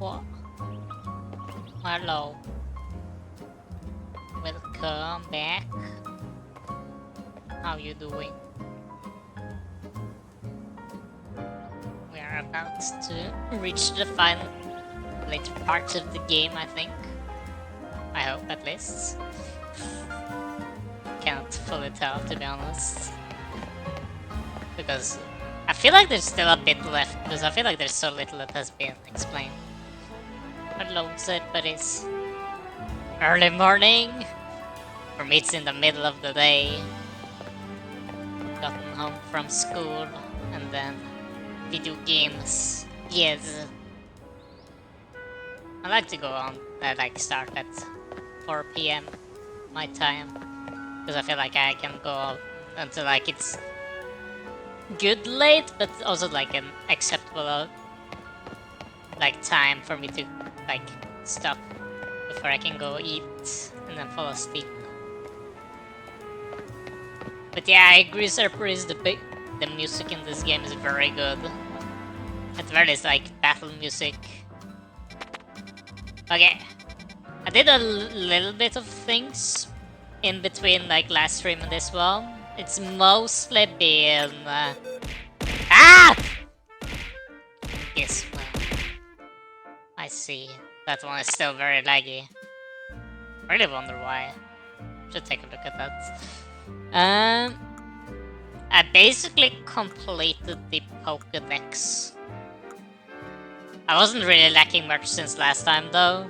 What? Hello. Welcome back. How you doing? We are about to reach the final later parts of the game, I think. I hope, at least. Can't fully tell, to be honest. Because I feel like there's still a bit left, because I feel like there's so little that has been explained. Hello, buddies. Early morning? For me, it's in the middle of the day. Gotten home from school, and then video games. Yes. I like to go on, start at 4 p.m. my time. Because I feel like I can go until like it's good late, but also like an acceptable like time for me to like stop before I can go eat and then fall asleep. But yeah, I agree, Surprise. The music in this game is very good. At the very least, like battle music. Okay, I did a little bit of things in between like last stream and this one. It's mostly been Yes, well, I see. That one is still very laggy. Really wonder why. Should take a look at that. I basically completed the Pokédex. I wasn't really lacking much since last time though.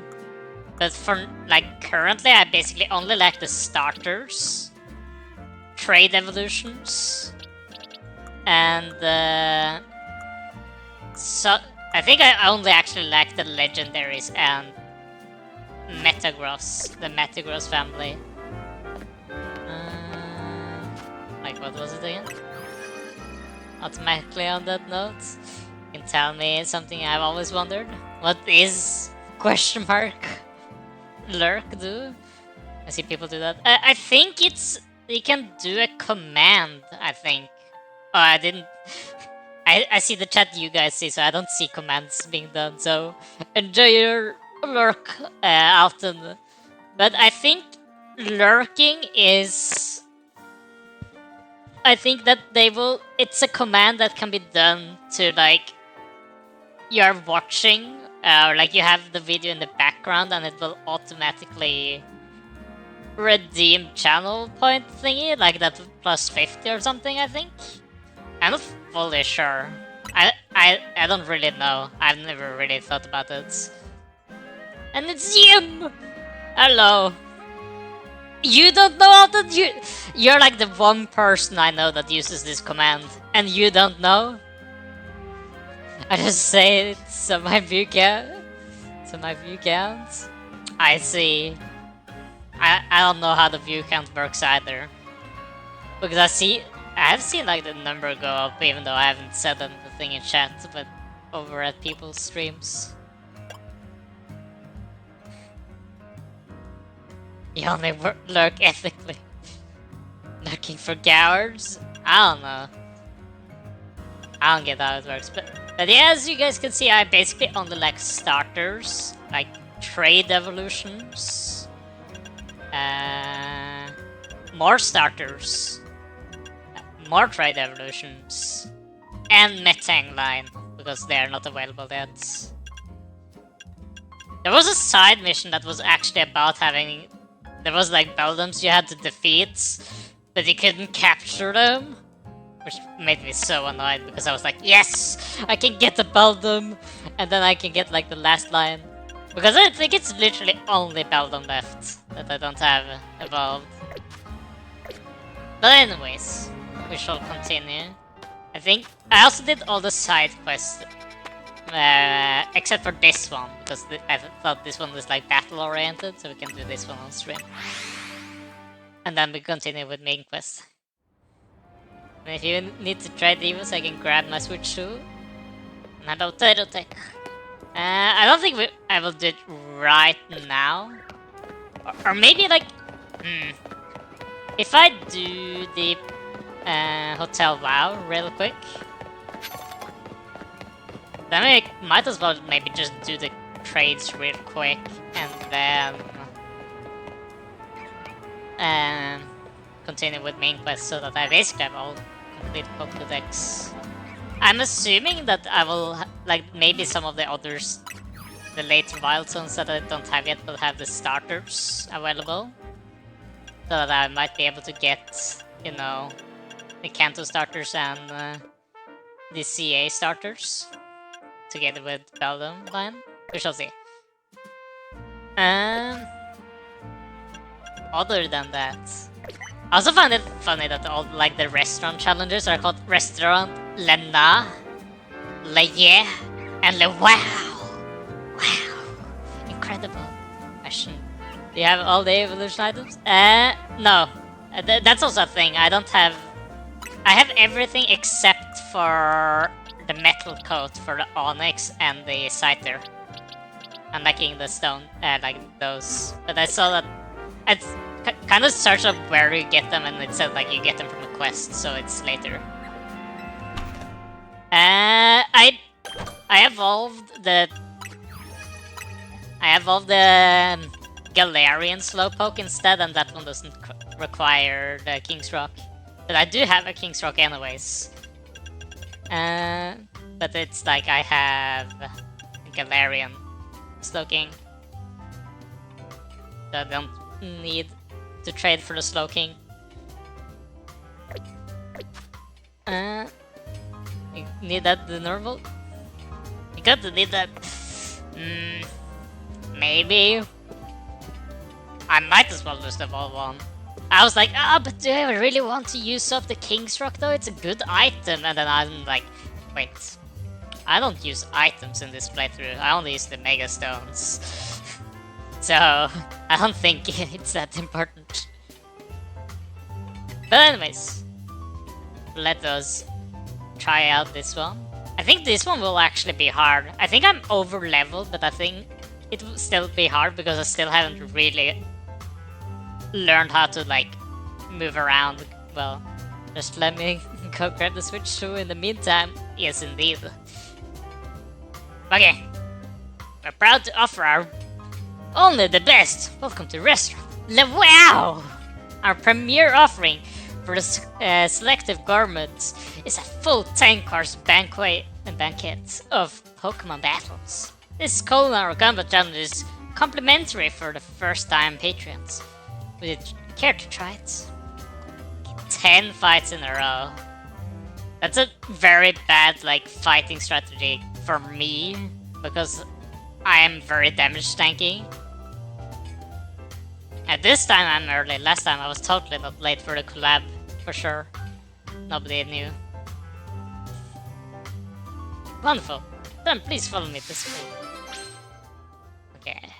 But for like currently I basically only lack the starters, trade evolutions, and so I think I only actually lack the legendaries and Metagross, the Metagross family. Like what was it again? Automatically on that note, you can tell me something I've always wondered. What is question mark lurk do? I see people do that. I think you can do a command, I think. Oh, I didn't. I see the chat you guys see, so I don't see commands being done. So enjoy your lurk, Alton. But I think lurking is. I think that it's a command that can be done to like. You're watching, or like you have the video in the background, and it will automatically redeem channel point thingy, like that plus 50 or something, I think. I'm not fully sure. I don't really know. I've never really thought about it. And it's Jim! Hello. You don't know how to you're like the one person I know that uses this command, and you don't know? I just say it so my view count. So my view count. I see. I don't know how the view count works either. Because I've seen like the number go up even though I haven't said anything in chat, but over at people's streams. You only lurk ethically. Looking for cowards? I don't know. I don't get how it works, but yeah, as you guys can see, I basically only like starters, like trade evolutions, more starters, more trade evolutions, and Metang line, because they are not available yet. There was a side mission that was actually about having, there was like Beldums you had to defeat, but you couldn't capture them. Which made me so annoyed because I was like, yes! I can get the Beldum! And then I can get like the last line. Because I think it's literally only Beldum left that I don't have evolved. But anyways, we shall continue. I also did all the side quests. Except for this one, because I thought this one was like battle oriented, so we can do this one on stream. And then we continue with main quest. And if you need to try Divas, I can grab my Switch too. And hello, Tech. I don't think I will do it right now. Or maybe like... If I do the Hotel WoW real quick, then I might as well maybe just do the trades real quick, and then continue with main quest so that I basically have all complete Pokédex. I'm assuming that I will, like, maybe some of the others, the later wild zones that I don't have yet, will have the starters available. So that I might be able to get, you know, the Kanto starters and the CA starters together with Beldum Line. We shall see. Other than that, I also find it funny that all like the restaurant challenges are called Restaurant Lena, Leye, and Le Wow. Wow, incredible. Do you have all the evolution items? No. That's also a thing. I don't have. I have everything except for the metal coat for the Onyx and the Scyther. I'm lacking the stone, like those. But I saw that it's kind of search up where you get them, and it said like you get them from a quest, so it's later. I evolved the Galarian Slowpoke instead, and that one doesn't require the King's Rock. But I do have a King's Rock anyways. But it's like I have a Galarian Slowking. So I don't need to trade for the Slowking. You need that the Nerval? You got to need that. Maybe. I might as well just evolve one. I was like, but do I really want to use up the King's Rock though? It's a good item. And then I'm like, wait. I don't use items in this playthrough. I only use the Mega Stones. So, I don't think it's that important. But anyways, let us try out this one. I think this one will actually be hard. I think I'm over leveled, but I think it will still be hard because I still haven't really learned how to like move around. Well, just let me go grab the Switch too in the meantime. Yes, indeed. Okay, we're proud to offer our only the best. Welcome to Restaurant Le Wow! Our premier offering for the selective garments is a full 10-course banquet of Pokemon battles. This culinary combat challenge is complimentary for the first-time patrons. Would you care to try it? 10 fights in a row. That's a very bad like fighting strategy for me because I am very damage tanky. And this time I'm early. Last time I was totally not late for the collab, for sure. Nobody knew. Wonderful. Then please follow me this way. Okay.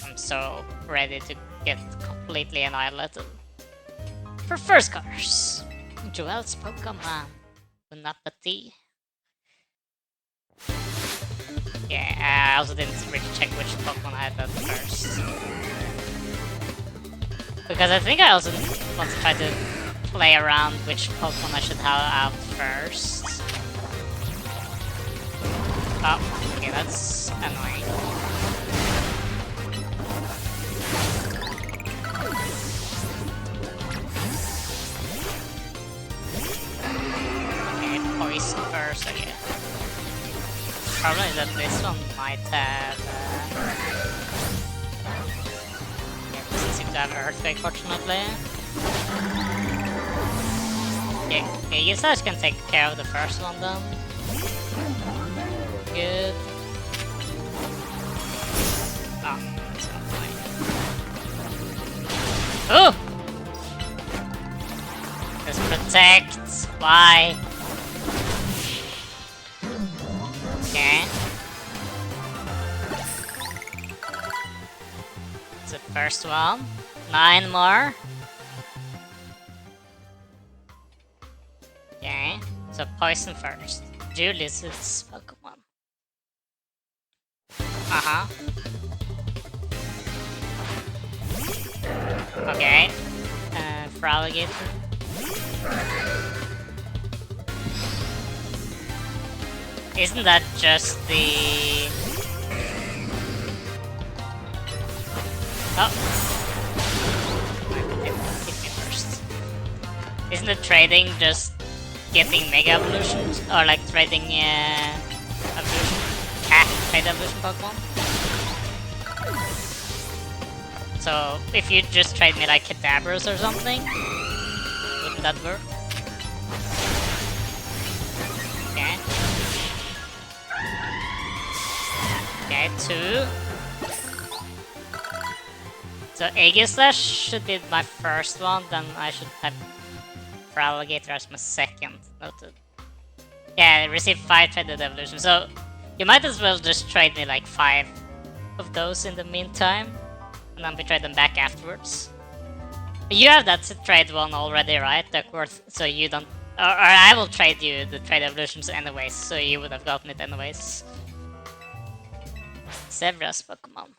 I'm so ready to get completely annihilated. For first colors, Joel's Pokemon. Bon appetit. Yeah, I also didn't really check which Pokemon I had at first. Because I think I also want to try to play around which Pokemon I should have out first. Oh, okay, that's annoying. Okay, poison first, okay. Problem is that this one might have... yeah, it doesn't seem to have Earthquake, fortunately. Okay, I guess I can take care of the first one then. Good. Oh, that's annoying. Oh! Let's protect. Why? Okay. It's the first one. 9 more. Okay. So poison first. Julius's Pokemon. Uh-huh. Okay. Froligator. Isn't that just the Oh! Hit me first. Isn't the trading just getting Mega Evolutions? Or like trading evolution? Trade evolution Pokemon? So if you just trade me like Kadabras or something, wouldn't that work? Okay. Okay, 2. So Aegislash should be my first one, then I should have Feraligatr as my second. Noted. Yeah, receive 5 traded evolutions. So you might as well just trade me like 5 of those in the meantime, and then we trade them back afterwards. You have that trade one already, right, Duckworth? So you don't... Or I will trade you the trade evolutions anyways, so you would have gotten it anyways. Severa's Pokemon.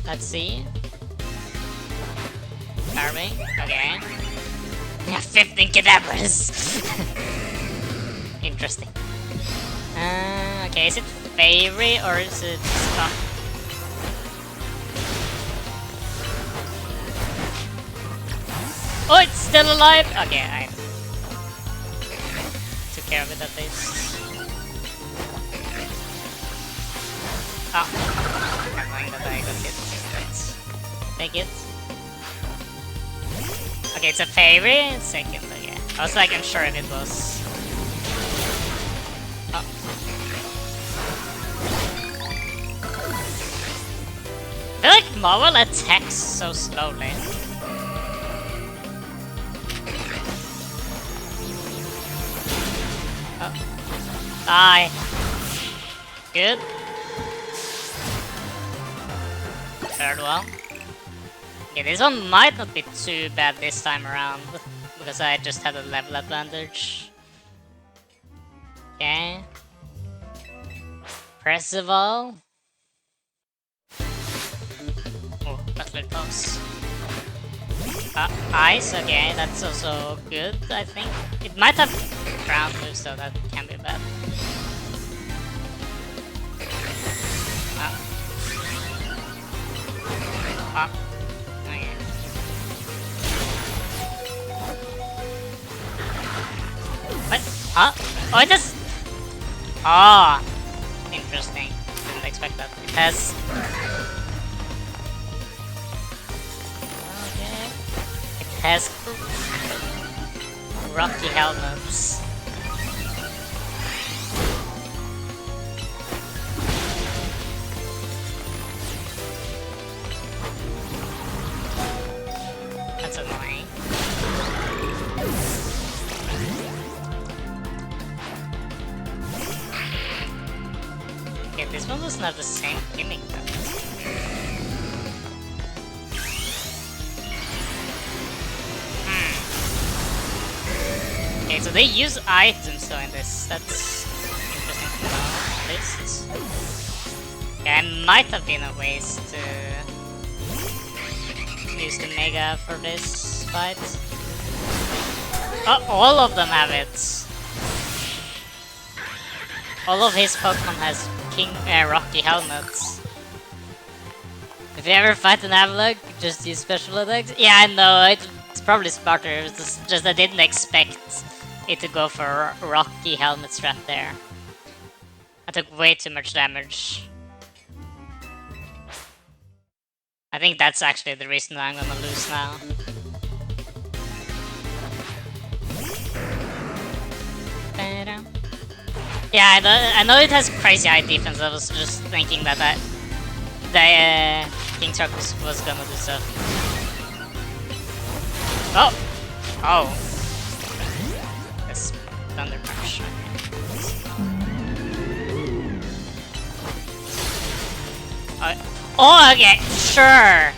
Let's see. Arming, okay. Yeah, 15 Kadabras! Interesting. Okay, is it Fairy or is it... Oh, it's still alive! Okay, I took care of it at least. Oh, annoying that I got hit. Let's take it. Okay, it's a Fairy. Second, okay. I was like unsure if it was. Oh. I feel like Mowel attacks so slowly. Oh. Die. Good. Third one. Okay, this one might not be too bad this time around, because I just had a level advantage. Okay. Percival. Oh, that's very close. Ice, okay, that's also good, I think. It might have ground moves, so that can be bad. Okay. What? Huh? Oh, it has... Oh! Interesting. Didn't expect that. It has... Okay. It has... Rocky helmets. That's annoying. Okay, this one doesn't have the same gimmick though. Okay, so they use items though in this. That's interesting to know, at least. Yeah, I might have been a waste to use the Mega for this fight. Oh, all of them have it. All of his Pokemon has Rocky helmets. If you ever fight an Avalugg, just use special attacks. Yeah, I know, it's probably smarter. It's just I didn't expect it to go for Rocky helmet strap there. I took way too much damage. I think that's actually the reason I'm gonna lose now. Yeah, I know it has crazy high defense. I was just thinking that the King Shark was gonna do stuff. Oh! Oh! That's Thunder Punch. Oh, okay, sure!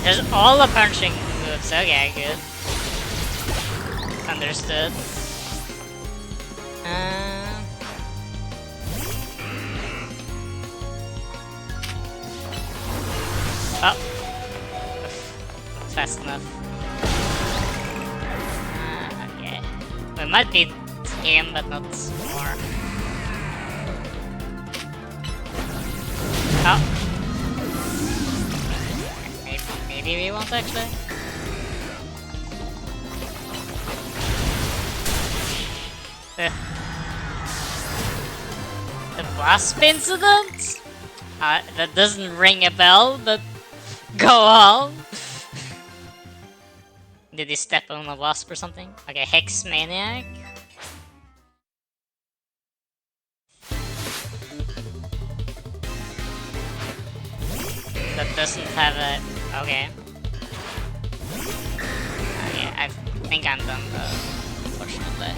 There's all the punching moves. Okay, good. Understood. Oh. Fast enough. Okay. We might beat him, but not more. Oh. maybe we won't actually. Ugh. The wasp incident? That doesn't ring a bell, but go on. Did he step on a wasp or something? Like a hex maniac? That doesn't have a... okay. Yeah, I think I'm done though, unfortunately.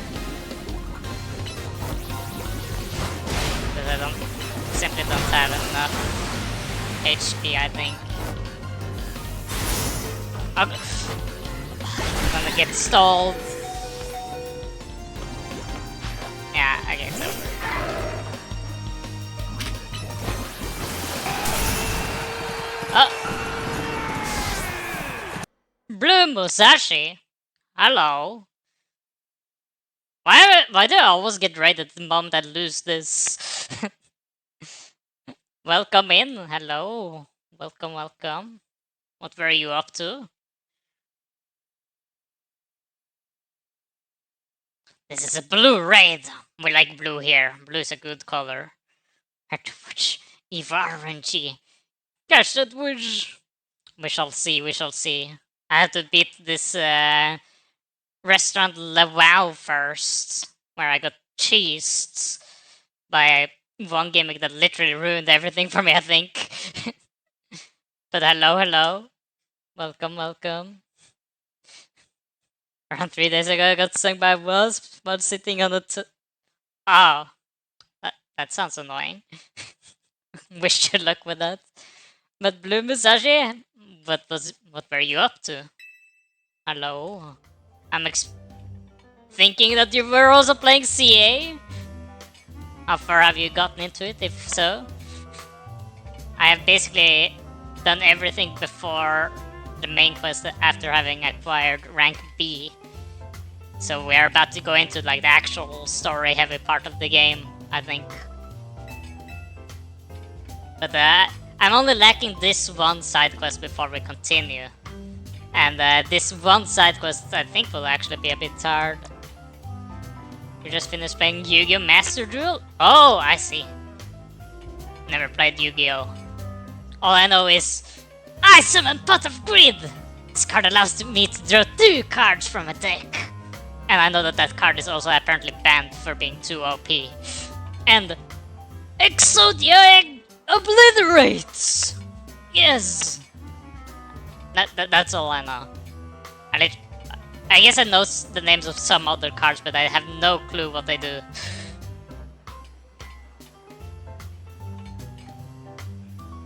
Because I simply don't have enough HP, I think. I'm gonna get stalled. Yeah, okay, it's over. Oh! Blue Musashi? Hello? Why do I always get right at the moment I lose this? Welcome in, hello. Welcome, welcome. What were you up to? This is a blue raid. We like blue here. Blue is a good color. Hard to watch. Eva RNG. Gosh, that was... we shall see, we shall see. I have to beat this restaurant Lawao first, where I got cheesed by one gimmick that literally ruined everything for me, I think. But hello, hello. Welcome, welcome. Around 3 days ago, I got stung by wasps while sitting on the oh. That sounds annoying. Wish you luck with that. But Blue Musashi, what were you up to? Hello? I'm thinking that you were also playing CA? How far have you gotten into it, if so? I have basically done everything before the main quest after having acquired rank B. So we're about to go into like the actual story heavy part of the game, I think. But I'm only lacking this one side quest before we continue. And this one side quest I think will actually be a bit hard. You just finished playing Yu-Gi-Oh! Master Duel? Oh, I see. Never played Yu-Gi-Oh! All I know is I summon Pot of Greed! This card allows me to draw 2 cards from a deck. And I know that that card is also apparently banned for being too OP. And Exodia obliterates! Yes! That's all I know. I guess I know the names of some other cards, but I have no clue what they do.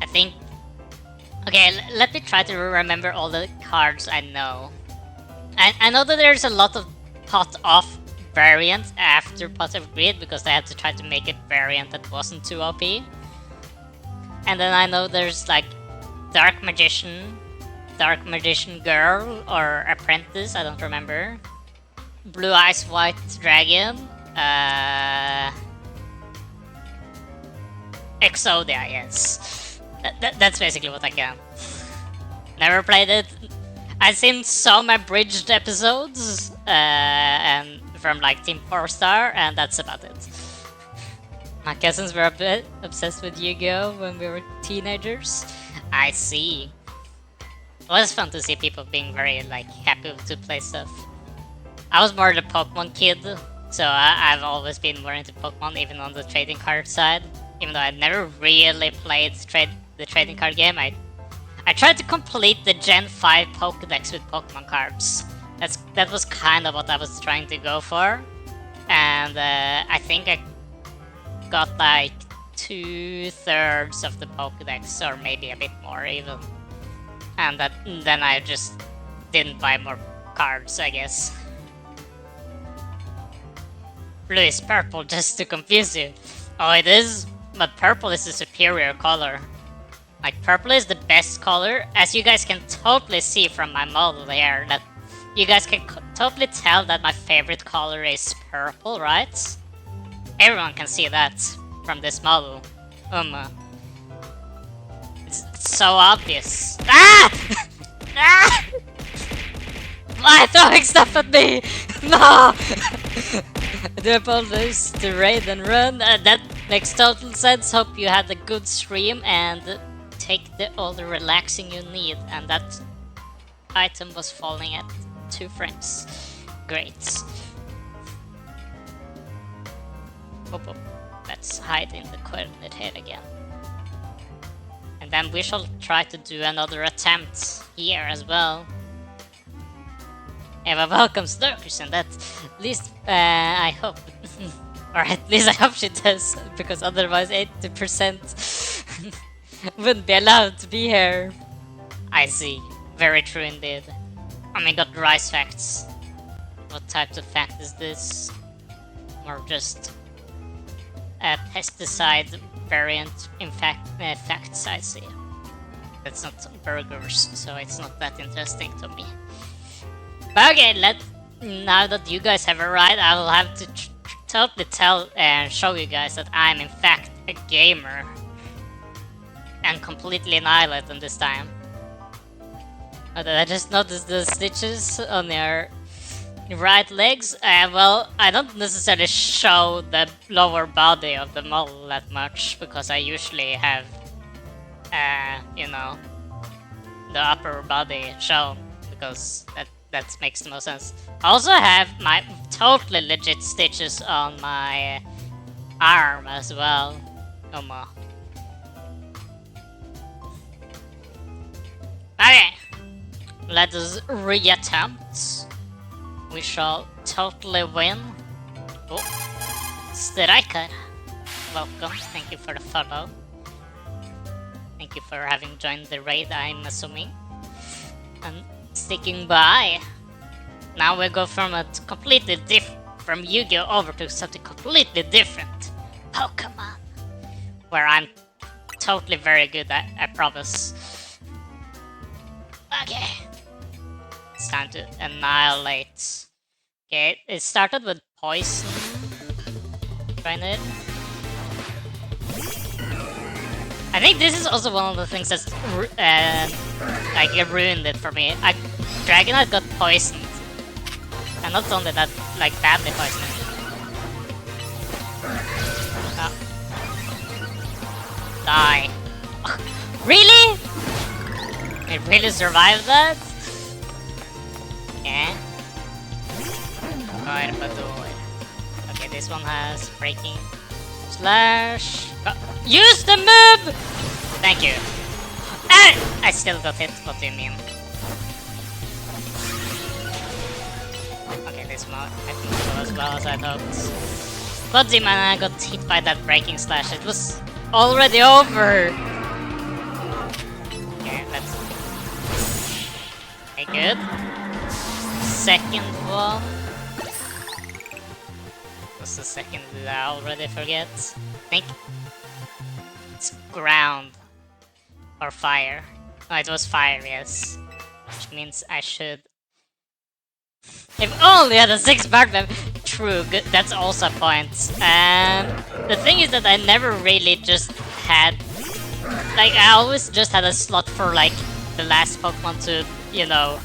I think... okay, let me try to remember all the cards I know. I know that there's a lot of pot off variants after Pot of Greed, because they had to try to make a variant that wasn't too OP. And then I know there's like Dark Magician Girl, or Apprentice, I don't remember. Blue Eyes White Dragon, Exodia, yes. That's basically what I can. Never played it. I've seen some abridged episodes, and from like Team 4 Star, and that's about it. My cousins were a bit obsessed with Yu-Gi-Oh! When we were teenagers. I see. It was fun to see people being very like happy to play stuff. I was more the Pokemon kid, so I've always been more into Pokemon, even on the trading card side. Even though I never really played the trading card game, I tried to complete the Gen 5 Pokédex with Pokemon cards. That was kind of what I was trying to go for, and I think I got like 2/3 of the Pokédex, or maybe a bit more even. And then I just didn't buy more cards, I guess. Blue is purple, just to confuse you. Oh, it is? But purple is the superior color. Like, purple is the best color, as you guys can totally see from my model here. That you guys can totally tell that my favorite color is purple, right? Everyone can see that from this model. It's so obvious. Ah! Ah! Why throwing stuff at me? No! I do apologize to raid and run. That makes total sense. Hope you had a good stream and take all the relaxing you need. And that item was falling at 2 frames. Great. Oh, let's hide in the coordinate head again. And then we shall try to do another attempt here as well. Eva welcomes Lurkers, and at least I hope, or at least I hope she does, because otherwise 80% wouldn't be allowed to be here. I see, very true indeed. Oh my god, rice facts. What type of fact is this? Or just a pesticide variant in facts I see. That's not burgers, so it's not that interesting to me. But okay, now that you guys have arrived, I will have to totally tell and show you guys that I'm in fact a gamer. And completely annihilate them this time. I just noticed the stitches on your right legs. Well, I don't necessarily show the lower body of the model that much, because I usually have, you know, the upper body shown, because that makes the most sense. I also have my totally legit stitches on my arm as well. Omo. Okay, let us reattempt. We shall totally win. Oh, Striker, welcome. Thank you for the follow. Thank you for having joined the raid, I'm assuming. And sticking by. Now we go from a completely from Yu-Gi-Oh over to something completely different. Pokemon. Where I'm totally very good at, I promise. Okay. It's time to annihilate. Okay, it started with poison. Trying it. I think this is also one of the things that's like it ruined it for me. Dragonite got poisoned, and not only that, like badly poisoned. Oh. Die. Really? It really survived that? Yeah. Okay, this one has breaking slash. Oh, use the move! Thank you. Ah! I still got hit. What do you mean? Okay, this one I think go as well as I thought. But man, I got hit by that breaking slash. It was already over. Okay, let's. Okay, good. Second one. What's the second? Did I already forget? I think it's ground or fire. No, it was fire, yes. Which means I should. If only I had a 6-part map. True, good. That's also a point. The thing is that I never really just had. Like, I always just had a slot for, like, the last Pokemon to, you know,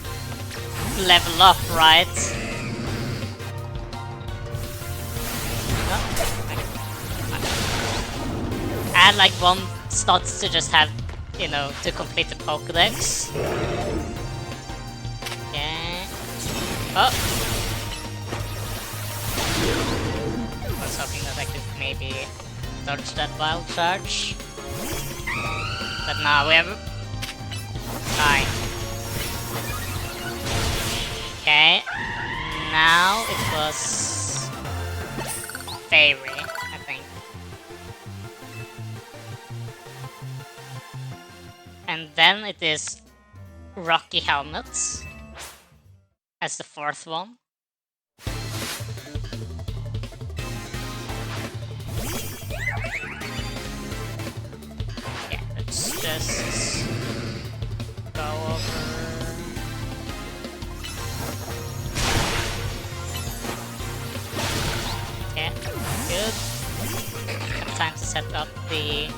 level up, right? I had like one slot to just have, you know, to complete the Pokédex. Okay. Oh! I was hoping that I could maybe dodge that wild charge. But now we have. Fine. Okay. Now it was Fairy, I think. And then it is Rocky Helmets as the fourth one. Yeah, let's just go over. Okay, good. Time to set up the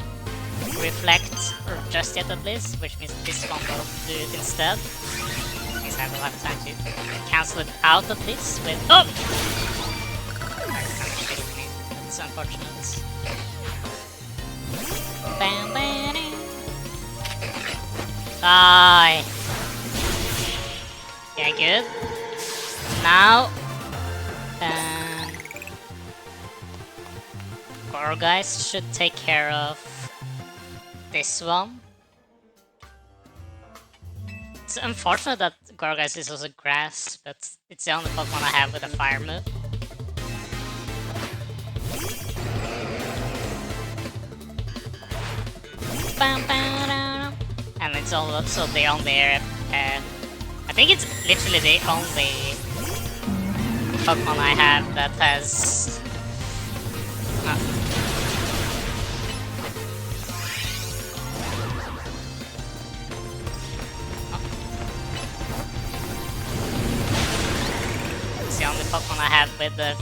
reflect or just yet at least, which means this one will do it instead. At least I will have time to cancel it out at least with— oh! It's unfortunate. Bam, bam, die! Yeah, good. Now, Gourgeist should take care of this one. It's unfortunate that Gourgeist is also grass, but it's the only Pokemon I have with a fire move. And it's also the only I think it's literally the only Pokemon I have that has it's the only Pokemon I have with the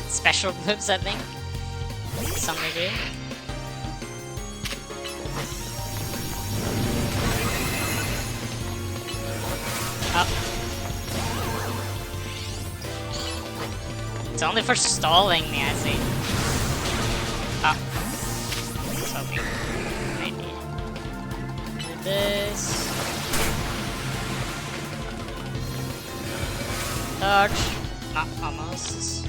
special moves, I think, to some degree. Oh. It's only for stalling me, I see. Oh. So maybe do this. Dodge. Not almost.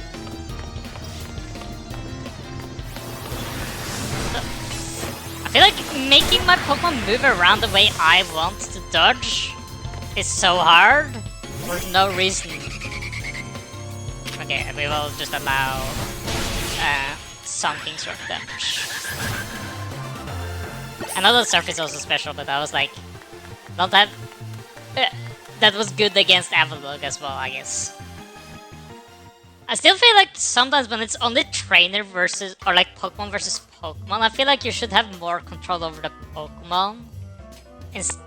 I feel like making my Pokemon move around the way I want to dodge is so hard for no reason. Okay, we will just allow Sunking Surf damage. I know that Surf is also special, but I was like, don't have... that was good against Avalugg as well, I guess. I still feel like sometimes when it's only trainer versus, or like Pokemon versus Pokemon, I feel like you should have more control over the Pokemon.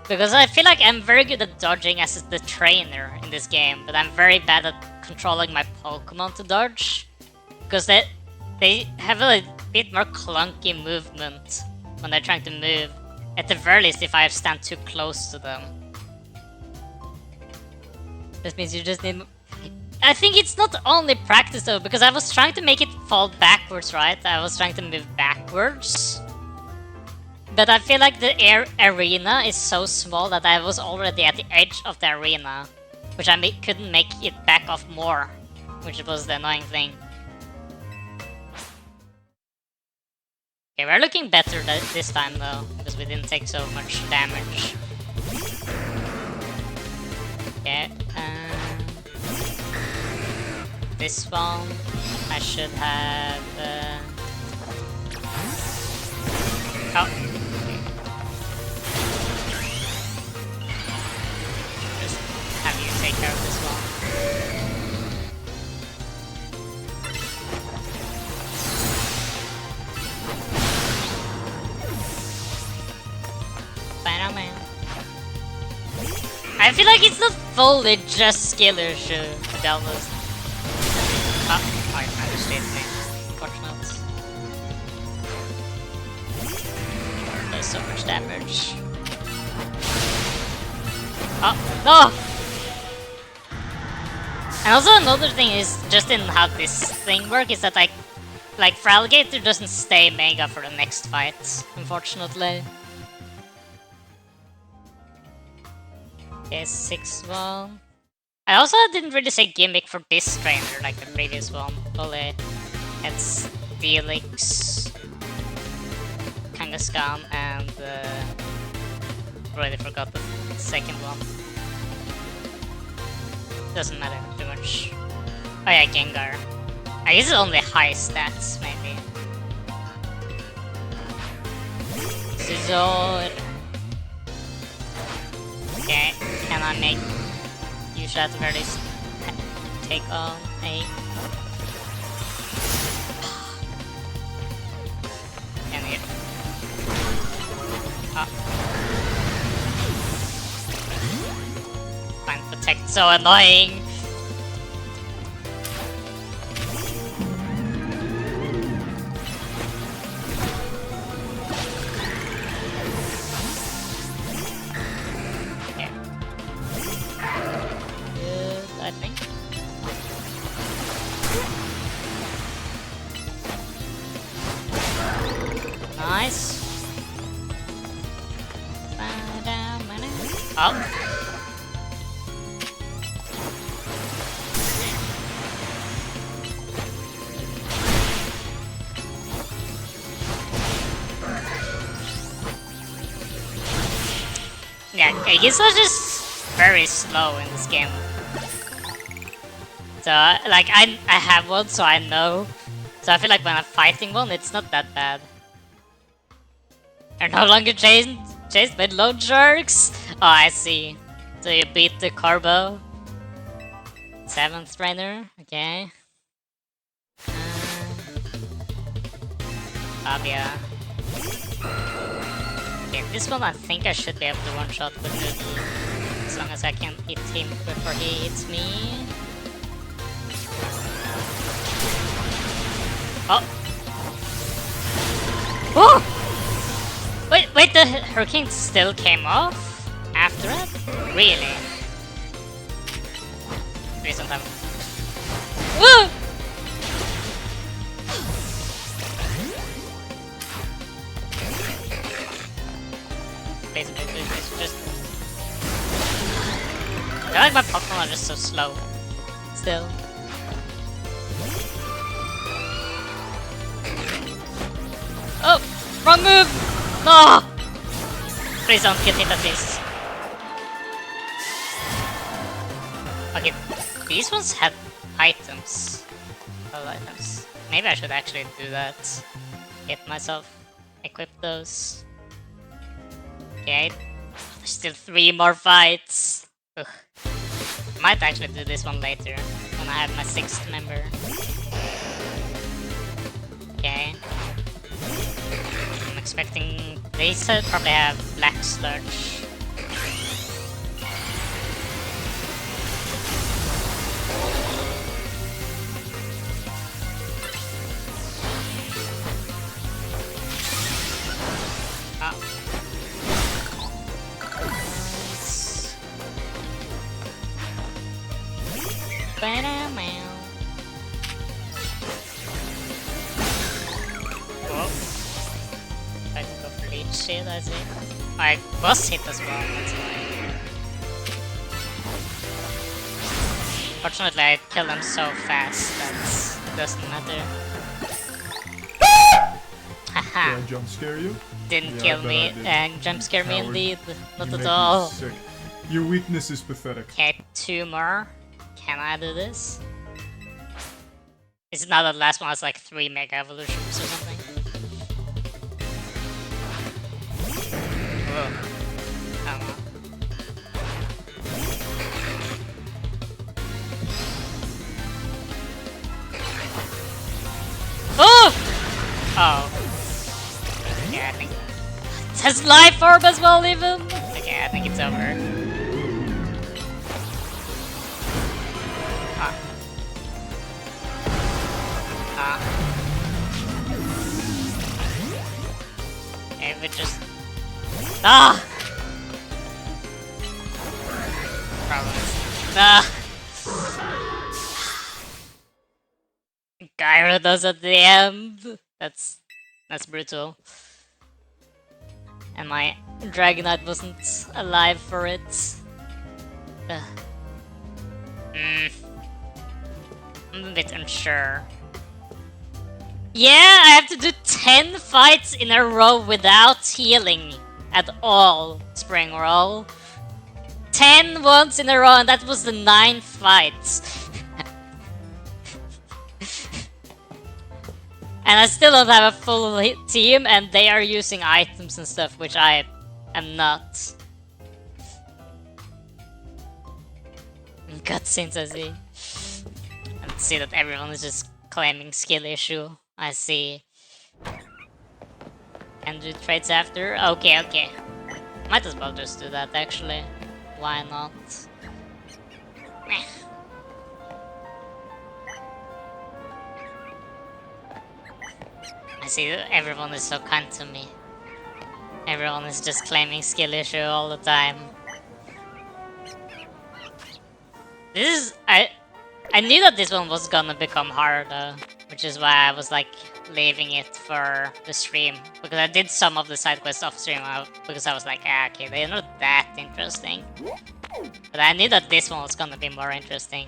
Because I feel like I'm very good at dodging as the trainer in this game, but I'm very bad at controlling my Pokemon to dodge. Because they have a bit more clunky movement when they're trying to move. At the very least, if I stand too close to them. This means you just need... I think it's not only practice though, because I was trying to make it fall backwards, right? I was trying to move backwards. But I feel like the arena is so small that I was already at the edge of the arena, which I couldn't make it back off more, which was the annoying thing. Okay, we're looking better this time though, because we didn't take so much damage. Okay, this one I should have... oh. Just have you take care of this one. Spider-Man. I feel like it's not fully just skill issue, to be honest. Oh, I managed to hit me. Unfortunate. Does so much damage. Oh, no! And also another thing is, just in how this thing works, is that like Feraligatr doesn't stay Mega for the next fight, unfortunately. Okay, 6-1. I also didn't really say gimmick for this trainer like the previous one. Only it's Delix, Kangaskhan, and already forgot the second one. Doesn't matter too much. Oh yeah, Gengar. I guess it's only high stats, maybe. Scizor. Okay, can I make... You should at the very least take on a... Can hit. Oh. Fine, protect, so annoying! Nice. Oh. Yeah, he's just very slow in this game. So, like, I have one, so I know. So I feel like when I'm fighting one, it's not that bad. You're no longer chased by load sharks? Oh, I see. So you beat the Carbo. 7th trainer, okay. Fabia. Okay, this one I think I should be able to one-shot with Noodle. As long as I can hit him before he hits me. Oh! Oh! Wait, the Hurricane still came off after it? Really? Recent time. Woo! Please, just... I feel like my Pokemon are just so slow. Still. Oh! Wrong move! No! Please don't get hit at least. Okay, these ones had items. All items. Maybe I should actually do that. Get myself equip those. Okay, there's still 3 more fights. Ugh. Might actually do this one later when I have my 6th member. Okay. I'm expecting they probably have Black Sludge. Shit, I see. I was hit as well, that's why. Fortunately, I kill them so fast that doesn't matter. Haha! Did I jump scare you? Didn't kill me, and jump scare me indeed. Not at all. Your weakness is pathetic. Okay, 2 more. Can I do this? Is it now the last one has like 3 Mega Evolutions or something? Oh! Oh. Yeah, I think... It has Life Orb as well, even? Okay, I think it's over. Okay, we just... Ah! Problems. Ah! Gyarados at the end. That's brutal. And my Dragonite wasn't alive for it. I'm a bit unsure. Yeah, I have to do 10 fights in a row without healing at all, Spring Roll. 10 once in a row, and that was the 9th fight. And I still don't have a full team, and they are using items and stuff, which I am not. Cutscenes, I see. And see that everyone is just claiming skill issue. I see. Can do trades after? Okay, okay. Might as well just do that, actually. Why not? Meh. I see everyone is so kind to me. Everyone is just claiming skill issue all the time. This is... I knew that this one was gonna become hard, which is why I was like leaving it for the stream because I did some of the side quests off stream because I was like, ah, okay, they're not that interesting. But I knew that this one was gonna be more interesting.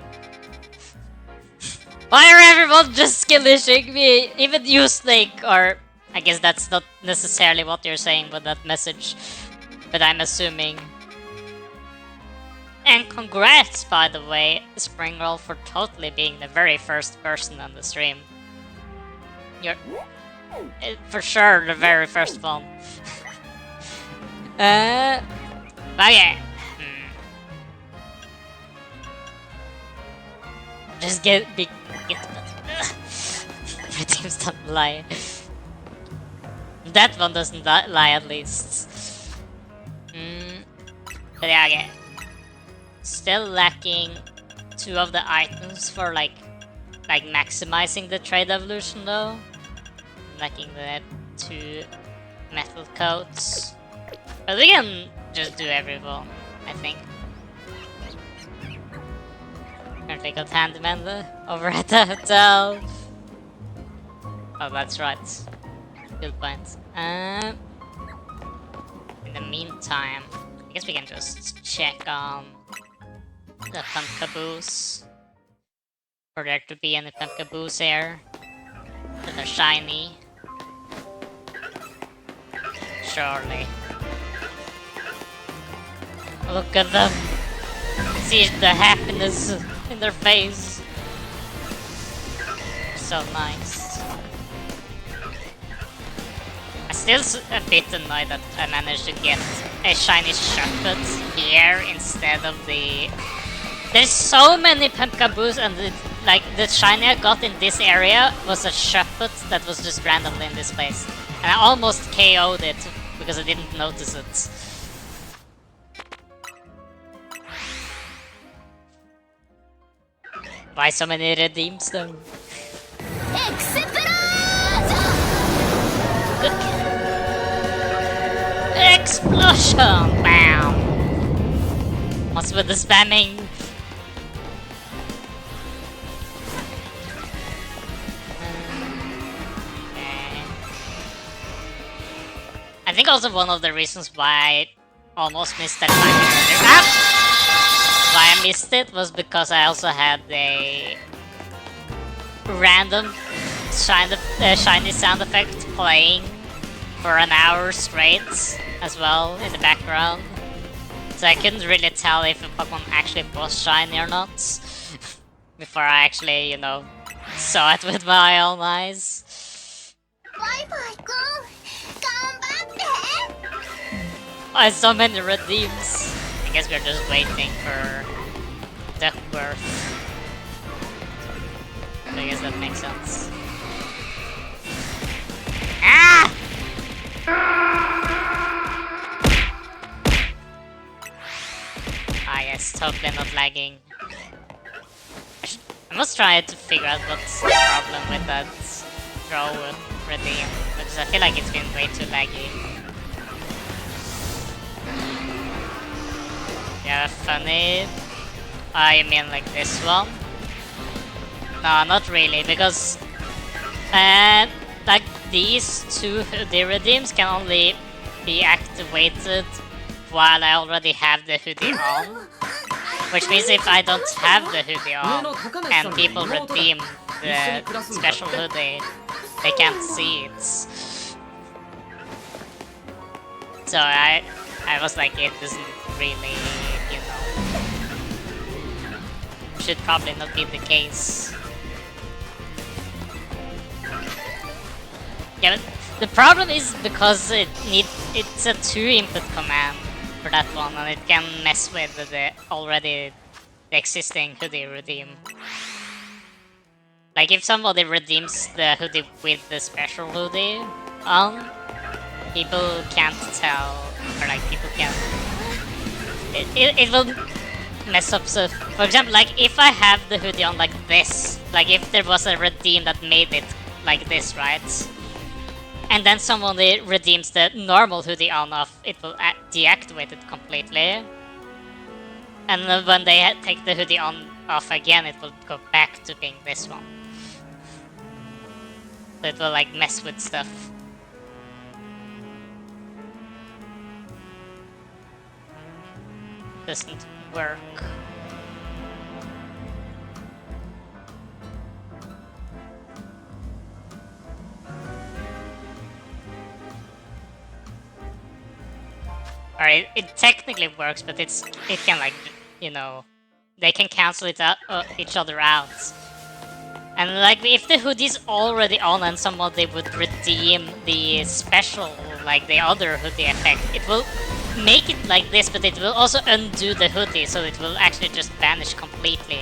Why are everyone just skillishing me? Even you, Snake, or I guess that's not necessarily what you're saying with that message, but I'm assuming. And congrats, by the way, Springroll, for totally being the very first person on the stream. You're for sure the very first one. Okay. Just get Redeems don't lie. That one doesn't lie at least. But yeah, okay. Still lacking 2 of the items for like maximizing the trade evolution though. Lacking the 2 metal coats. But we can just do everyone, I think. Currently got Handyman over at the hotel. Oh, that's right. Good point. In the meantime, I guess we can just check on the Pumpkaboos. For there to be any Pumpkaboos here that are shiny. Surely. Look at them. See the happiness in their face. So nice. I'm still a bit annoyed that I managed to get a shiny Shuppet here instead of the... There's so many Pumpkaboos and the shiny I got in this area was a Shuppet that was just randomly in this place. And I almost KO'd it because I didn't notice it. Why so many redeems though? Explosion! Bam! What's with the spamming? Okay. I think also one of the reasons why I almost missed that time why I missed it was because I also had a random shiny sound effect playing for an hour straight as well in the background. So I couldn't really tell if a Pokemon actually was shiny or not before I actually, you know, saw it with my own eyes. I so many redeems. I guess we're just waiting for Duckworth. So I guess that makes sense. Ah! Ah yes, totally not lagging. I must try to figure out what's the problem with that throw redeem, because I feel like it's been way too laggy. Yeah, funny. You mean like this one? No, not really, because like these 2 hoodie redeems can only be activated while I already have the hoodie on. Which means if I don't have the hoodie on and people redeem the special hoodie, they can't see it. So I was like, it doesn't really, you know, should probably not be the case. Yeah, but the problem is because it's a 2 input command for that one, and it can mess with the already existing hoodie redeem. Like if somebody redeems the hoodie with the special hoodie on, people can't tell, or like people can't. It will mess up. So, for example, like if I have the hoodie on like this, like if there was a redeem that made it like this, right? And then someone redeems the normal hoodie on off, it will deactivate it completely. And then when they take the hoodie on off again, it will go back to being this one. So it will like mess with stuff. Doesn't work. Alright, it technically works, but it can like, you know, they can cancel it out, each other out. And like, if the hoodie's already on and somebody would redeem the special, like the other hoodie effect, it will make it like this, but it will also undo the hoodie, so it will actually just vanish completely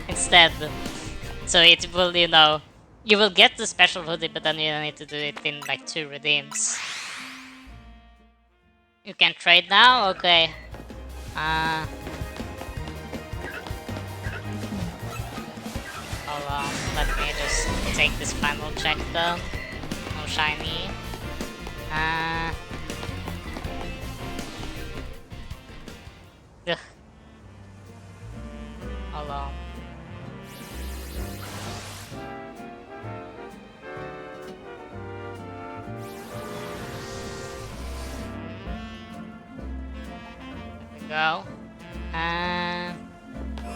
instead. So it will, you know, you will get the special hoodie, but then you need to do it in like 2 redeems. You can trade now? Okay. Hold on, let me just take this final check though. No shiny. Ugh. Hold on. There we go. I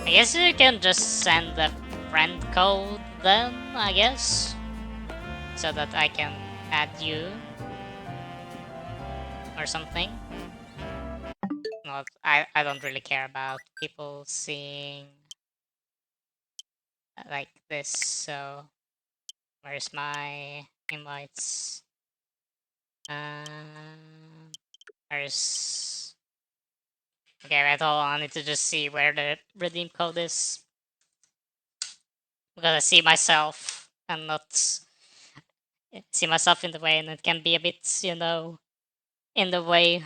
guess you can just send the friend code then, I guess. So that I can add you. Or something. No, I don't really care about people seeing like this, so where's my invites? Where's... Okay, wait, hold on, I need to just see where the redeem code is. Because I see myself and not see myself in the way, and it can be a bit, you know, in the way.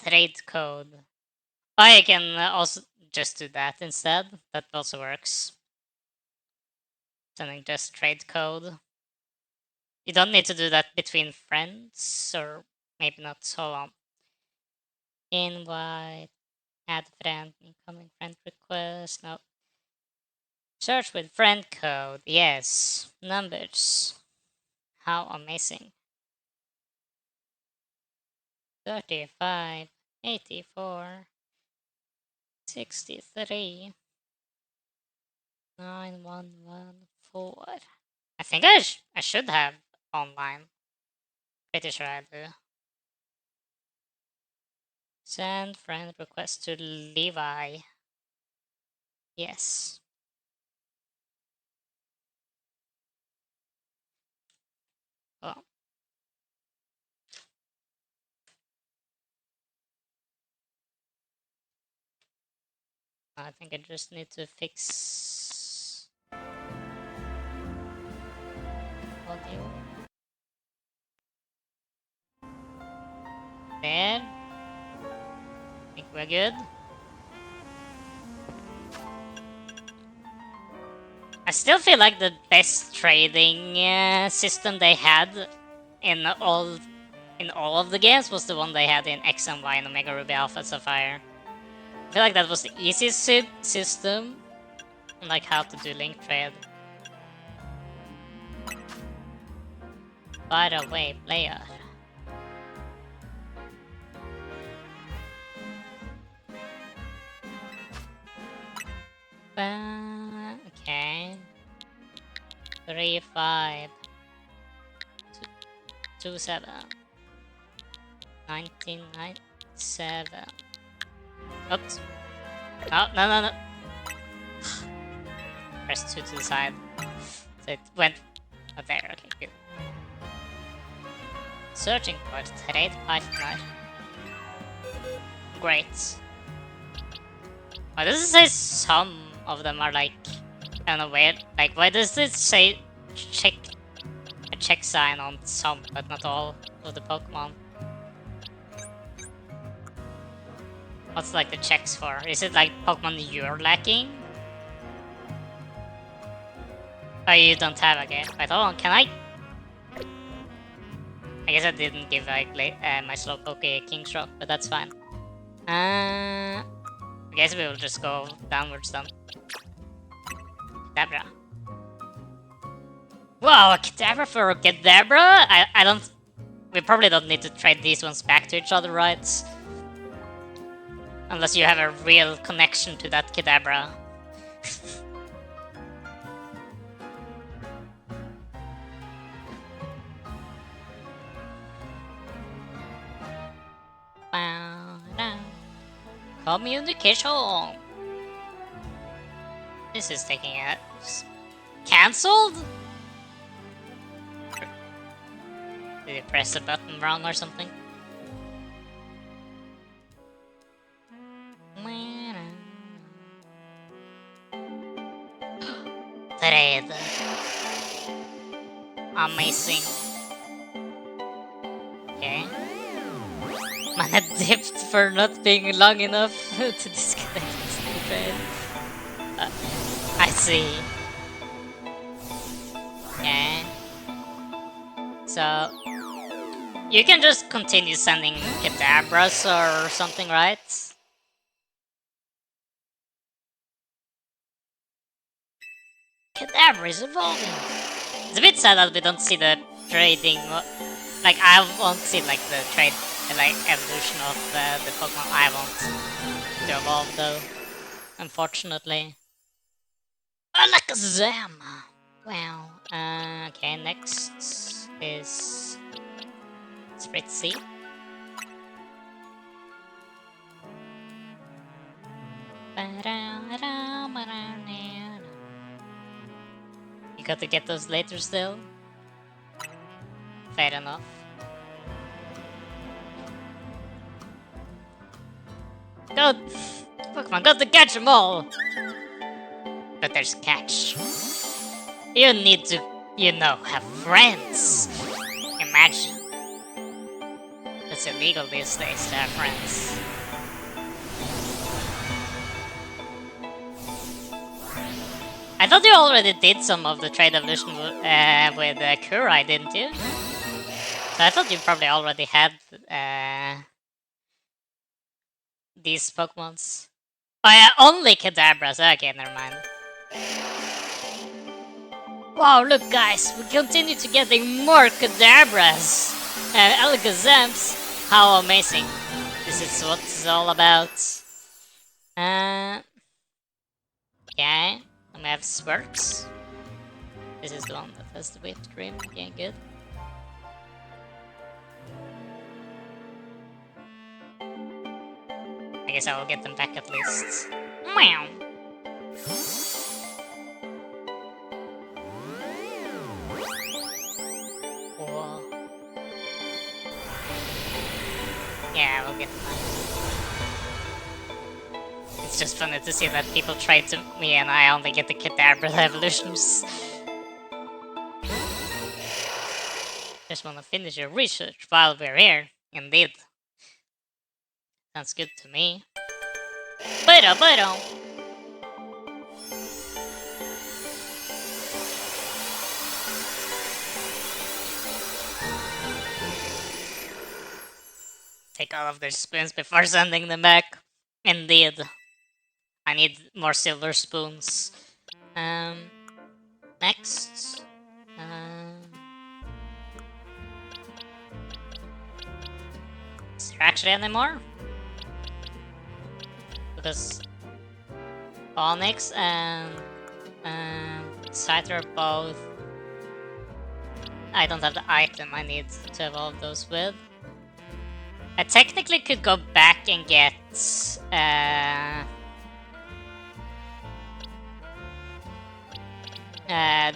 Trade code. I can also just do that instead. That also works. Sending just trade code. You don't need to do that between friends, or maybe not. Hold on. Invite, add friend, incoming friend request. No. Search with friend code. Yes. Numbers. How amazing. 35, 84, 63, 9114. I think I should have online. Pretty sure I do. Send friend request to Levi. Yes. Oh. I think I just need to fix audio. There. I think we're good. I still feel like the best trading system they had in all of the games was the one they had in X and Y and Omega Ruby Alpha Sapphire. I feel like that was the easiest system, like how to do link trade. By the way, player. Okay. 3, 5, 2, 7, 1997. Oops. Oh, no. Press 2 to the side. So it went up there. Okay, good. Searching for trade partner. Great. Why does it say some of them are like, I don't know, weird? Like, why does it say a check sign on some, but not all of the Pokemon? What's like the checks for? Is it like Pokemon you're lacking? Oh, you don't have a game. Wait, hold on, can I? I guess I didn't give like my Slowpoke a King's Rock, but that's fine. I guess we will just go downwards then. Kadabra. Wow, a Kadabra for a Kadabra? I don't... We probably don't need to trade these ones back to each other, right? Unless you have a real connection to that Kadabra. Communication! This is taking it. Cancelled? Did you press the button wrong or something? Trade. Amazing. Okay. Mana dipped for not being long enough to disconnect the trade. I see. Okay. So you can just continue sending Kadabras or something, right? Kadabra is evolving. It's a bit sad that we don't see the trading. Like I won't see like the trade, like evolution of the Pokemon I want to evolve though. Unfortunately. Alakazam! Wow. Okay, next is Spritzy. You got to get those later still. Fair enough. Go! Pokemon, got to catch them all! But there's a catch. You need to, you know, have friends. Imagine. It's illegal these days to have friends. I thought you already did some of the trade evolution with Kurai, didn't you? So I thought you probably already had these Pokemons. Oh yeah, only Kadabras. Okay, never mind. Wow, look guys, we continue to getting more Kadabras and Alakazams. How amazing. This is what it's all about. Okay, and we have Sparks. This is the one that has the whipped cream. Okay, good. I guess I will get them back at least. Meow. Whoa. Yeah, we'll get them back. It's just funny to see that people try to me and I only get the Kadabra evolutions. Just wanna finish your research while we're here. Indeed. Sounds good to me. Pero. Take all of their spoons before sending them back. Indeed. I need more silver spoons. Next. Is there actually any more? Because Onyx and Scyther are both... I don't have the item I need to evolve those with. I technically could go back and get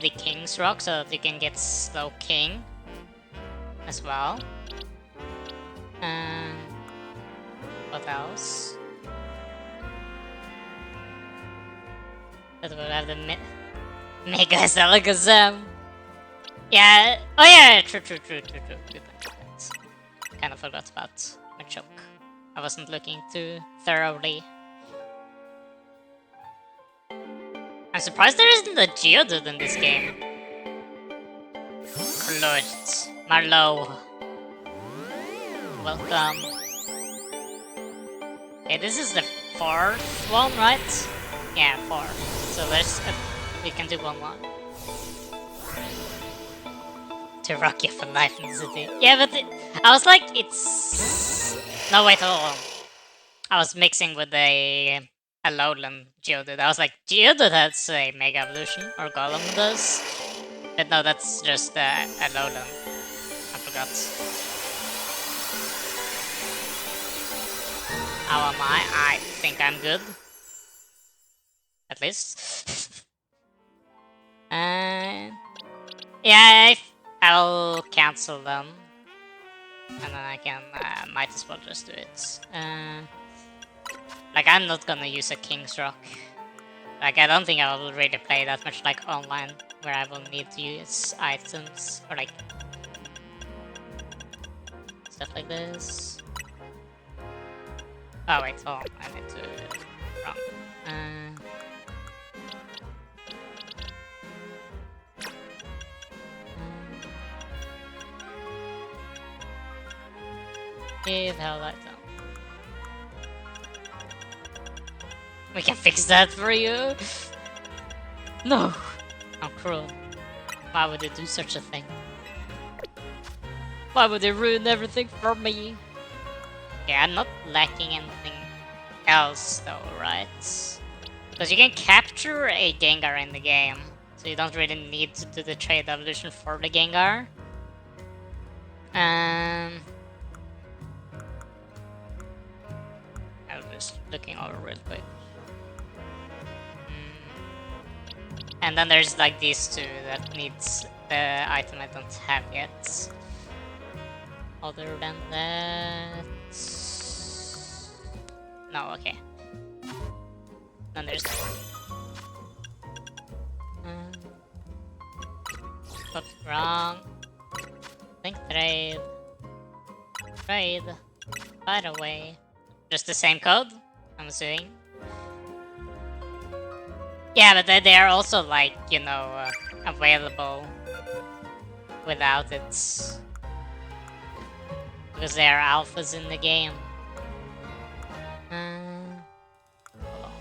the King's Rock so that you can get Slow King as well. What else? That will have the Mega Alakazam. Yeah. Oh yeah. True. Good point. Kind of forgot about Machoke. I wasn't looking too thoroughly. I'm surprised there isn't a Geodude in this game. Klurt. Marlowe. Welcome. Okay, this is the 4th one, right? Yeah, 4. So we can do 1-1. To rock you for life in the city. Yeah, but I was like, it's... No, wait, hold on. I was mixing with a Alolan Geodude. I was like, Geodude has a Mega Evolution, or Golem does. But no, that's just Alolan. I forgot. How am I? I think I'm good. At least. Yeah, I'll cancel them. And then I can, might as well just do it. Like, I'm not gonna use a King's Rock. Like, I don't think I will really play that much, like, online, where I will need to use items, or like, stuff like this. Oh wait, hold on, I need to run. Give hell that down. We can fix that for you. No, how cruel. Why would they do such a thing? Why would they ruin everything for me? Yeah, I'm not lacking anything else though, right? Because you can capture a Gengar in the game, so you don't really need to do the trade evolution for the Gengar. I'm just looking over real quick. And then there's like these two that needs the item I don't have yet. Other than that... No, okay. Then there's... Oops, wrong. Think trade. Trade. By the way. Just the same code, I'm assuming. Yeah, but they are also like, you know, available without it. Because they are alphas in the game. Hold on.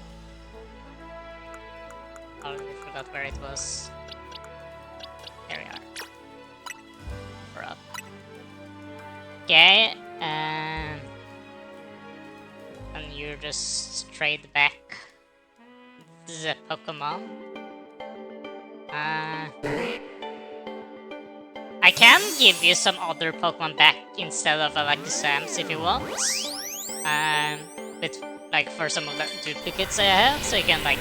I already forgot where it was. There we are. We're up. Okay, and you just trade back the Pokemon. I can give you some other Pokemon back instead of Alakazams if you want. But like for some of the duplicates I have, so you can like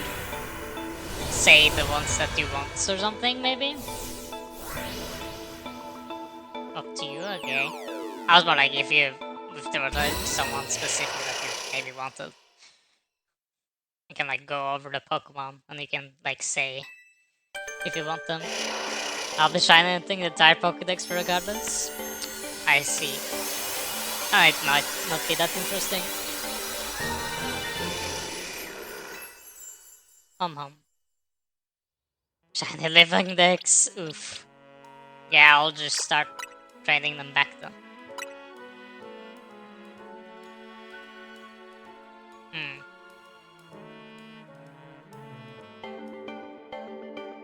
say the ones that you want or something maybe. Up to you, okay. I was more like if there was like someone specific that you maybe wanted. You can like go over the Pokemon and you can like say if you want them. I'll be shining the entire Pokédex regardless. I see. It might not be that interesting. Shiny living decks, oof. Yeah, I'll just start trading them back then.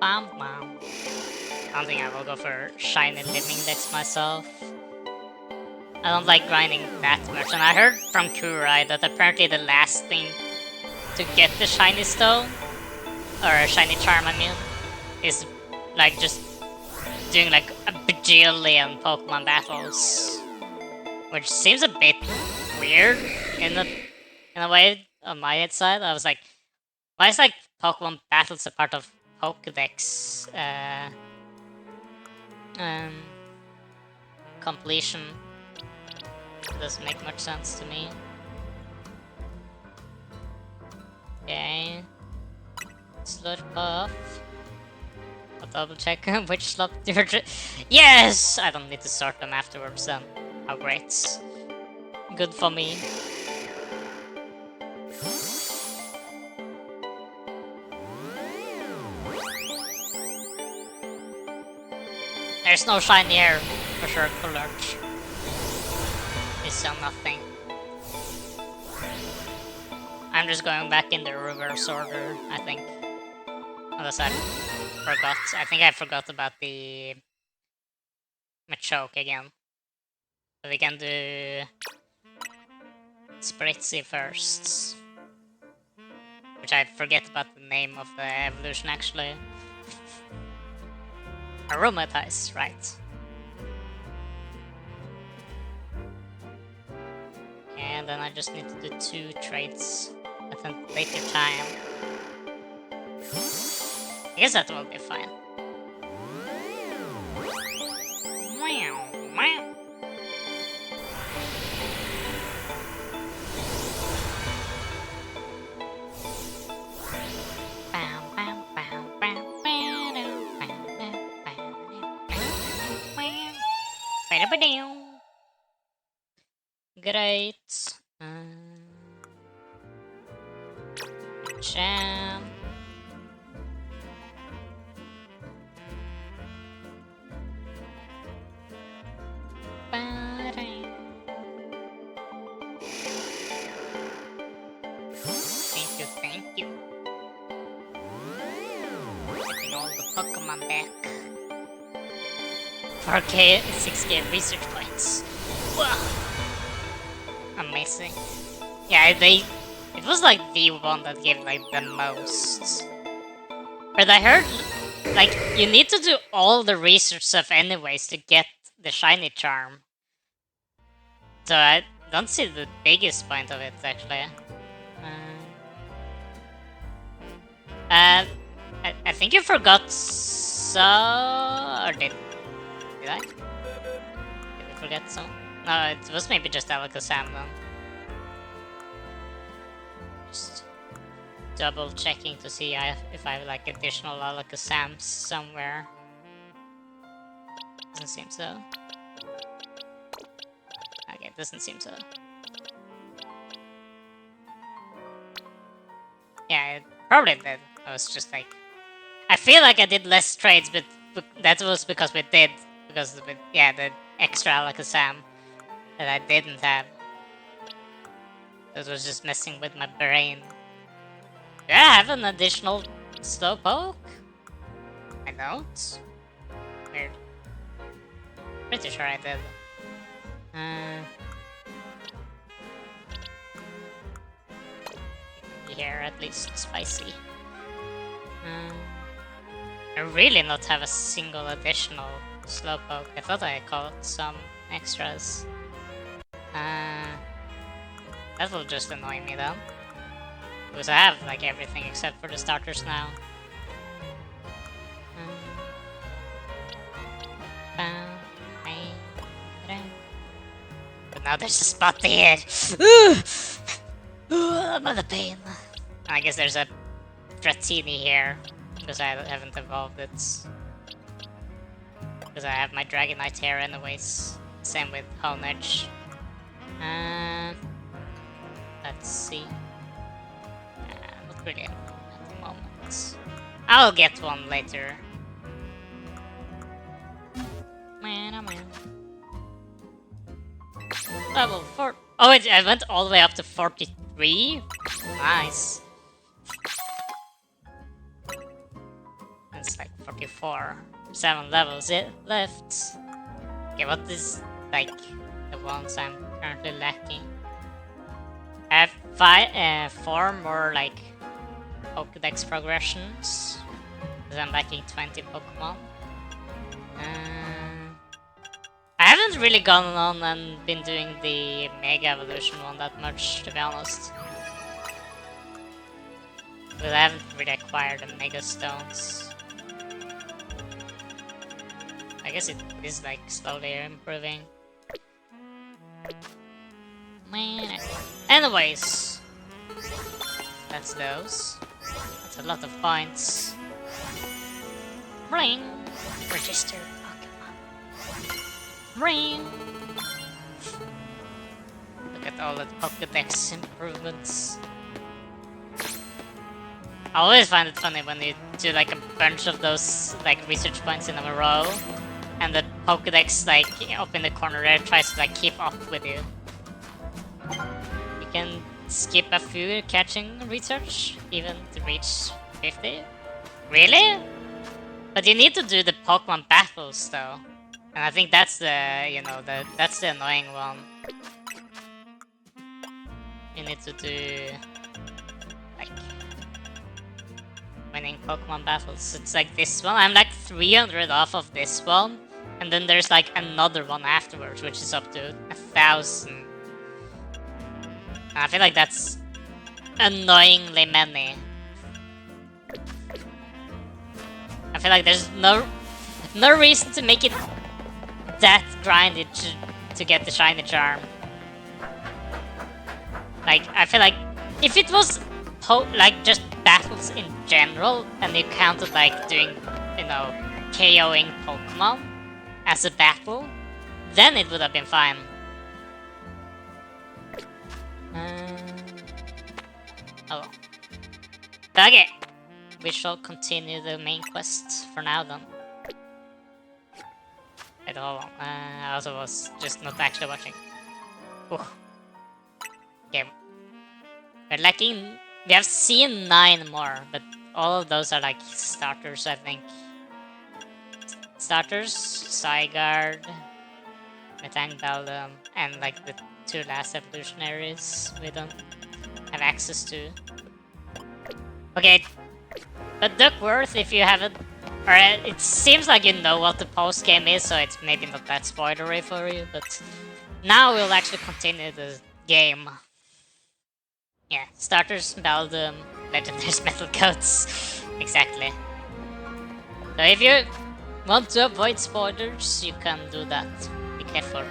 Bam bam. I don't think I will go for shiny living decks myself. I don't like grinding that much, and I heard from Kurai that apparently the last thing to get the shiny stone, or shiny charm I mean, is like just doing like a bajillion Pokemon battles. Which seems a bit weird in a way on my side. I was like, why is like Pokemon battles a part of Pokédex completion? Doesn't make much sense to me. Okay. Slurp off. I'll double check which slot you're Yes! I don't need to sort them afterwards then. How great. Good for me. There's no shiny here for sure, alert. It's still nothing. I'm just going back in the reverse order, I think. Unless I forgot. I think I forgot about the Machoke again. So we can do Spritzy first. Which I forget about the name of the evolution actually. Aromatize, right. And then I just need to do 2 traits at a later time. I guess that will be fine. Meow, meow. Great. Jam. Thank you. Getting all the Pokemon back. 4k, 6k research points. Wow. Amazing. Yeah, it was like the one that gave like the most. But I heard like you need to do all the research stuff anyways to get the shiny charm. So I don't see the biggest point of it actually. I think you forgot or did I? Did you forget some? No, it was maybe just Alakazam then. Just double checking to see if I have like additional Alakazams somewhere. Doesn't seem so. Okay, doesn't seem so. Yeah, it probably did. I was just like, I feel like I did less trades, but that was because we did, because of the extra Alakazam that I didn't have. That was just messing with my brain. Do I have an additional Slowpoke? I don't. Weird. Pretty sure I did. Here, at least spicy. I really not have a single additional Slowpoke. I thought I caught some extras. That will just annoy me then. Because I have like everything except for the starters now. But now there's a spot here. I'm on the pain. I guess there's a Dratini here. Because I haven't evolved it. Because I have my Dragonite here anyways. Same with Honedge. Let's see. Not really at the moment. I'll get one later. Level 4. Oh, I went all the way up to 43? Nice. That's like 44. 7 levels left. Okay, what is like the ones I'm currently lacking? I have 4 more like Pokédex progressions. Because I'm lacking 20 Pokemon. I haven't really gone on and been doing the Mega Evolution one that much, to be honest. Because I haven't really acquired the Mega Stones. I guess it is like slowly improving. Anyways, that's those. That's a lot of points. Ring! Register Pokemon. Ring! Look at all the Pokédex improvements. I always find it funny when you do like a bunch of those like research points in a row, and the Pokédex like up in the corner there tries to like keep up with you. You can skip a few catching research, even to reach 50? Really? But you need to do the Pokemon battles though. And I think that's the, you know, that's the annoying one. You need to do, like, winning Pokemon battles. It's like this one. I'm like 300 off of this one. And then there's like another one afterwards, which is up to 1,000. And I feel like that's annoyingly many. I feel like there's no reason to make it that grindy to get the shiny charm. Like, I feel like if it was like just battles in general, and you counted like doing, you know, KOing Pokemon as a battle, then it would have been fine. Oh. But okay, we shall continue the main quest for now then. Wait, hold on. I also was just not actually watching. Ooh. Okay. We're lacking. We have seen 9 more, but all of those are like starters, I think. Starters, Zygarde, Metang Beldum, and like the 2 last evolutionaries we don't have access to. Okay, but Duckworth, if you haven't, or it seems like you know what the post game is, so it's maybe not that spoilery for you, but now we'll actually continue the game. Yeah, starters, Beldum, legendaries, metal coats. Exactly. So if you want to avoid spoilers, you can do that. Be careful.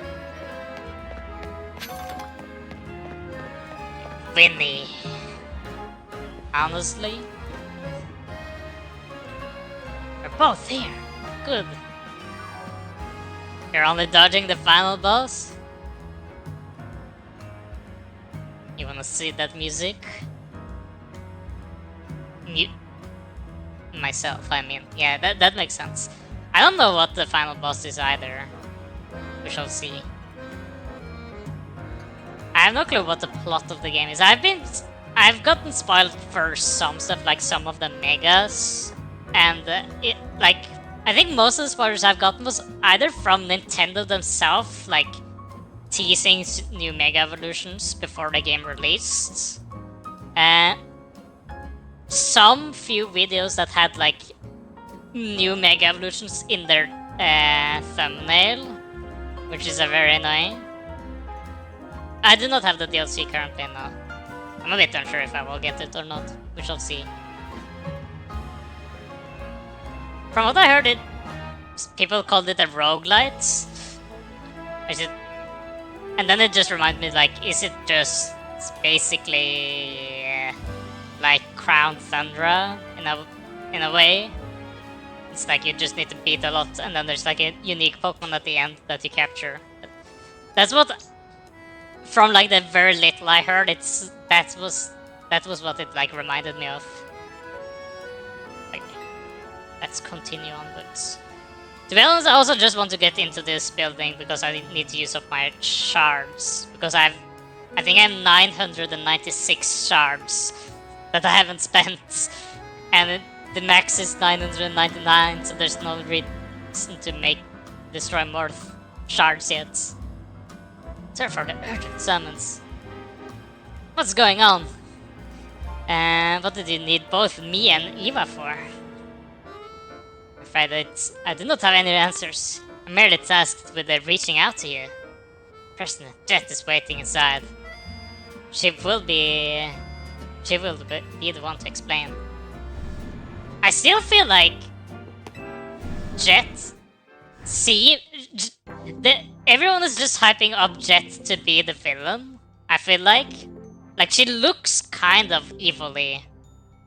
Winnie. Honestly, we're both here. Good. You're only dodging the final boss? You wanna see that music? Myself, I mean. Yeah, that makes sense. I don't know what the final boss is either. We shall see. I have no clue what the plot of the game is. I've gotten spoiled for some stuff, like some of the megas, and I think most of the spoilers I've gotten was either from Nintendo themselves, like teasing new Mega Evolutions before the game released. Some few videos that had like new Mega Evolutions in their thumbnail, which is very annoying. I do not have the DLC currently now. I'm a bit unsure if I will get it or not. We shall see. From what I heard, people called it a roguelite. And then it just reminded me, like, is it just basically like Crown Thundra in a way? It's like you just need to beat a lot, and then there's like a unique Pokemon at the end that you capture. That's what, from like the very little I heard, that was what it like reminded me of. Like, let's continue onwards. To be honest, I also just want to get into this building because I need to use up my shards, because I think I have 996 shards that I haven't spent, and the max is 999, so there's no reason to destroy more shards yet. Sorry for the urgent summons. What's going on? What did you need both me and Eva for? I'm afraid I do not have any answers. I'm merely tasked with reaching out to you. President Jet is waiting inside. She will be the one to explain. I still feel like Jet. Everyone is just hyping up Jet to be the villain. I feel like she looks kind of evilly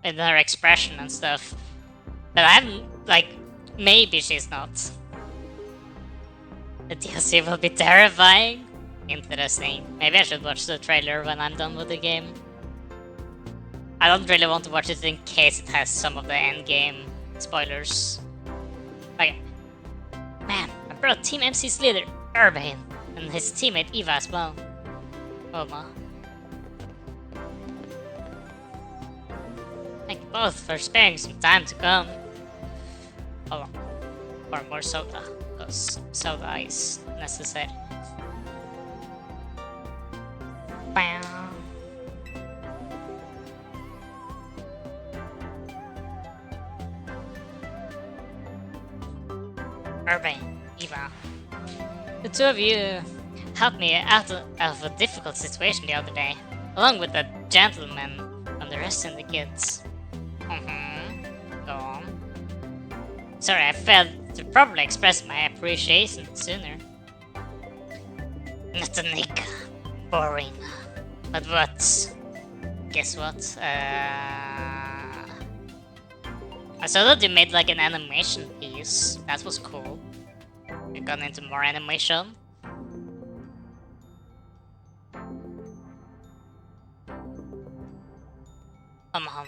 in her expression and stuff, but maybe she's not. The DLC will be terrifying. Interesting. Maybe I should watch the trailer when I'm done with the game. I don't really want to watch it in case it has some of the end game spoilers. Okay. Man, I brought Team MC's leader, Urbane, and his teammate Eva as well. Oh ma. both for sparing some time to come. Hold on. Or more soda, because soda is necessary. Bow. Urban, Eva. The two of you helped me out of a difficult situation the other day, along with the gentleman and the rest of the kids. Go on. Sorry, I failed to properly express my appreciation sooner. Not a Nick. Boring. But what? Guess what? I saw that you made like an animation piece. That was cool. You got into more animation. Come on.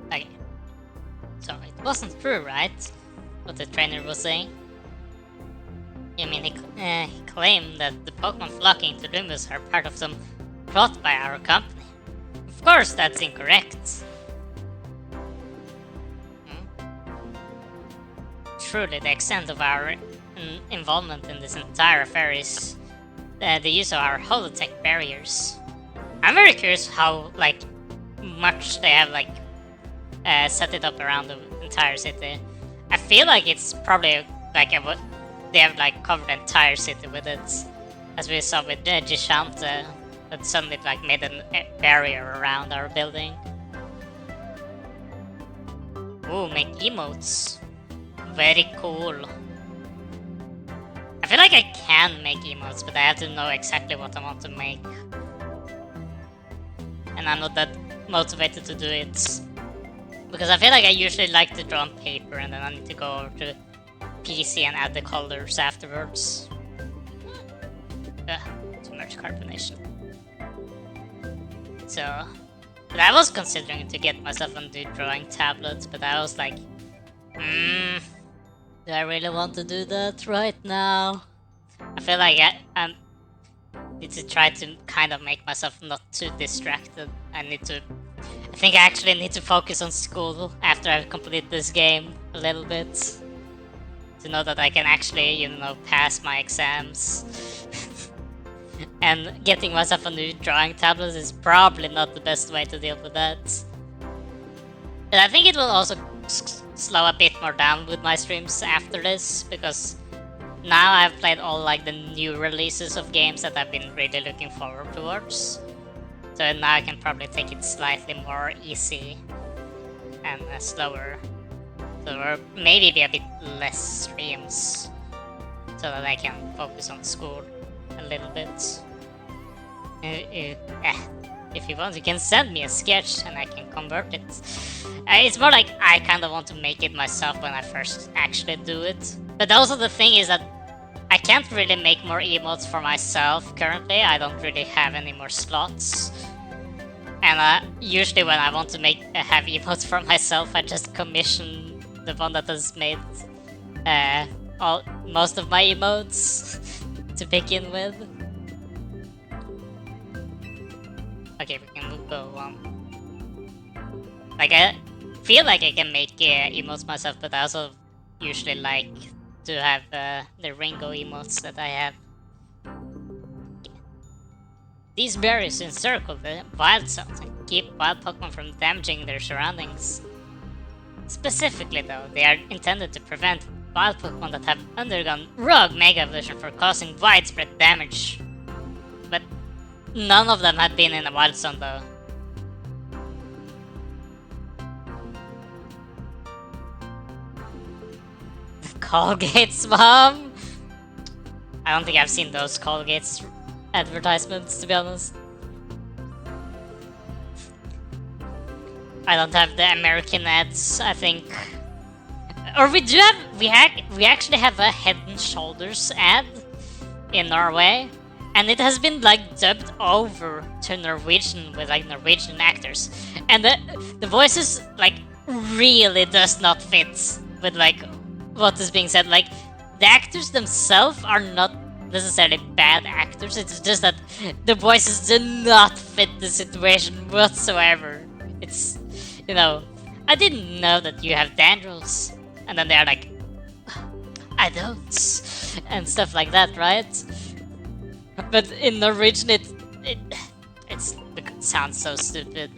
Okay. So it wasn't true, right? What the trainer was saying? You mean he claimed that the Pokemon flocking to Lumbus are part of some plot by our company? Of course that's incorrect. Truly, the extent of our involvement in this entire affair is the use of our holotech barriers. I'm very curious how much they have set it up around the entire city. I feel like it's probably they have covered the entire city with it, as we saw with Gishante, that suddenly made a barrier around our building. Ooh, make emotes. Very cool. I feel like I can make emotes, but I have to know exactly what I want to make. And I'm not that motivated to do it. Because I feel like I usually like to draw on paper and then I need to go over to PC and add the colors afterwards. Too much carbonation. So, but I was considering to get myself a new drawing tablet, but I was like, do I really want to do that right now? I feel like I need to try to kind of make myself not too distracted. I think I actually need to focus on school after I complete this game a little bit. To know that I can actually, pass my exams. And getting myself a new drawing tablet is probably not the best way to deal with that. But I think it will also slow a bit more down with my streams after this, because now I've played all the new releases of games that I've been really looking forward towards. So now I can probably take it slightly more easy and slower. So, or maybe be a bit less streams, so that I can focus on school a little bit. If you want, you can send me a sketch and I can convert it. It's more like I kind of want to make it myself when I first actually do it. But also the thing is that I can't really make more emotes for myself currently. I don't really have any more slots. And usually when I want to have emotes for myself, I just commission the one that has made most of my emotes to begin with. Okay, we can go on. I feel like I can make emotes myself, but I also usually like to have the Ringo emotes that I have. These barriers encircle the wild zones and keep wild Pokemon from damaging their surroundings. Specifically though, they are intended to prevent wild Pokemon that have undergone rogue Mega Evolution from causing widespread damage. But none of them have been in a wild zone though. Colgate's mom? I don't think I've seen those Colgate's advertisements, to be honest. I don't have the American ads, I think. Or we do have, we actually have a Head and Shoulders ad in Norway. And it has been dubbed over to Norwegian with Norwegian actors. And the voices really does not fit with what is being said. The actors themselves are not necessarily bad actors. It's just that the voices do not fit the situation whatsoever. It's, you know, I didn't know that you have dandruffs, and then they're like, I don't, and stuff like that, right? But in Norwegian, it sounds so stupid.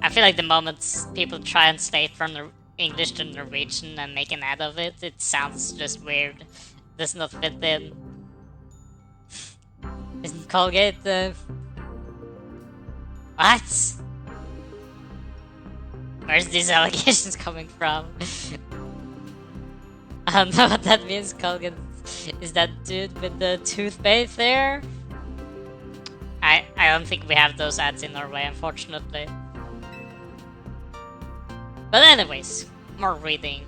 I feel like the moment people translate from English to Norwegian and make an ad of it, it sounds just weird. Does not fit in. Isn't Colgate what? Where's these allegations coming from? I don't know what that means, Colgate. Is that dude with the toothpaste there? I don't think we have those ads in Norway, unfortunately. But anyways, more reading.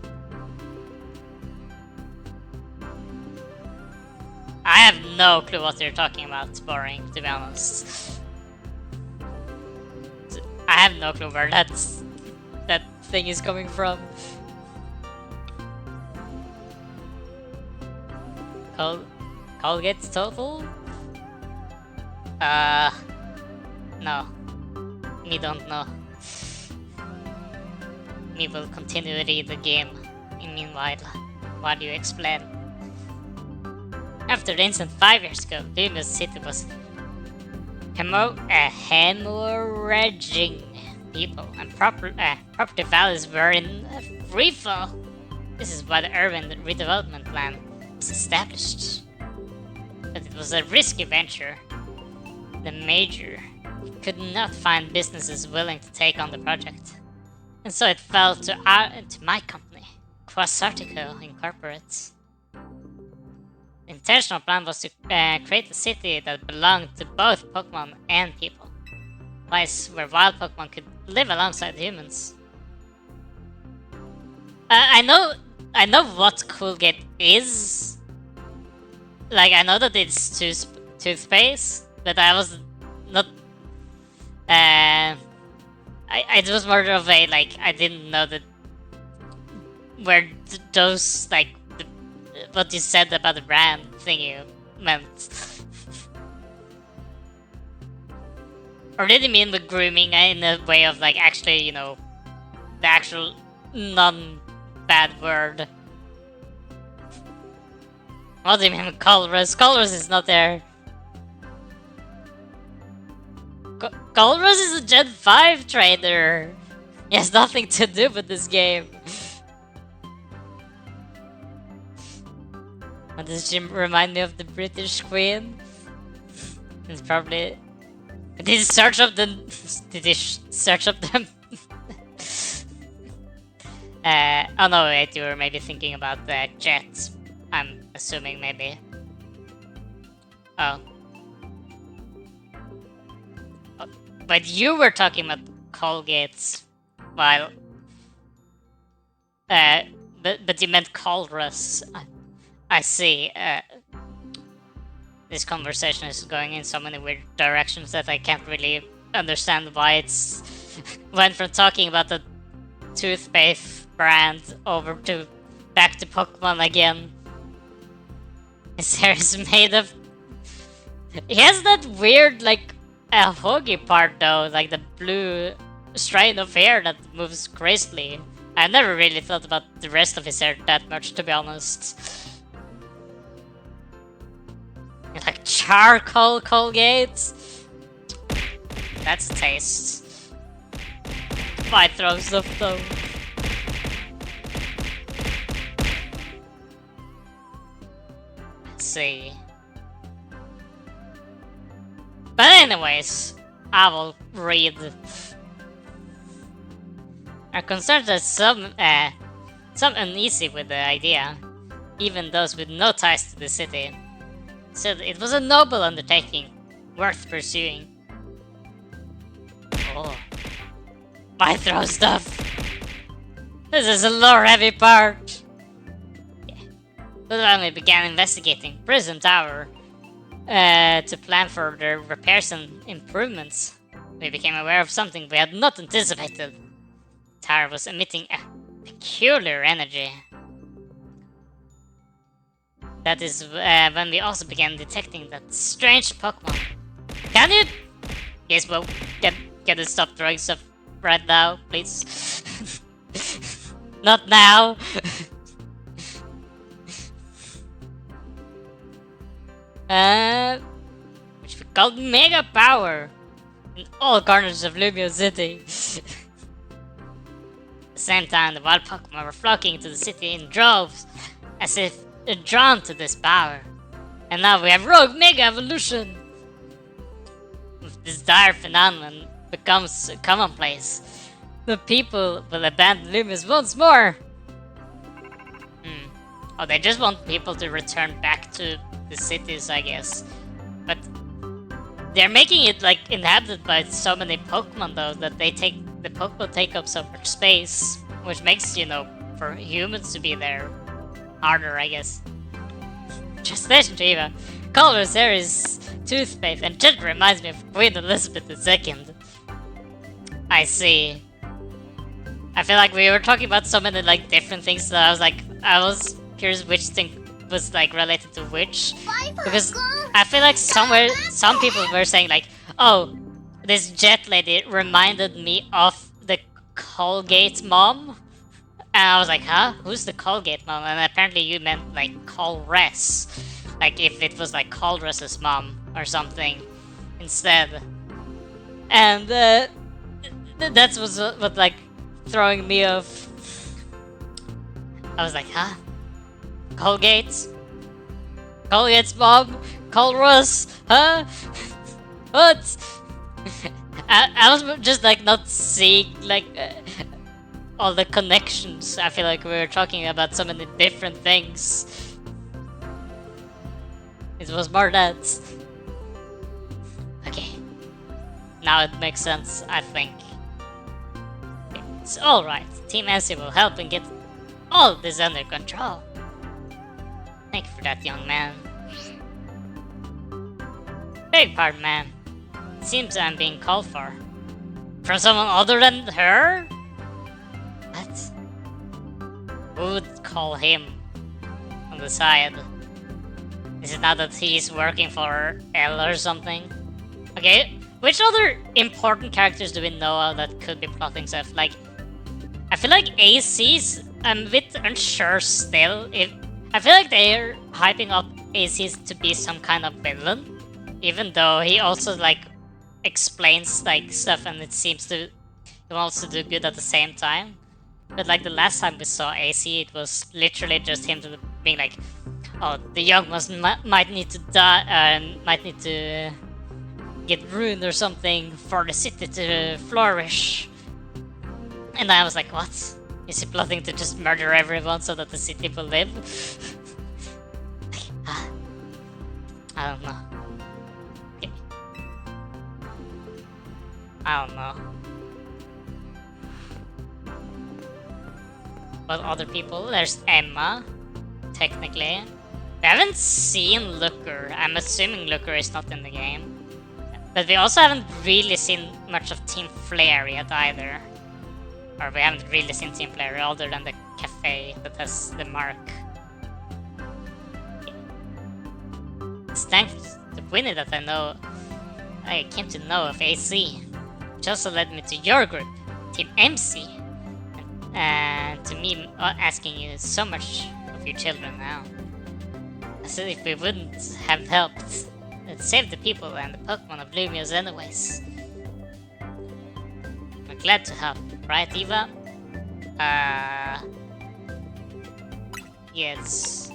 I have no clue what you're talking about. It's boring, to be honest. I have no clue where that thing is coming from. Colgate's total? No. Me don't know. Me will continue to read the game. Meanwhile, while you explain. After the incident 5 years ago, Lumious City was hemorrhaging people, and property values were in free fall. This is why the urban redevelopment plan was established. But it was a risky venture. The major could not find businesses willing to take on the project, and so it fell to my company, Quasartico Incorporated. The intentional plan was to create a city that belonged to both Pokemon and people. A place where wild Pokemon could live alongside humans. I know what Coolgate is. Like, I know that it's toothpaste, but I was not. It was more of a like I didn't know that where those like what you said about the brand thingy meant. Or did you mean the grooming in a way of like actually, you know, the actual non-bad word? What do you mean Colrus? Colrus is not there. Colrus is a Gen 5 trader. He has nothing to do with this game. Does she remind me of the British Queen? It's probably. Did he search up the? Did he search up them? Oh no, wait, you were maybe thinking about the Jet. I'm assuming maybe. Oh. But you were talking about Colgate's while. But you meant Colrus. I see. This conversation is going in so many weird directions that I can't really understand why it's went from talking about the toothpaste brand over to back to Pokemon again. His hair is made of. He has that weird like a huggy part though, like the blue strand of hair that moves crazily. I never really thought about the rest of his hair that much, to be honest. Like charcoal Colgate? That's a taste. Might throw stuff though. Let's see. But anyways, I will read. Are concerned that some uneasy with the idea, even those with no ties to the city. Said it was a noble undertaking, worth pursuing. Oh. Why throw stuff? This is a lore-heavy part. Yeah. But when we began investigating Prison Tower to plan for the repairs and improvements, we became aware of something we had not anticipated. The tower was emitting a peculiar energy. That is when we also began detecting that strange Pokemon. Can you? Yes, well, get to stop throwing stuff right now, please. Not now. Which we called Mega Power in all corners of Lumio City. At the same time, the wild Pokemon were flocking into the city in droves, as if drawn to this power. And now we have Rogue Mega Evolution! If this dire phenomenon becomes commonplace, the people will abandon Lumios once more! Oh, they just want people to return back to the cities, I guess. But they're making it like inhabited by so many Pokemon though that the Pokemon take up so much space, which makes, you know, for humans to be there harder, I guess. Translation to Eva. Culver's hair is toothpaste and just reminds me of Queen Elizabeth II. I see. I feel like we were talking about so many like different things that I was curious which thing was like related to which, because I feel like somewhere some people were saying like, oh, this Jet lady reminded me of the Colgate mom, and I was like, huh, who's the Colgate mom? And apparently you meant like Colress, like if it was like Colress's mom or something instead. And that was what like throwing me off. I was like, huh? Colgate? Colgate's mom? Colress? Huh? What? I was just like not seeing like all the connections. I feel like we were talking about so many different things. It was more that. Okay. Now it makes sense, I think. It's alright. Team NC will help and get all this under control. Thank you for that, young man. Beg pardon, ma'am. It seems I'm being called for. From someone other than her? What? Who would call him on the side? Is it not that he's working for Elle or something? Okay, which other important characters do we know of that could be plotting stuff? Like, I feel like AC's, I'm a bit unsure still. I feel like they're hyping up AC's to be some kind of villain, even though he also like explains like stuff and it seems to he wants to do good at the same time. But like the last time we saw AC, it was literally just him being like, oh, the young ones might need to die and might need to get ruined or something for the city to flourish. And I was like, what? Is he plotting to just murder everyone so that the city will live? I don't know. Okay. I don't know. But other people, there's Emma, technically. We haven't seen Looker. I'm assuming Looker is not in the game. But we also haven't really seen much of Team Flare yet either. Or we haven't really seen Team Flare other than the cafe that has the mark. It's thanks to Winnie that I came to know of AC, which also led me to your group, Team MC, and to me asking you so much of your children now. As if we wouldn't have helped save the people and the Pokemon of Lumios anyways. I'm glad to help, right, Eva? Yes.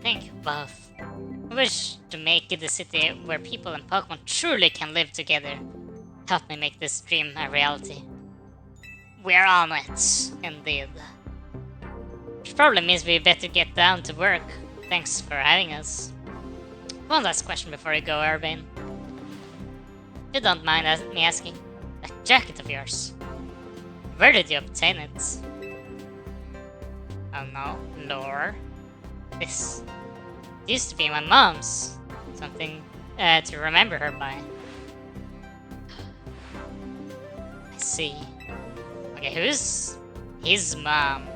Thank you both. I wish to make it a city where people and Pokemon truly can live together. Help me make this dream a reality. We're on it, indeed. Which probably means we better get down to work. Thanks for having us. One last question before you go, Urbane. If you don't mind me asking, that jacket of yours, where did you obtain it? Oh no, lore. This used to be my mom's. Something to remember her by. I see. Okay, who's his mom?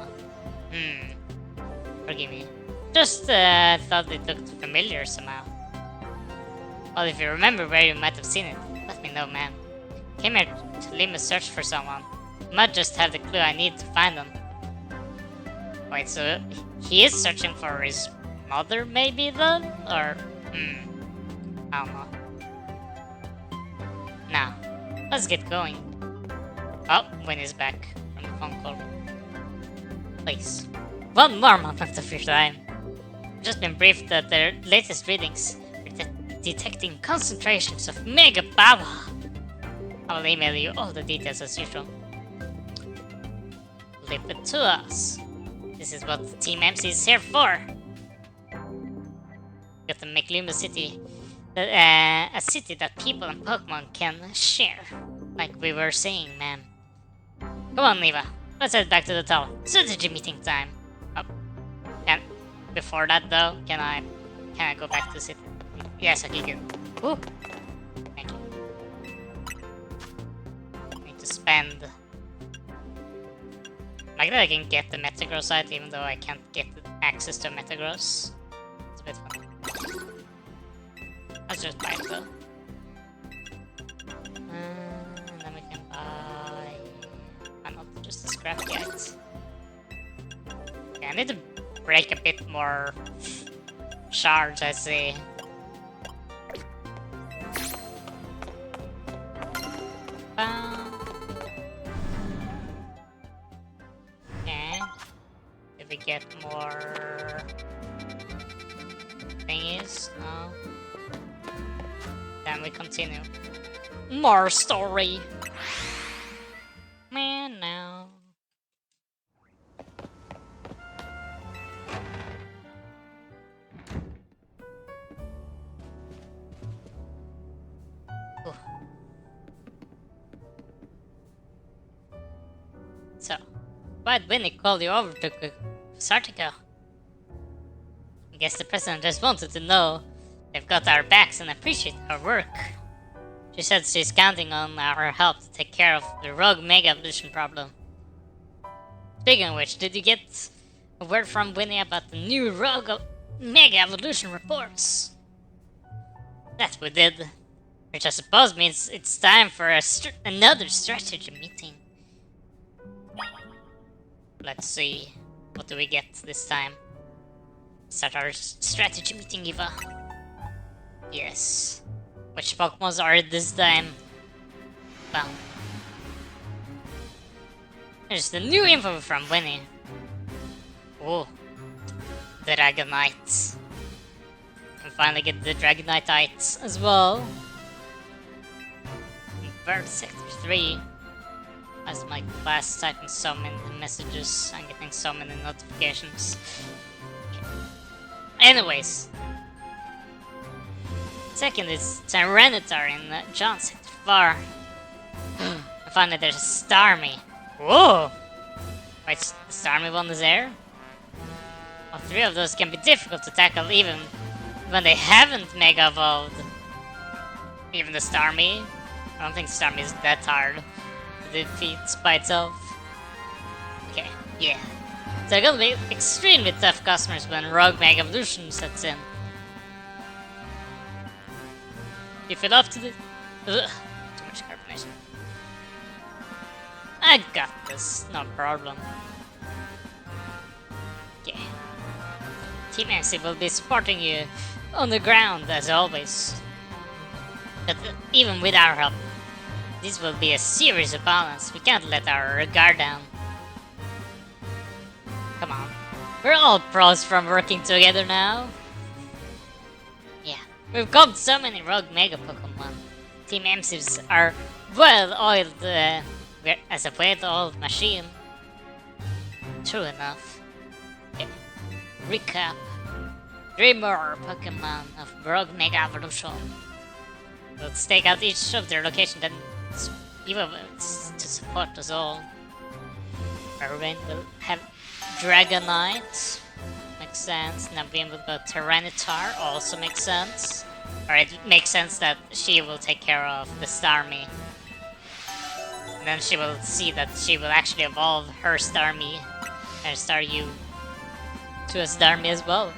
Forgive me. Just thought it looked familiar somehow. Well, if you remember where you might have seen it, let me know, man. Came here to leave me search for someone. Might just have the clue I need to find them. Wait, so he is searching for his mother, maybe then? Or, I don't know. Now, let's get going. Oh, Winnie's back from the phone call. Please, one more moment of your time. I've just been briefed that their latest readings are detecting concentrations of mega power. I'll email you all the details as usual. Leave it to us. This is what Team MC is here for. Got to make Luma City a city that people and Pokemon can share. Like we were saying, man. Come on, Neva. Let's head back to the tower. Strategy meeting time. Oh. Before that though, can I go back to the city? Yes, okay, good. Ooh. Thank you. Need to spend. Like that I can get the Metagross site even though I can't get access to Metagross. It's a bit fun. Let's just buy it though. And then we can buy... Why not just a scrap yet? Okay, I need to break a bit more shards, I see. Okay. Did we get more thingies? No. Then we continue. More story. Man, now. So, why'd Winnie call you over to Sartica? I guess the president just wanted to know they've got our backs and appreciate our work. She said she's counting on our help to take care of the rogue Mega Evolution problem. Speaking of which, did you get a word from Winnie about the new rogue Mega Evolution reports? That we did. Which I suppose means it's time for another strategy meeting. Let's see. What do we get this time? Start our strategy meeting, Eva. Yes. Which Pokemons are this time? Well. There's the new info from Winnie. Oh. Dragonite. Can finally get the Dragonite as well. Bird Sector 3. As my class typing so many messages and getting so many notifications. Anyways. Second is Tyranitar in John Sector 4. And finally there's Starmie. Whoa! Wait, the Starmie one is there? All three of those can be difficult to tackle even when they haven't Mega Evolved. Even the Starmie. I don't think Starmie is that hard to defeat by itself. Okay, yeah. So they're gonna be extremely tough customers when Rogue Mega Evolution sets in. You feel up to the... Ugh, too much carbonation. I got this, no problem. Okay. Team MC will be supporting you on the ground as always. But even with our help, this will be a serious opponent. We can't let our guard down. Come on. We're all pros from working together now. Yeah. We've got so many rogue Mega Pokemon. Team MCs are well-oiled as a well-oiled machine. True enough. Okay. Recap. 3 more Pokemon of Rogue Mega Evolution. We'll stake out each of their location then even to support us all. Erwin will have Dragonite. Makes sense. Naveen will go Tyranitar. Also makes sense. Or it makes sense that she will take care of the Starmie. And then she will see that she will actually evolve her Starmie. Her Staryu. to his army as well.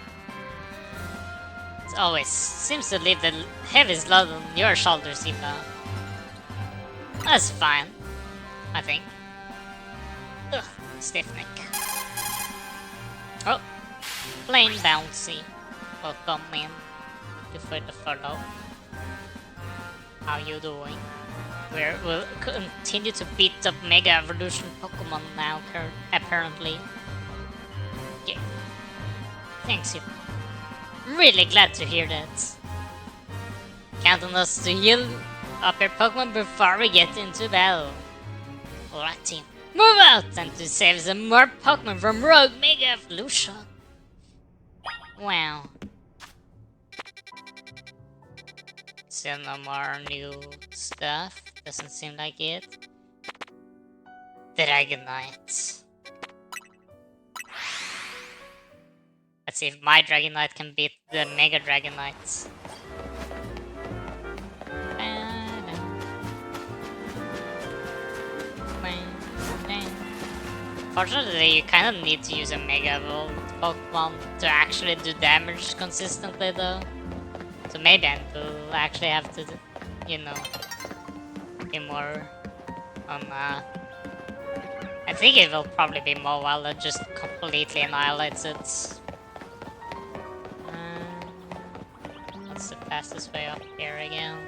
It always seems to leave the heaviest load on your shoulders, Eva. That's fine, I think. Ugh, stiff neck. Oh, plain bouncy. Welcome in. Thank you for the follow. How you doing? We'll continue to beat up Mega Evolution Pokemon now, apparently. Yeah. Thanks, you. Really glad to hear that. Count on us to heal up your Pokemon before we get into battle. Alright, team. Move out and to save some more Pokemon from Rogue Mega Evolution. Wow. Still no more new stuff. Doesn't seem like it. Dragonite. Let's see if my Dragonite can beat the Mega Dragonites. Fortunately, you kind of need to use a Mega Evolved Pokemon to actually do damage consistently though. So maybe I will actually have to, you know, be more on I think it will probably be more while it just completely annihilates it. What's the fastest way up here again?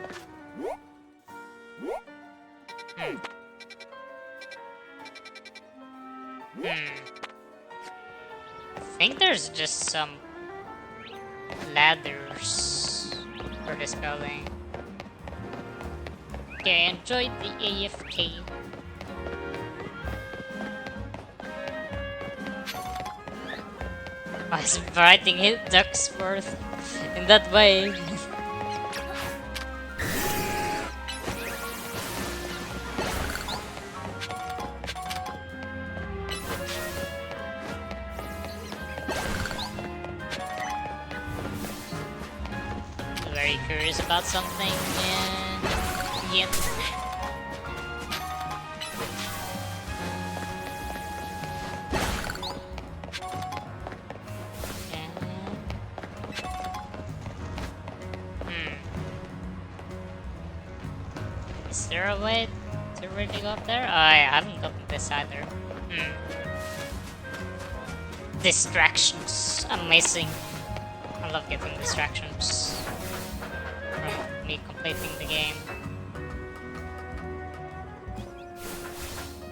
I think there's just some ladders for this building. Okay, enjoy the AFK. I was writing hit Ducksworth in that way. Very curious about something. Yep. Is there a way to really go up there? Oh, I haven't gotten this either. Distractions. Amazing. I love getting distractions from me completing the game.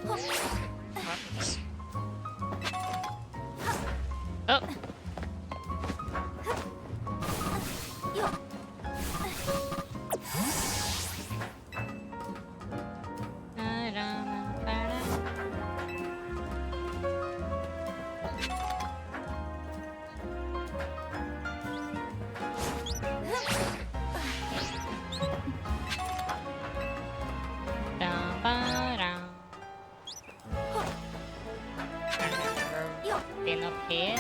Oops. Oh! Been up here.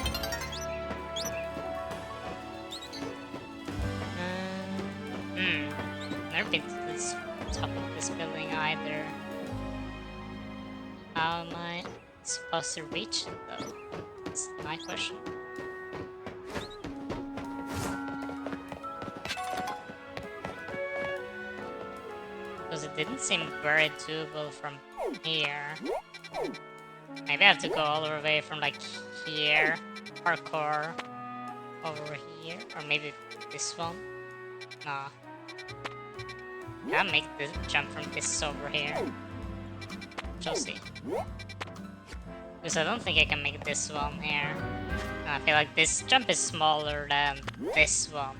Never been to this top of this building either. How am I supposed to reach it though? That's my question. Because it didn't seem very doable from here. Maybe I have to go all the way from like here, parkour over here, or maybe this one. No, can't make the jump from this over here. We'll see. Because I don't think I can make this one here. And I feel like this jump is smaller than this one.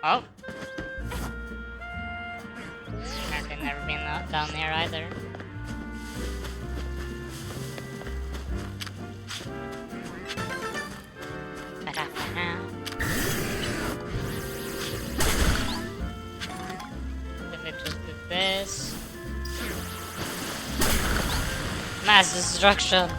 Oh! I've never been down here either. If it just did this. Mass destruction!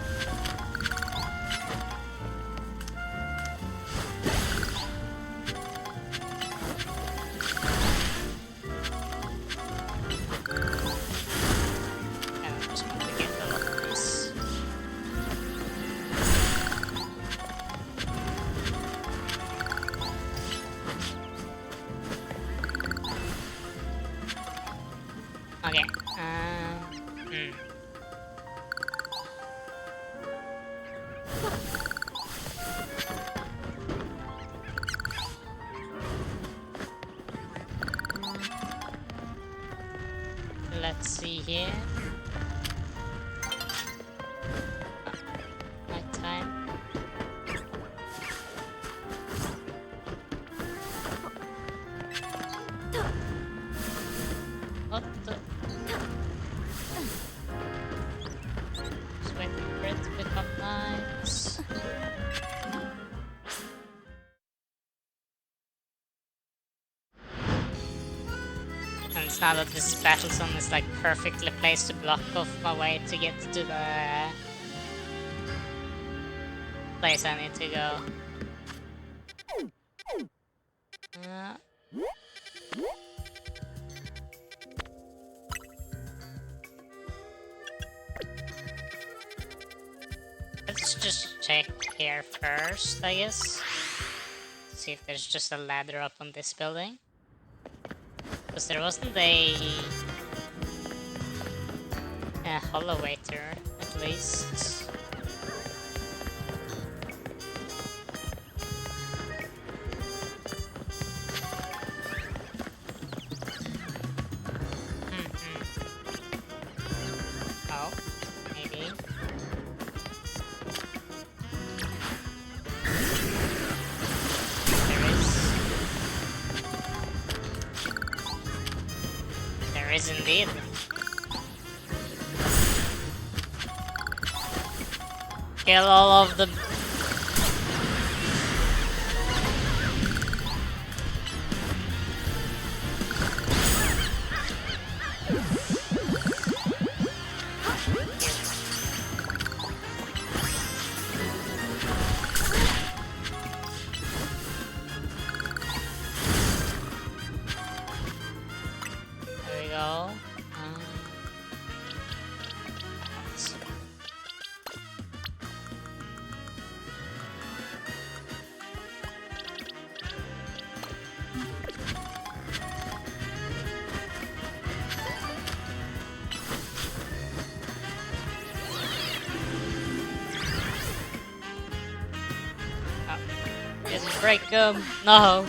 Let's see here. Night time. What the? Just waiting for it to become nice. And it's now that this battle zone is like perfectly placed to block off my way to get to the place I need to go. Let's just check here first, I guess. See if there's just a ladder up on this building. Because there wasn't a holowaiter, at least. Oh, maybe. There is indeed. Kill all of the... There we go. Let's see. Didn't break them. No.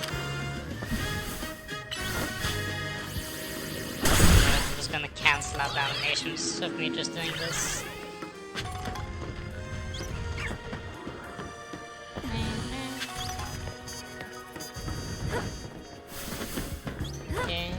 I'm just gonna cancel out the animations of me just doing this. Okay.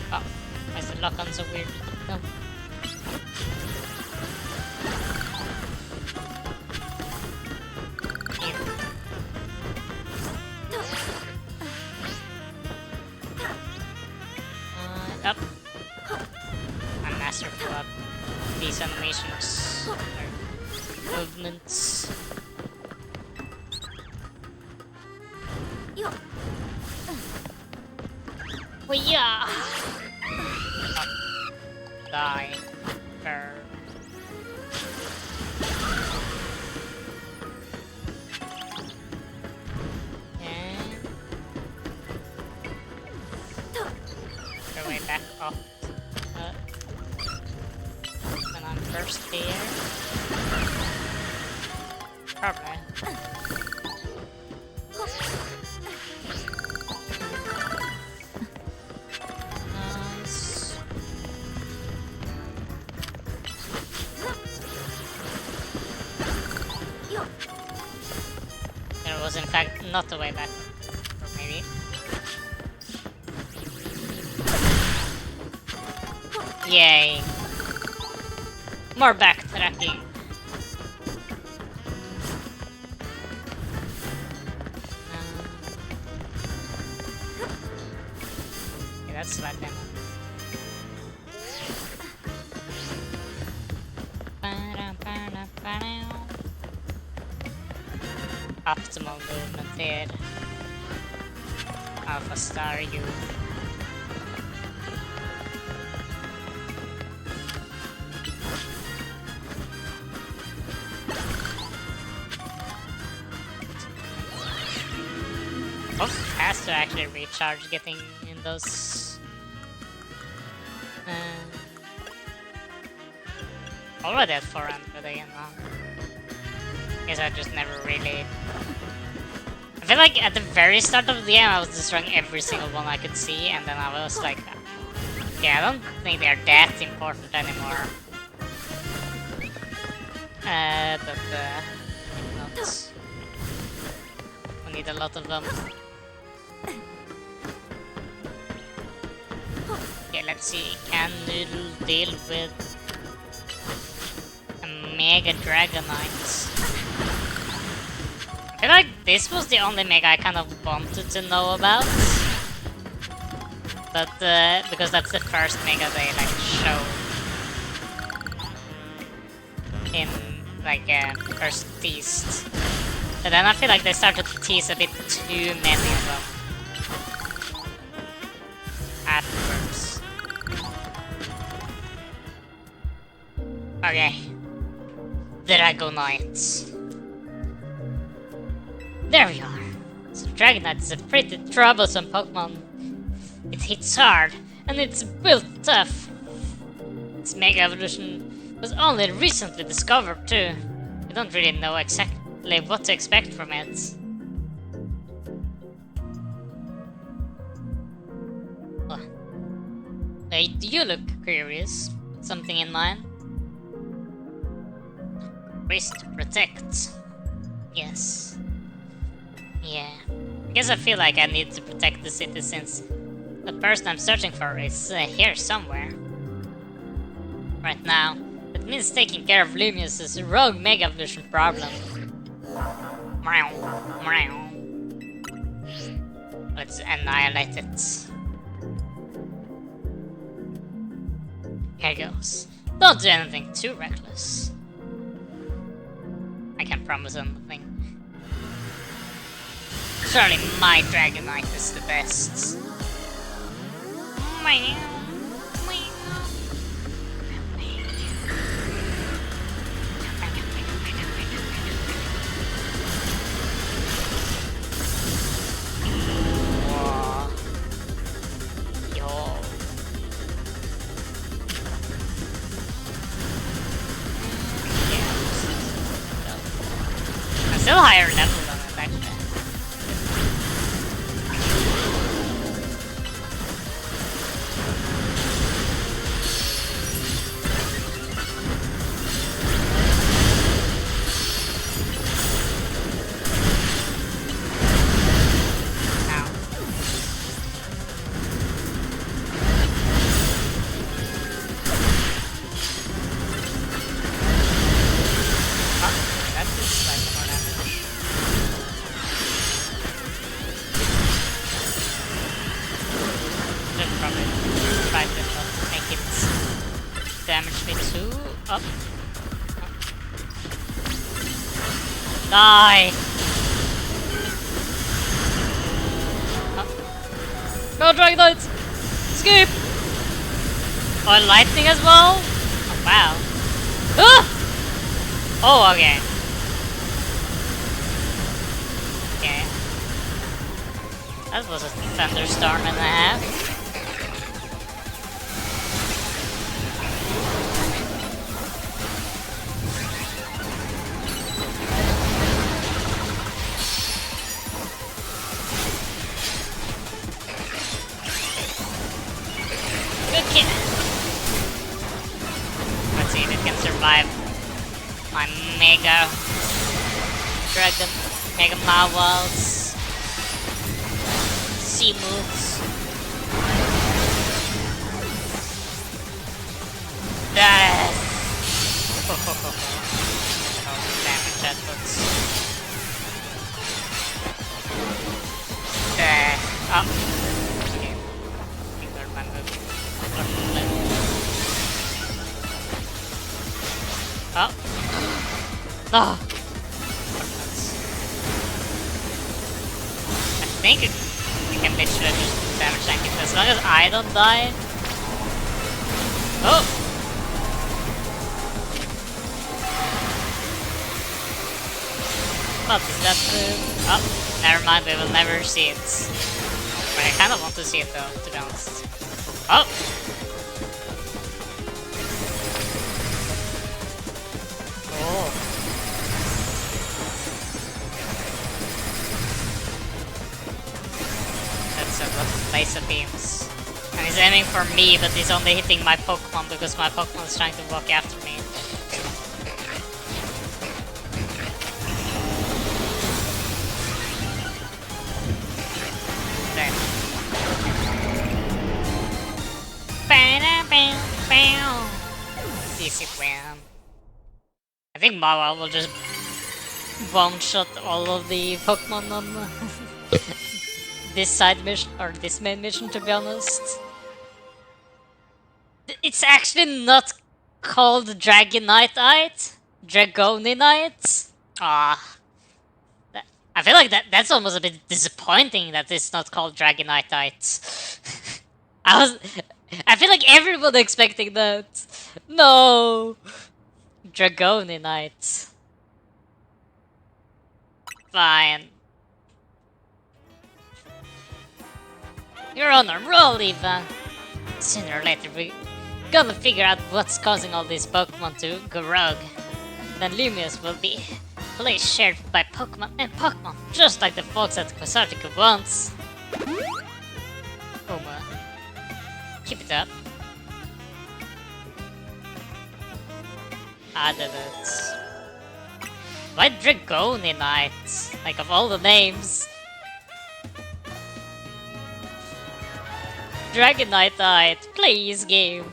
Oh, why is the lock on so weird? No. Up. I'm masterful at these animations or movements. Well, yeah. Oh. Die. Burn. Way back up when I'm first here. Probably. Nice. There was in fact not a way back. Or maybe. Yay. More backtracking. Okay, that's like that. optimal movement here. Alpha Star you. How fast to actually recharge getting in those. Already at 400 again now. Guess I just never really. I feel like at the very start of the game I was destroying every single one I could see, and then I was like, yeah, I don't think they're that important anymore. But not. We need a lot of them. Okay, let's see. Can Noodle deal with a Mega Dragonite? I feel like this was the only Mega I kind of wanted to know about. But, because that's the first Mega they, like, show. In, like, first teased. But then I feel like they started to tease a bit too many of them. Afterwards. Okay. Dragonite. There we are. So Dragonite is a pretty troublesome Pokemon. It hits hard, and it's built tough. Its Mega Evolution was only recently discovered too. We don't really know exactly what to expect from it. Oh. Hey, you look curious. Something in mind? Race to protect. Yes. Yeah. I guess I feel like I need to protect the city since the person I'm searching for is here somewhere. Right now. That means taking care of Lumius's rogue Mega Evolution problem. Meow. Meow. Let's annihilate it. Here goes. Don't do anything too reckless. I can't promise anything. Surely my Dragonite is the best. I'm still higher level than it actually. Damage me too. Up. Die! Go Dragonite! Escape! Oh, lightning as well? Oh, wow. Ah! Oh, okay. Okay. That was a thunderstorm and a half. Let's see if it can survive my Mega Dragon, Mega Mawals, sea moves. Death! Oh, damage that looks. Oh. Okay. Finger man move. Oh. Oh. think you can literally just damage tank it as long as I don't die. Oh! But is that oh, never mind, we will never see it. But I kinda want to see it though, to be honest. Oh! Oh. That's a lot of laser beams. And he's aiming for me, but he's only hitting my Pokemon because my Pokemon is trying to walk after me. There. Easy win. I think Mawile will just one-shot all of the Pokemon on this side mission, or this main mission, to be honest. It's actually not called Dragonite. Dragoninite? Ah. I feel like that's almost a bit disappointing that it's not called Dragonite. I feel like everyone expecting that. No! Dragoninite. Fine. You're on a roll, Eva. Sooner or later we're gonna figure out what's causing all these Pokemon to go rogue. Then Lumiose will be a place shared by Pokemon and Pokemon, just like the folks at Quasartica once. Uma. Keep it up. I did it. Why Dragoninite? Like, of all the names. Dragonite, please, game.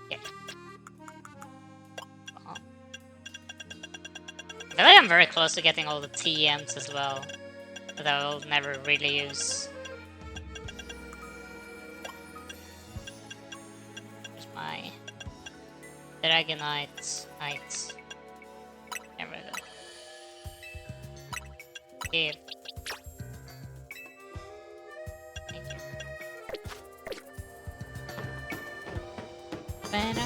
Yeah. Oh. I feel like I'm very close to getting all the TMs as well, that I will never really use. There's my Dragonite. There we go. Here. Thank you.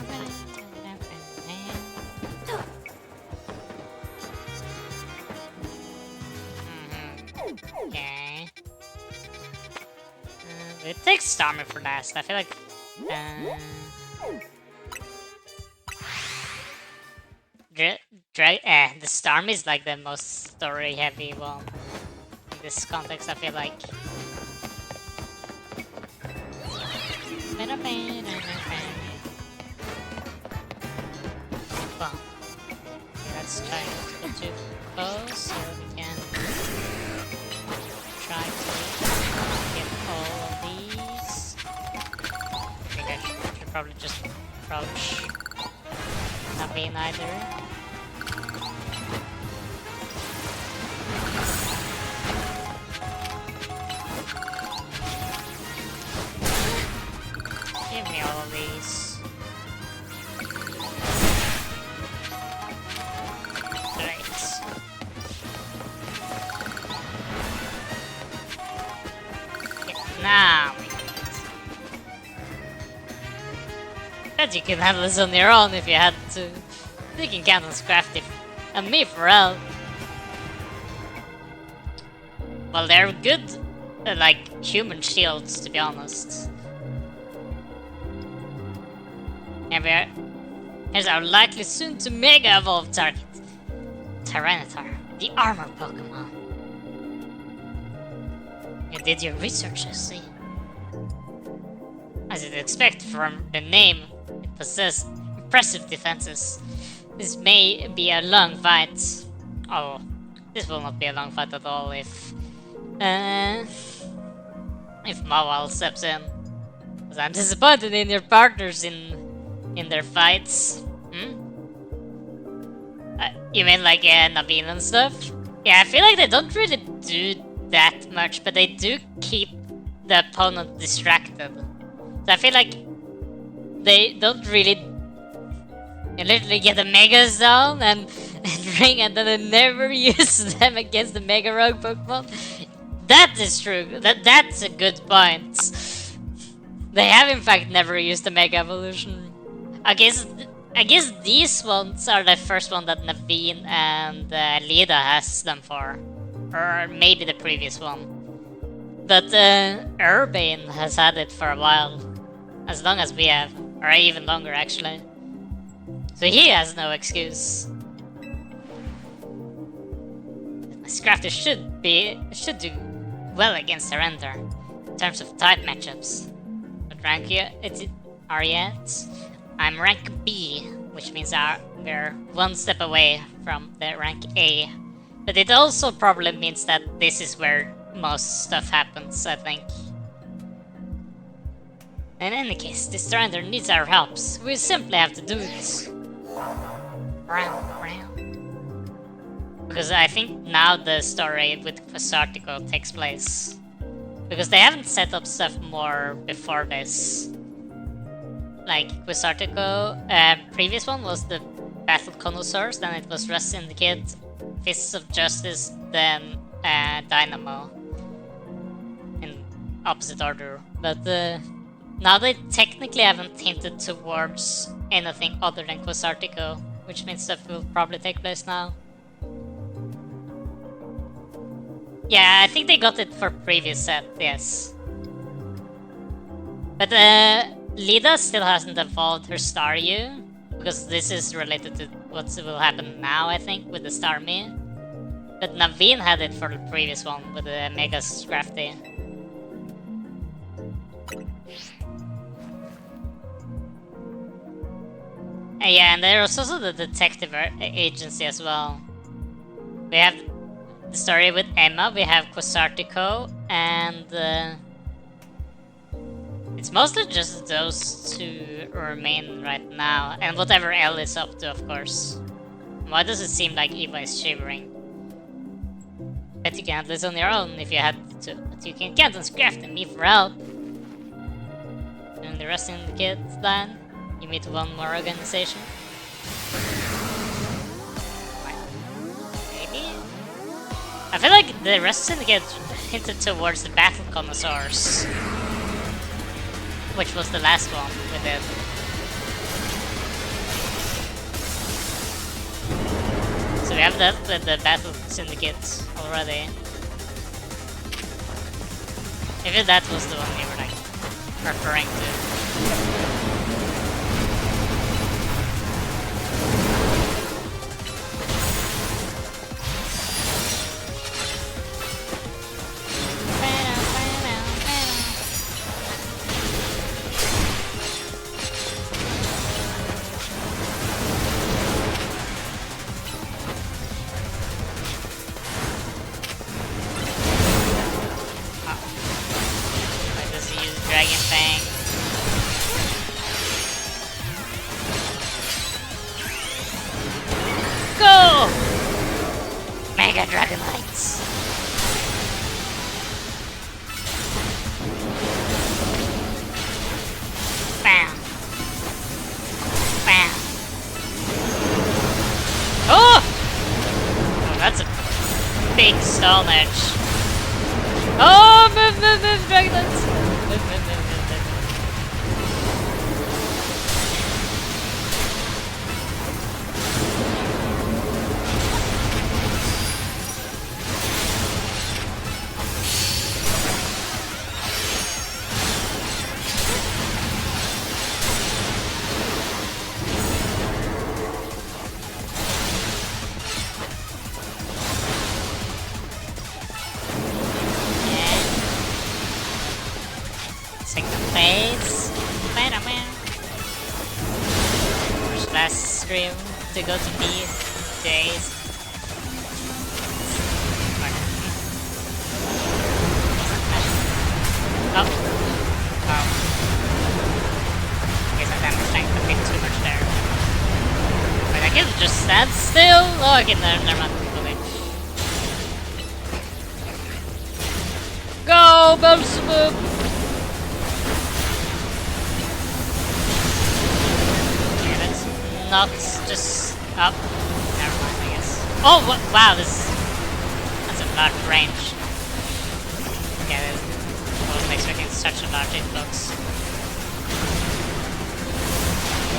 Okay. It takes Starmie for last. I feel like. The Starmie is like the most story heavy one in this context, I feel like. Well, okay, let's try not to get too close so we can try to get all of these. I think I should probably just approach Naveen either. Give me all of these. Great. Okay, now we can. Bet you can handle this on your own if you had to. You can count on Scrafty and me for help. Well, they're good, like human shields, to be honest. Here we are. Here's our likely soon to mega evolve target, Tyranitar, the armor Pokemon. You did your research, I see. As you'd expect from the name, it possesses impressive defenses. This may be a long fight. Oh, this will not be a long fight at all if Mawile steps in. Because I'm disappointed in your partners in their fights. You mean like Naveen and stuff? Yeah, I feel like they don't really do that much, but they do keep the opponent distracted. So I feel like they don't really. You literally get the megas down and and Ring, and then they never use them against the Mega Rogue Pokemon. That is true. That's a good point. They have in fact never used the Mega Evolution. I guess these ones are the first one that Naveen and Lida has them for, or maybe the previous one. But Urbane has had it for a while, as long as we have, or even longer actually. So he has no excuse. Scrafty should do well against Surrender in terms of type matchups. But rank are yet? I'm rank B, which means we're one step away from the rank A. But it also probably means that this is where most stuff happens, I think. In any case, this Surrender needs our helps. We simply have to do it. Because I think now the story with Quasartico takes place. Because they haven't set up stuff more before this. Like Quasartico, previous one was the Battle Connoisseurs, then it was Rust Syndicate, Fists of Justice, then Dynamo. In opposite order. But now they technically haven't hinted towards anything other than Quasartico, which means stuff will probably take place now. Yeah, I think they got it for previous set, yes. But Lida still hasn't evolved her Staryu, because this is related to what will happen now, I think, with the Starmie. But Naveen had it for the previous one, with the Mega Scrafty. Yeah, and there's also the detective agency as well. We have the story with Emma, we have Quasartico, and it's mostly just those two remain right now, and whatever Elle is up to, of course. Why does it seem like Eva is shivering? Bet you can handle this on your own if you had to, but you can count on Scraft and me for help. And the rest in the kids' plan, you meet one more organization. Maybe? I feel like the rest syndicate hinted towards the Battle Connoisseurs, which was the last one we did. So we have that with the Battle Syndicate already. Maybe that was the one we were like referring to. Dragon Fang. Go! Mega Dragonites. Bam. Bam. Oh! Oh, that's a big Stone Edge. Oh, move, Dragonites. Move. Last stream to go to B days. Oh. Oh. I guess I damage tanked a bit too much there. But I can just stand still. Oh, okay, never mind. Okay. Go, Belzebub! Not just up. Never mind, I guess. Oh, wow, that's a large range. Yeah, I wasn't expecting such a large hitbox.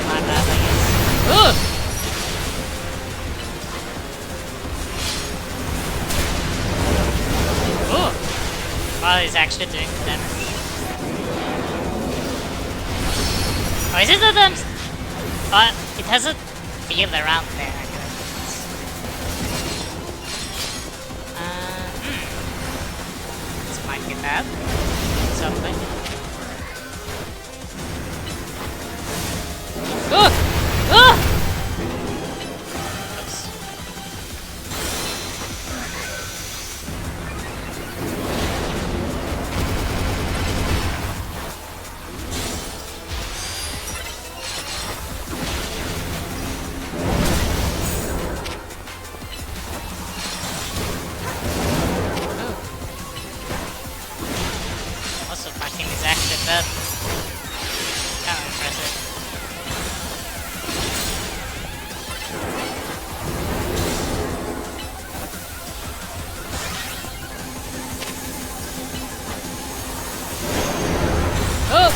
My bad, I guess. Ooh! Ooh! Wow, he's actually doing damage. Oh, is it that it has a field around there. This might be bad. Something. Oh! Oh! That kind of impressive. Oh!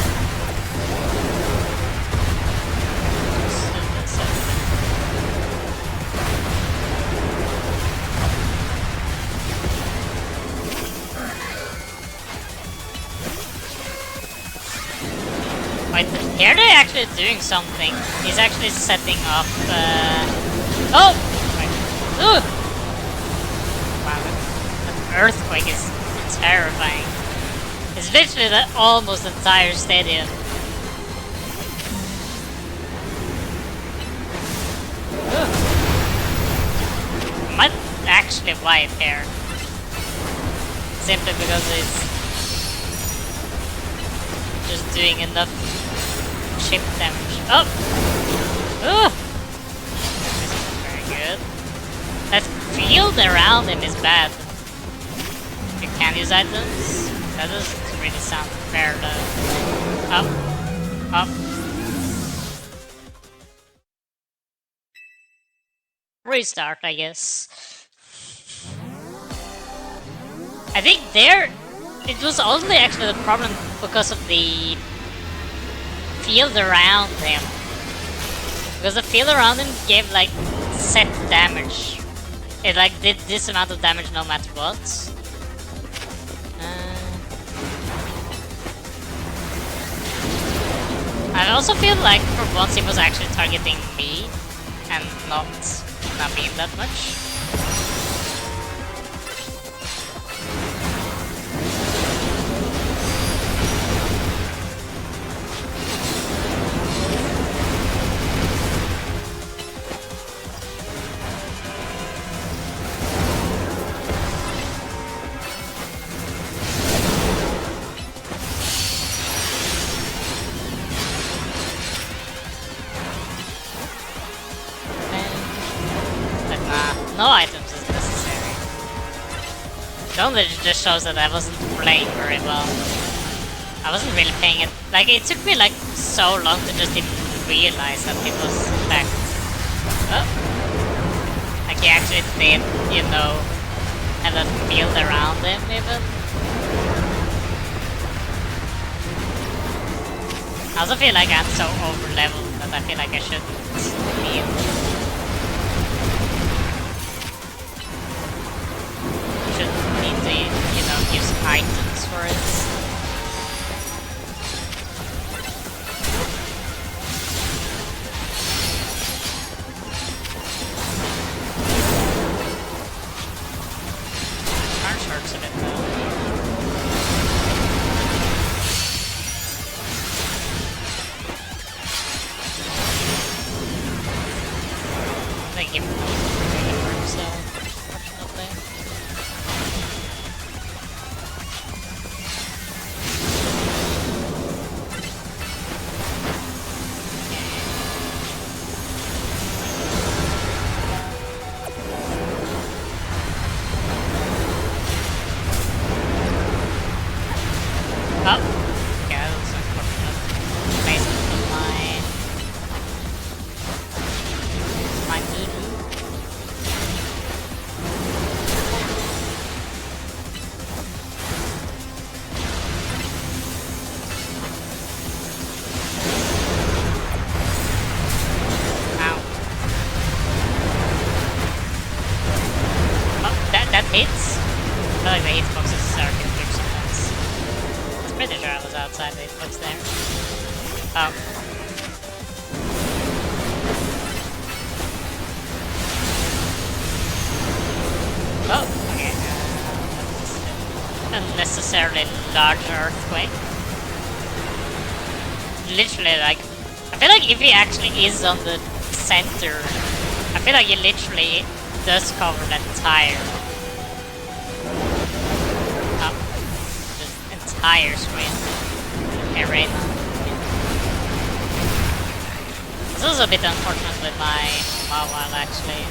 Wait, here they're actually doing something. He's actually setting up. Oh! Right. Ooh! Wow, that earthquake is terrifying. It's literally the almost entire stadium. Ooh. Might actually wipe here. Simply because it's just doing enough chip damage. Oh! Ooh! This is very good. That field around him is bad. You can use items. That doesn't really sound fair though. Up. Up. Restart, I guess. I think there... It was only actually the problem because of the field around him. Because the field around him gave like set damage. It like did this amount of damage no matter what. I also feel like for once he was actually targeting me and not me that much. No items is necessary. It just shows that I wasn't playing very well. I wasn't really paying it. Like, it took me like so long to just even realize that it was back. Oh. Like, he actually did, you know, have that field around him even. I also feel like I'm so over leveled that I feel like I shouldn't be in. Need to, you know, use items for it. Charge hurts a bit though. They give him really works though, unfortunately. Oh, okay, that was unfortunate. Basically my doo-doo. was outside, it was there. Oh. Oh, yeah. Unnecessarily large earthquake. Literally, like, I feel like if he actually is on the center, I feel like he literally does cover the entire entire screen. Okay, right now. It's also a bit unfortunate with my Mawile actually.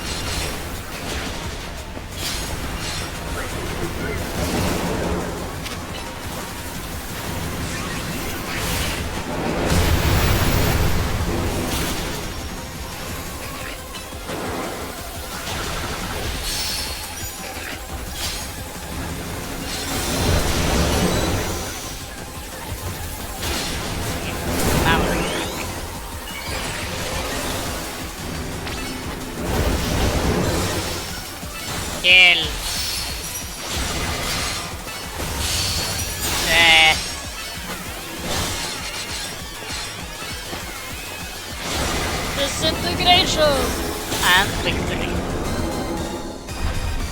Kill. Disintegration and victory.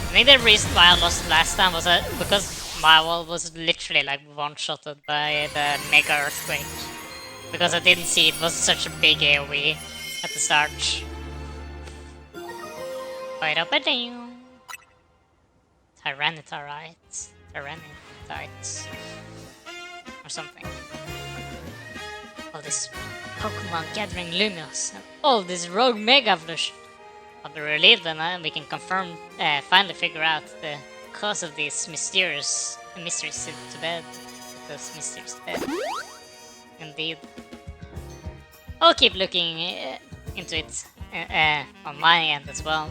I think the reason why I lost last time was because my wall was literally like one-shotted by the Mega Earthquake. Because I didn't see it was such a big AoE at the start. Wait up a down. Tyranitarite. Tyranitarite. Or something. All this Pokemon gathering Lumios and all this rogue Mega Evolution. I'll be relieved and we can confirm, finally figure out the cause of these mysteries to bed. Those mysteries to bed. Indeed. I'll keep looking into it on my end as well.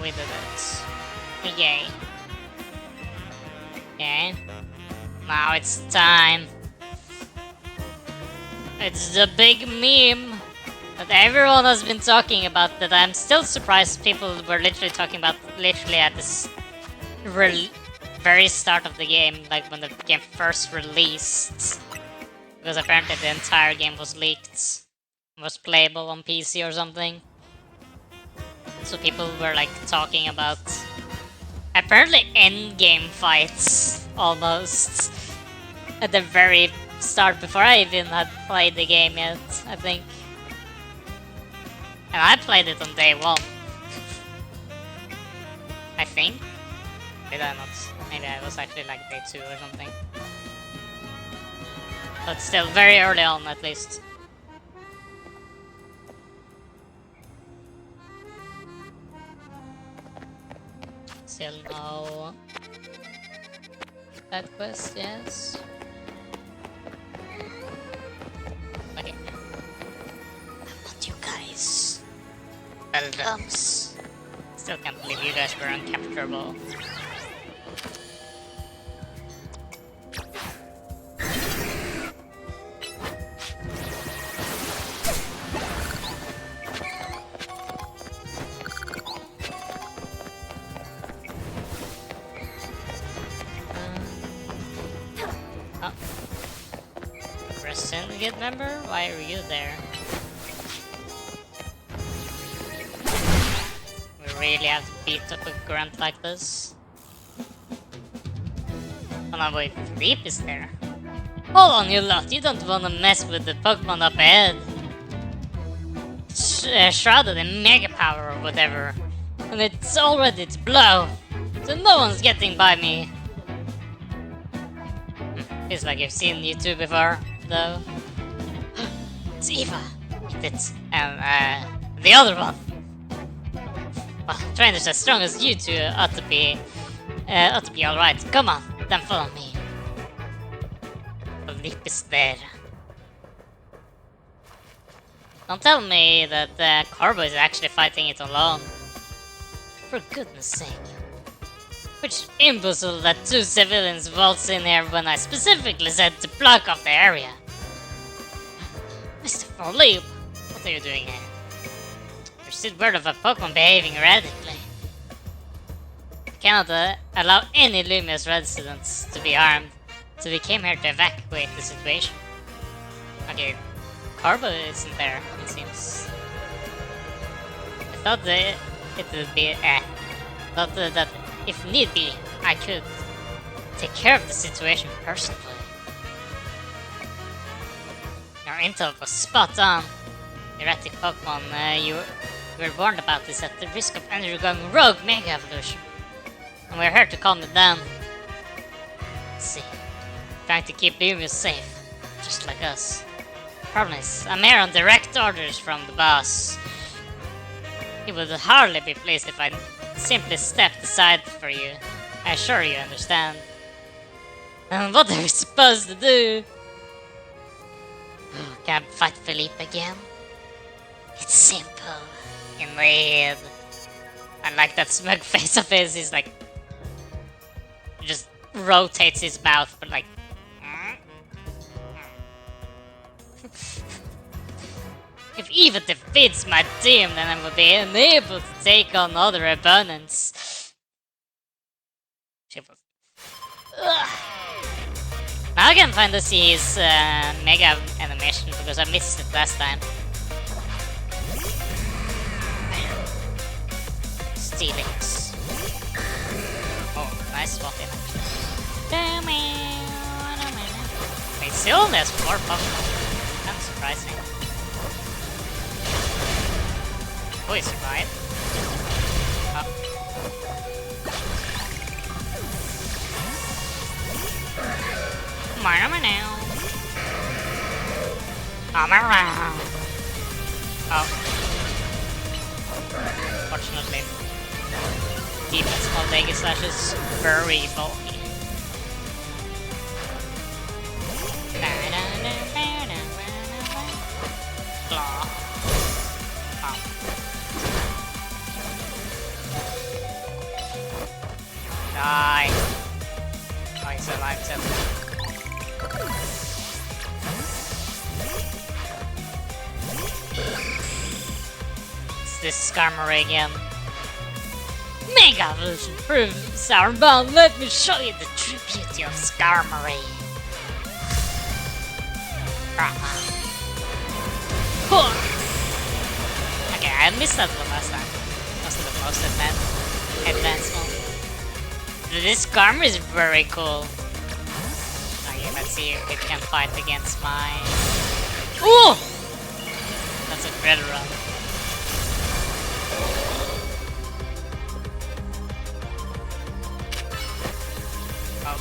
We did it. Yay. Okay. Now it's time. It's the big meme that everyone has been talking about that I'm still surprised people were literally talking about literally at this very start of the game, like when the game first released. Because apparently the entire game was leaked. Was playable on PC or something. So people were like talking about apparently endgame fights almost at the very start before I even had played the game yet, I think. And I played it on day 1. I think. Did I not? Maybe I was actually like day 2 or something. But still very early on at least. Still no that quest, yes. Okay. I want you guys. Beldums. Still can't believe you guys were uncapturable. Syndicate member? Why are you there? We really have to beat up a grunt like this? Oh no, wait, Leap is there. Hold on, you lot, you don't wanna mess with the Pokemon up ahead. Shrouded in Mega Power or whatever. And it's all ready to blow. So no one's getting by me. Feels like I've seen you two before. Though. It's Eva. It's the other one. Well, trainers as strong as you two ought to be alright. Come on, then follow me. Leap is there. Don't tell me that Carbo is actually fighting it alone. For goodness sake. Which imbecile let 2 civilians waltz in here when I specifically said to block off the area? Mr. Forleap, what are you doing here? You're still word of a Pokemon behaving erratically. cannot allow any Lumious residents to be harmed, so we came here to evacuate the situation. Okay, Carbo isn't there, it seems. I thought that it would be, thought that if need be, I could take care of the situation personally. Your intel was spot on. The erratic Pokemon you were warned about is at the risk of undergoing rogue Mega Evolution. And we're here to calm it down. Let's see. Trying to keep Lumious safe, just like us. Problem is, I'm here on direct orders from the boss. He would hardly be pleased if I simply stepped aside for you. I'm sure you understand. And what are we supposed to do? Can I fight Philippe again? It's simple. Indeed. I like that smug face of his. He's like... just rotates his mouth, but like... If Eva defeats my team, then I will be unable to take on other opponents. Now I can finally see his Mega animation because I missed it last time. Steelix. Oh, nice swap in actually. Wait, still only has 4 Pokemon. Kind of surprising. Oh, he survived. Oh. Oh. Fortunately, defense of Mega Slash is very bulky. Claw. Oh. Die. Oh, he's alive too. It's this Skarmory again. Mega Evolution proves our bond. Let me show you the true beauty of Skarmory. Okay, I missed that one last time. Wasn't the most advanced one. This Skarmory is very cool. Okay, let's see if it can fight against my... Ooh! That's a red run. Oh.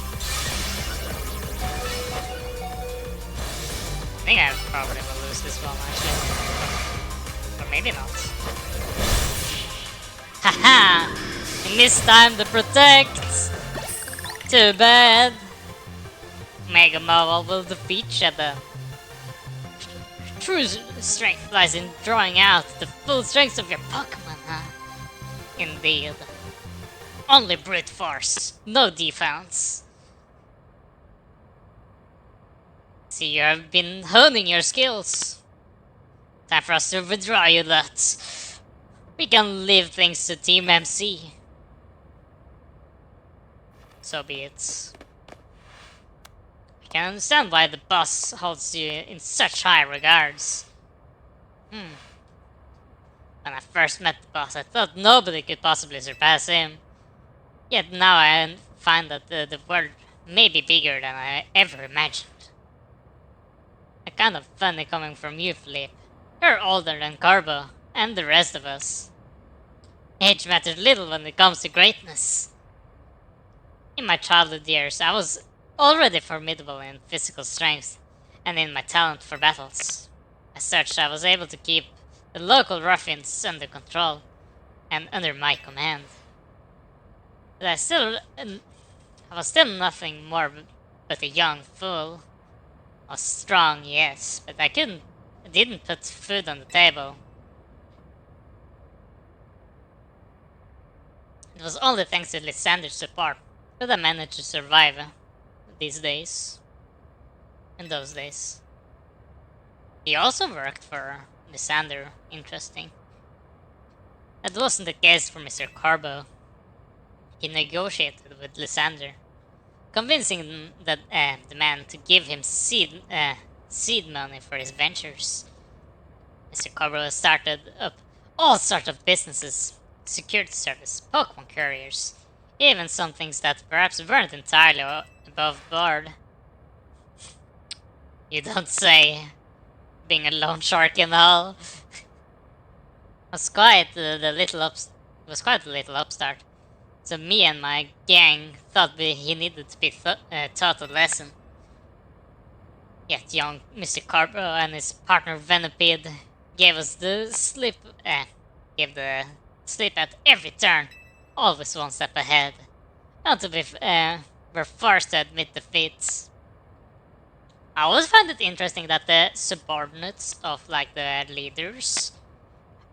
I think I probably will lose this one actually. Or maybe not. Haha! I missed time to protect! Too bad! Mega Mobile will defeat Shadow. True strength lies in drawing out the full strength of your Pokemon, huh? Indeed. Only brute force, no defense. See, you have been honing your skills. Time for us to withdraw you lot. We can leave things to Team MC. So be it. I can understand why the boss holds you in such high regards. When I first met the boss, I thought nobody could possibly surpass him. Yet now I find that the world may be bigger than I ever imagined. A kind of funny coming from you, Philippe. You're older than Carbo, and the rest of us. Age matters little when it comes to greatness. In my childhood years, I was already formidable in physical strength and in my talent for battles. As such, I was able to keep the local ruffians under control and under my command. But I was still nothing more but a young fool. I was strong, yes, but I didn't put food on the table. It was only thanks to Lysander's support that I managed to survive these days. In those days. He also worked for Lysander, interesting. That wasn't the case for Mr. Carbo. he negotiated with Lysander, convincing the man to give him seed money for his ventures. Mr. Cobra started up all sorts of businesses, security service, Pokemon couriers, even some things that perhaps weren't entirely above board. You don't say. Being a loan shark and all. was quite the little was quite a little upstart. So me and my gang thought he needed to be taught a lesson. Yet young Mr. Carbo and his partner Venipede gave us the slip, gave the slip at every turn, always one step ahead. Until we're forced to admit defeats. I always find it interesting that the subordinates of like the leaders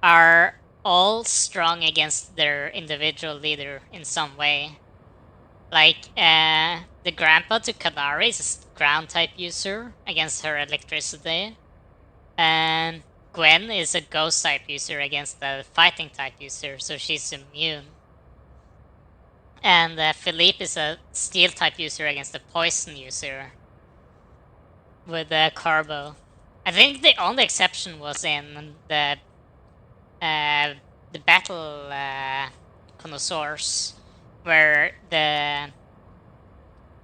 are all strong against their individual leader in some way. Like, the grandpa to Kanari is a ground type user against her electricity. And Gwen is a ghost type user against the fighting type user, so she's immune. And Philippe is a steel type user against the poison user with Carbo. I think the only exception was in the battle connoisseurs, where the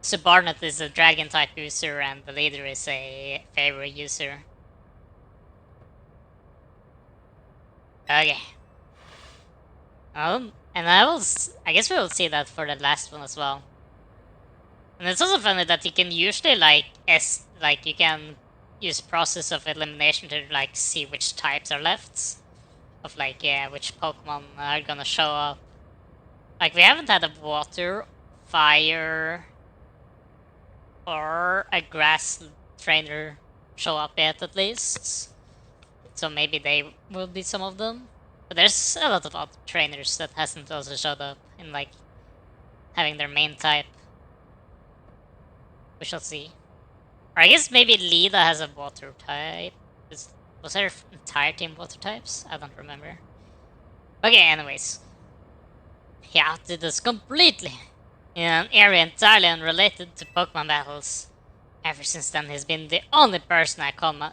subordinate is a dragon type user and the leader is a fairy user. Okay. And I guess we will see that for the last one as well. And it's also funny that you can usually you can use process of elimination to like see which types are left. Of like, yeah, which Pokemon are gonna show up. Like, we haven't had a water, fire, or a grass trainer show up yet, at least. So maybe they will be some of them. But there's a lot of other trainers that hasn't also showed up in like having their main type. We shall see. Or I guess maybe Lida has a water type. Was her entire team water types? I don't remember. Okay, anyways. He outdid us completely in an area entirely unrelated to Pokemon battles. Ever since then, he's been the only person I call my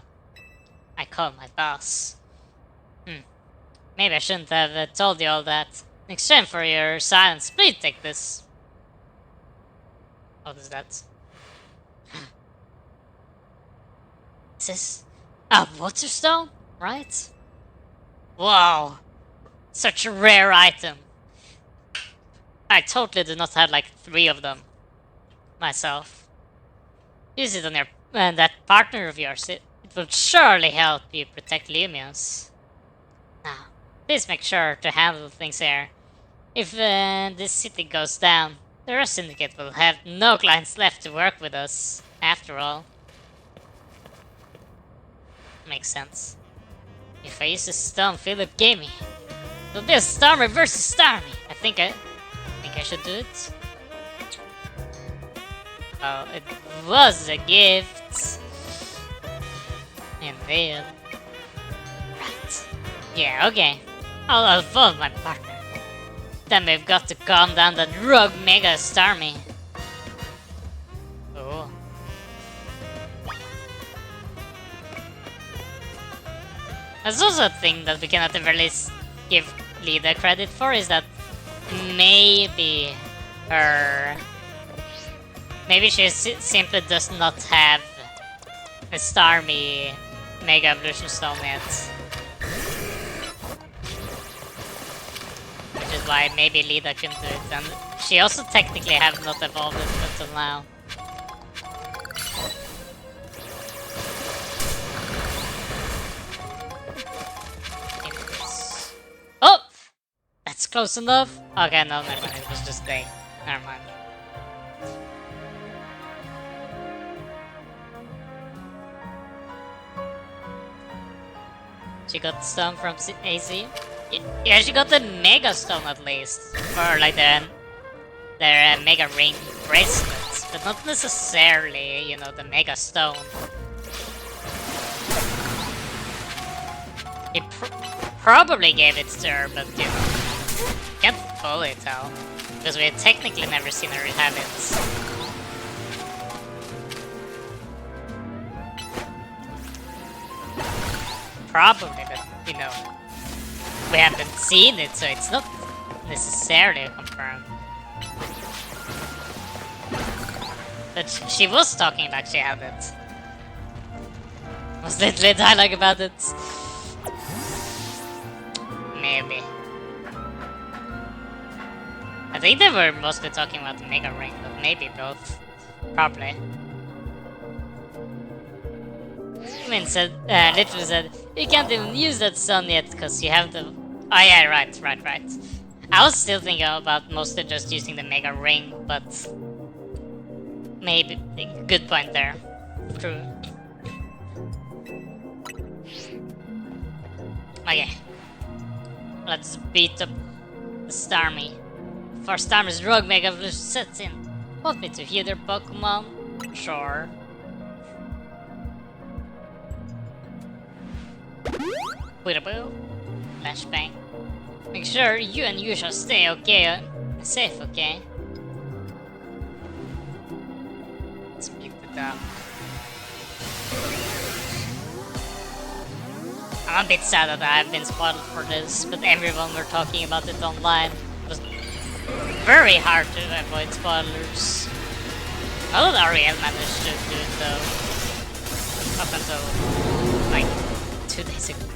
boss. Maybe I shouldn't have told you all that. In exchange for your silence, please take this. What is that? Is this a water stone, right? Wow, such a rare item. I totally do not have like 3 of them myself. Use it on your that partner of yours. It will surely help you protect Lumios. Now, please make sure to handle things here. If this city goes down, the Rust Syndicate will have no clients left to work with us, after all. Makes sense. If I use the stone Philip gave me, it'll be a Starmie versus Starmie. I think I should do it. Oh, it was a gift. Indeed. Right. Yeah, okay. I'll involve my partner. Then we've got to calm down that rogue Mega Starmie. Oh. There's also a thing that we can at the very least give Lida credit for, is that maybe she simply does not have a Starmie Mega Evolution Stone yet. Which is why maybe Lida can do it, and she also technically have not evolved it until now. Oh! That's close enough? Okay, no, never mind, it was just day. Never mind. She got the stone from AZ? Yeah, she got the Mega Stone at least. Or like their Mega Ring bracelets. But not necessarily, you know, the Mega Stone. He probably gave it to her, but you know, can't fully tell. Because we have technically never seen her have it. Probably, but you know, we haven't seen it, so it's not necessarily confirmed. But she was talking like she had it. Was literally dialogue about it? Maybe. I think they were mostly talking about the Mega Ring, but maybe both. Probably. Min said, literally said, you can't even use that sun yet because you have the... Oh yeah, right. I was still thinking about mostly just using the Mega Ring, but... Maybe, good point there. True. Okay. Let's beat up the Starmie. For Starmie's rogue Mega Evolution sets in. Want me to heal their Pokemon? Sure. Weedaboo. Flashbang. Make sure you and Yusha stay okay, safe, okay? Let's beat it up. I'm a bit sad that I've been spoiled for this, but everyone were talking about it online. It was very hard to avoid spoilers. Although Ariel managed to do it though. Up until like 2 days ago.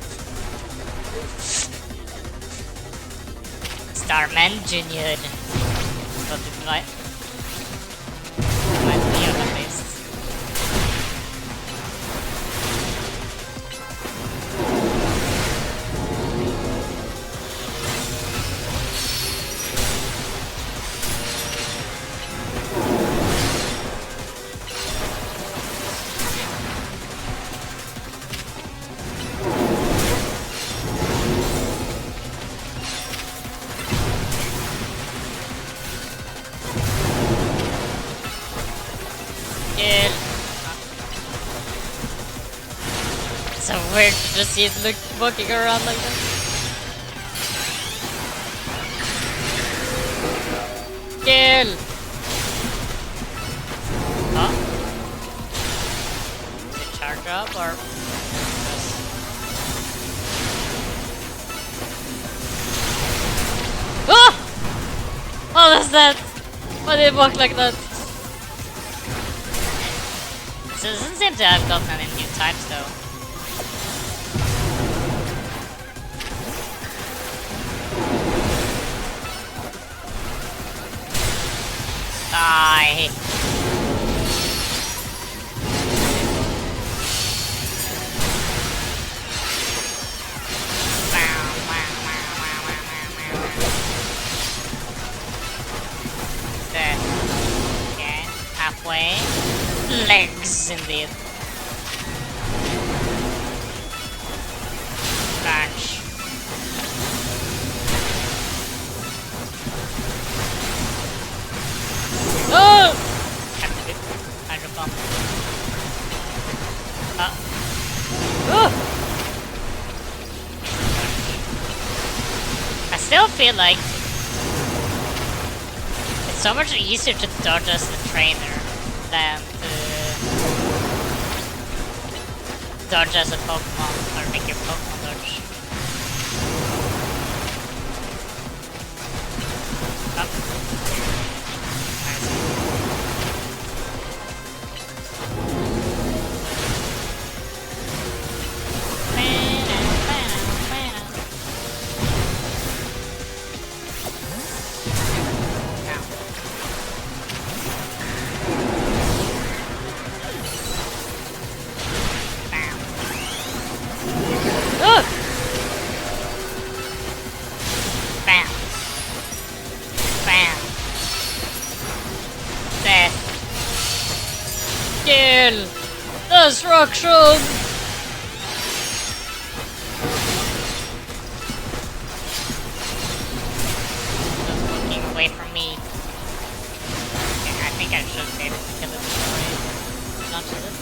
Starman Junior. But it might be on the list. It's so weird to just see it walking around like that. Kill! Oh. Did it charge up or... Oh! Oh, that's that! Why did it walk like that? So it doesn't seem to have gotten any new types though. Die! Dead. Okay, halfway. Legs indeed. Punch. Oh! Hydro Pump. I still feel like it's so much easier to dodge as the trainer than to dodge as a Pokemon or make your Pokemon dodge. Kill! Destruction! Looking away from me. Okay, I think I should be able to kill it before it launches it.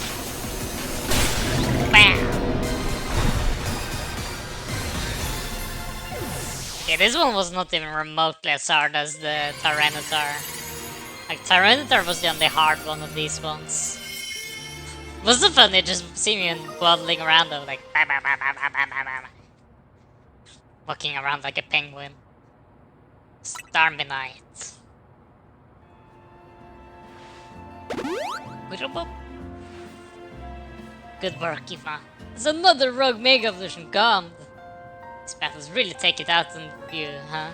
Bam! Yeah, this one was not even remotely as hard as the Tyranitar. Like, Tyranitar was the only hard one of these ones. It was so funny just seeing me waddling around though, like bah, bah, bah, bah, bah, bah, bah, bah. Walking around like a penguin. Starmie Knight. Good work, Eva. There's another Rogue Mega Evolution gone. These battles really take it out on you, huh?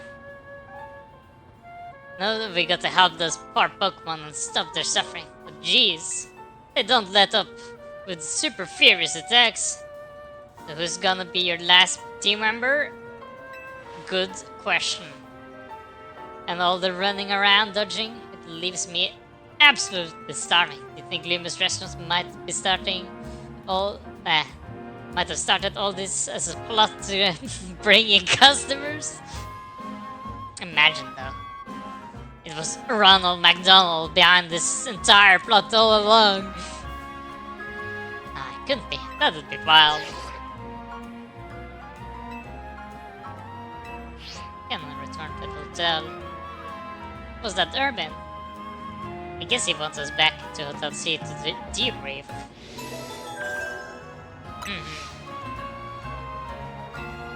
Now that we got to help those poor Pokemon and stop their suffering. But jeez, they don't let up with super furious attacks. So who's gonna be your last team member? Good question. And all the running around dodging, it leaves me absolutely starving. You think Luminous Restaurants might be starting all might have started all this as a plot to bring in customers? Imagine though. It was Ronald McDonald behind this entire plot all along. It couldn't be. That would be wild. Can I return to the hotel? Was that Urban? I guess he wants us back to Hotel C to debrief.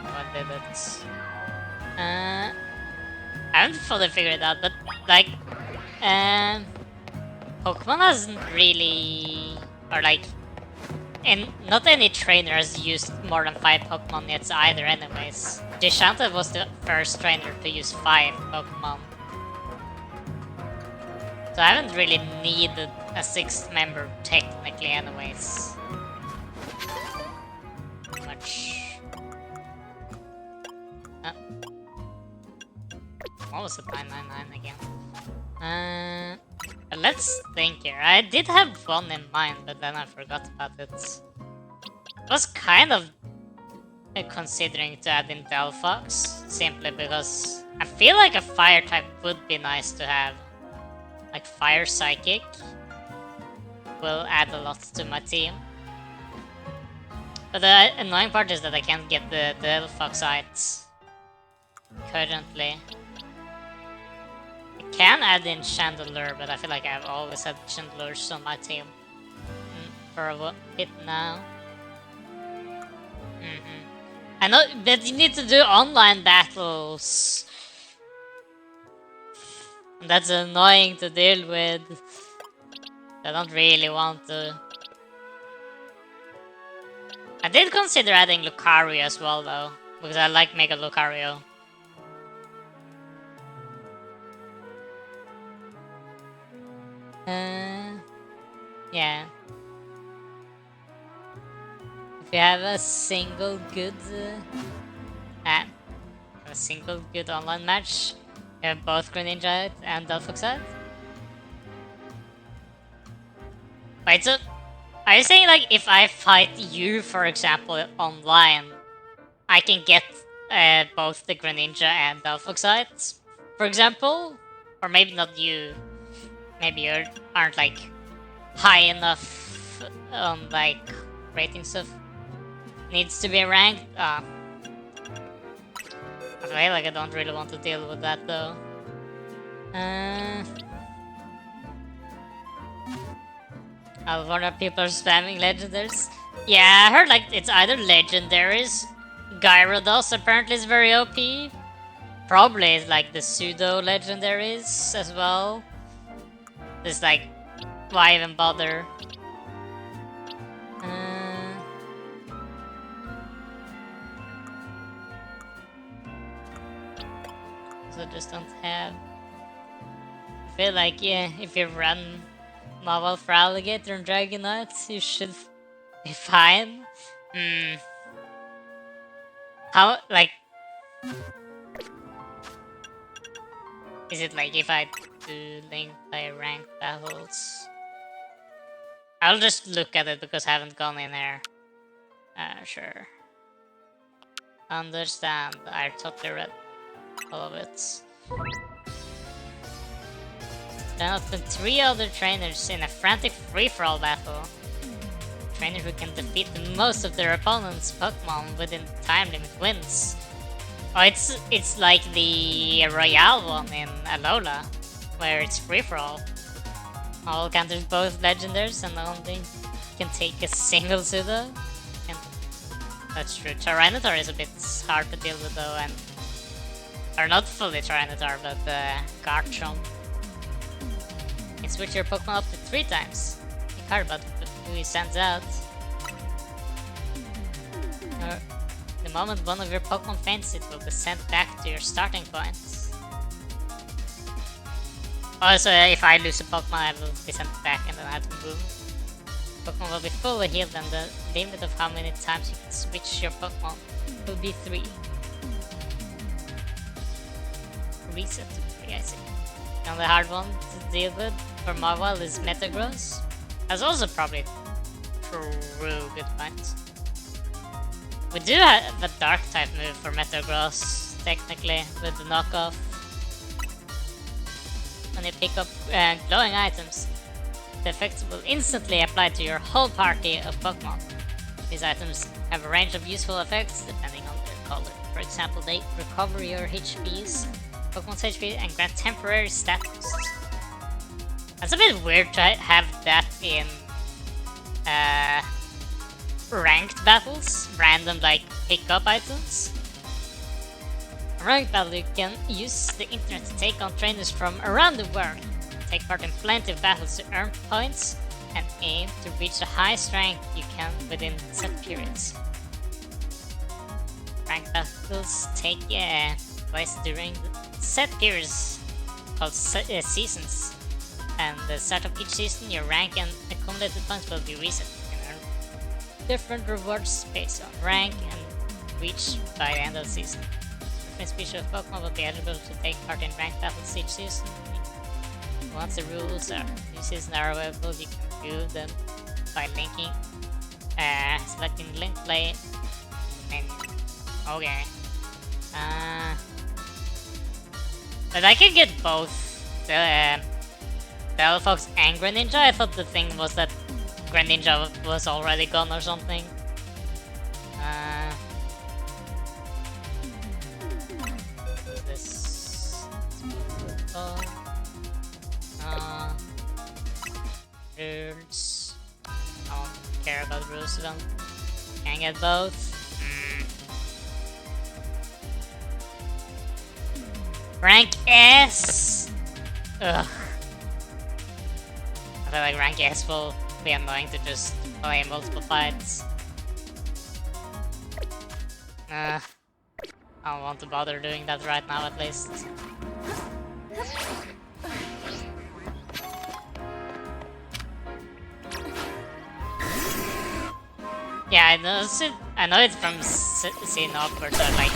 What did it? I haven't fully figured it out, but like, Pokemon hasn't really, or like, and not any trainer has used more than 5 Pokemon yet either anyways. Deshaunted was the first trainer to use 5 Pokemon. So I haven't really needed a 6th member technically anyways. Much. What was it? 999 again? Let's think here. I did have one in mind, but then I forgot about it. I was kind of considering to add in Delphox, simply because I feel like a fire type would be nice to have. Like Fire Psychic will add a lot to my team. But the annoying part is that I can't get the Delphoxite currently. I can add in Chandelure, but I feel like I've always had Chandelures on my team for a bit now. I know that you need to do online battles. That's annoying to deal with. I don't really want to. I did consider adding Lucario as well though, because I like Mega Lucario. Yeah. If you have a single good online match, you have both Greninja and Delphoxite. Wait, so are you saying like if I fight you, for example, online, I can get both the Greninja and Delphoxite, for example? Or maybe not you. Maybe you aren't like high enough on like rating stuff. Needs to be ranked. I feel like I don't really want to deal with that though. A lot of people are spamming legendaries. Yeah, I heard like it's either legendaries. Gyarados apparently is very OP. Probably it's like the pseudo legendaries as well. It's like, why even bother? So just don't have. I feel like yeah, if you run Mobile for Alligator and Dragonite, you should be fine. How like? Is it like if I do link by ranked battles? I'll just look at it because I haven't gone in there. Sure. Understand. I totally read all of it. There have been 3 other trainers in a frantic free-for-all battle. Trainer who can defeat most of their opponent's Pokemon within the time limit wins. Oh, it's like the Royale one in Alola, where it's free for all. All counters both legendaries and only can take a single pseudo. And that's true. Tyranitar is a bit hard to deal with though, and or not fully Tyranitar, but Garchomp. You can switch your Pokemon up to 3 times. You care about who he sends out. The moment one of your Pokemon faints, it will be sent back to your starting point. Also, if I lose a Pokemon, I will be sent back and then I have to move. Pokemon will be fully healed and the limit of how many times you can switch your Pokemon will be 3. Reset to 3, I see. The only hard one to deal with for Mawile is Metagross. That's also probably true good point. We do have a dark type move for Metagross, technically, with the knockoff. When you pick up glowing items, the effect will instantly apply to your whole party of Pokemon. These items have a range of useful effects depending on their color. For example, they recover your HPs, Pokemon's HP, and grant temporary stat boosts. That's a bit weird to have that in ranked battles, random like pick up items. In ranked battle, you can use the internet to take on trainers from around the world, take part in plenty of battles to earn points, and aim to reach the highest rank you can within set periods. Ranked battles take place during set periods called seasons, and at the start of each season, your rank and accumulated points will be reset. Different rewards based on rank and reach by the end of the season. Different species of Pokemon will be eligible to take part in ranked battles each season. Once the rules are new season are available, you can view them by linking, selecting link play menu. Okay. But I can get both the Delphox and Greninja. I thought the thing was that Greninja was already gone or something. This rules. I don't care about rules of them. Can get both. Rank S. Ugh. I feel like rank S will be annoying to just play multiple fights. I don't want to bother doing that right now, at least. Yeah, I know it's from C upwards, so like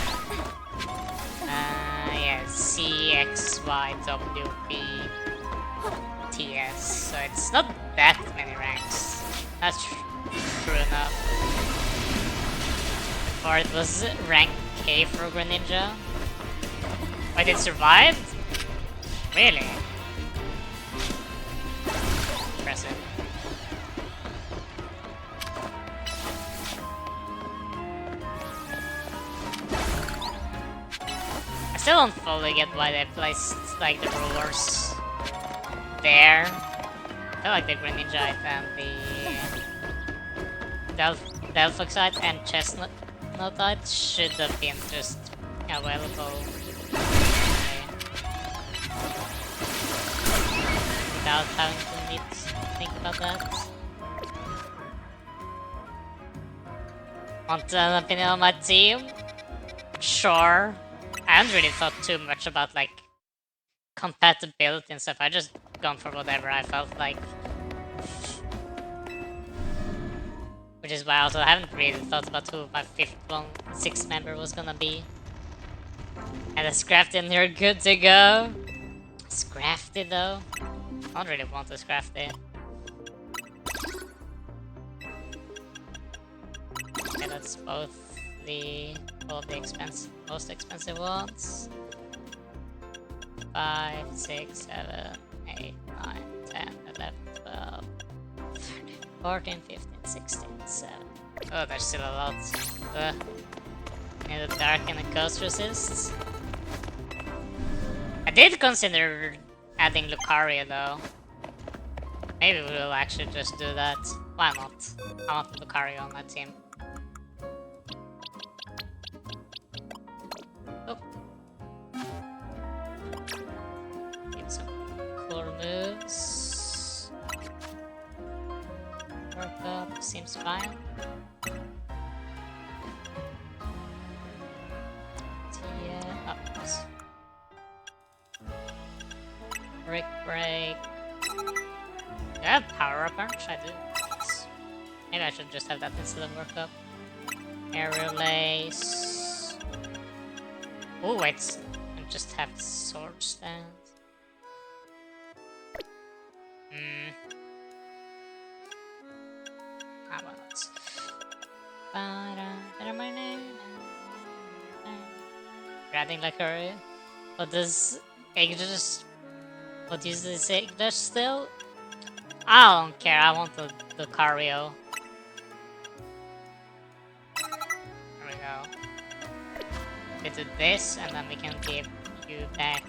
yeah, C, X, Y, W, B, T, S. So it's not that many ranks. That's true enough. Before it was rank K for Greninja. Wait, it survived? Really? Impressive. I still don't fully get why they placed like the rulers there. I feel like the Greninja and the Delphoxite and Chestnutite should have been just available without having to need to think about that. Want an opinion on my team? Sure. I haven't really thought too much about like compatibility and stuff. I just gone for whatever I felt like. Which is why I also haven't really thought about who my sixth member was gonna be. And a Scrafty, you're good to go. Scrafty though? I don't really want a Scrafty. Okay, that's both the most expensive ones. 5, 6, 7, 8, 9, 10, 11, 12, 13, 14, 15, 16, 17. Oh, there's still a lot. Need a dark and a ghost resist. I did consider adding Lucario though. Maybe we'll actually just do that. Why not? I want Lucario on my team. Oh. Need some cool moves. Work up, seems fine. Yeah, oops. Brick break. Do I have power up punch? I do. Yes. Maybe I should just have that instead of work up. Aerial lace. Oh wait, I just have sword stand. Ah, why not? Adding like her. What does English? What is this English still? I don't care. I want the Lucario. There we go. We do this, and then we can give you back.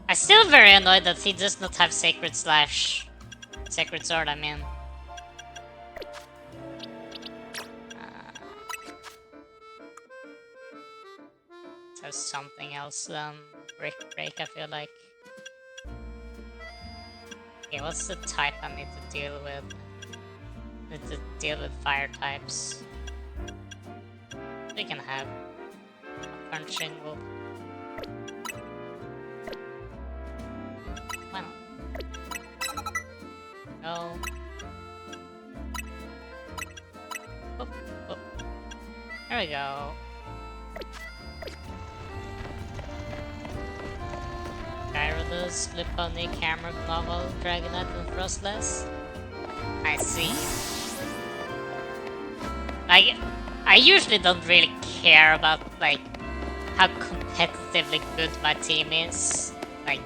I'm still very annoyed that he does not have Sacred Slash. Sacred Sword, I mean. There's something else than Brick Break, I feel like. Okay, what's the type I need to deal with? I need to deal with fire types. We can have a punching move. Why not? No. Oh, oh. There we go. Gyarados, Liponi, Camera, Novel, Dragonite, and Frostless. I see. Like, I usually don't really care about, like, how competitively good my team is. Like,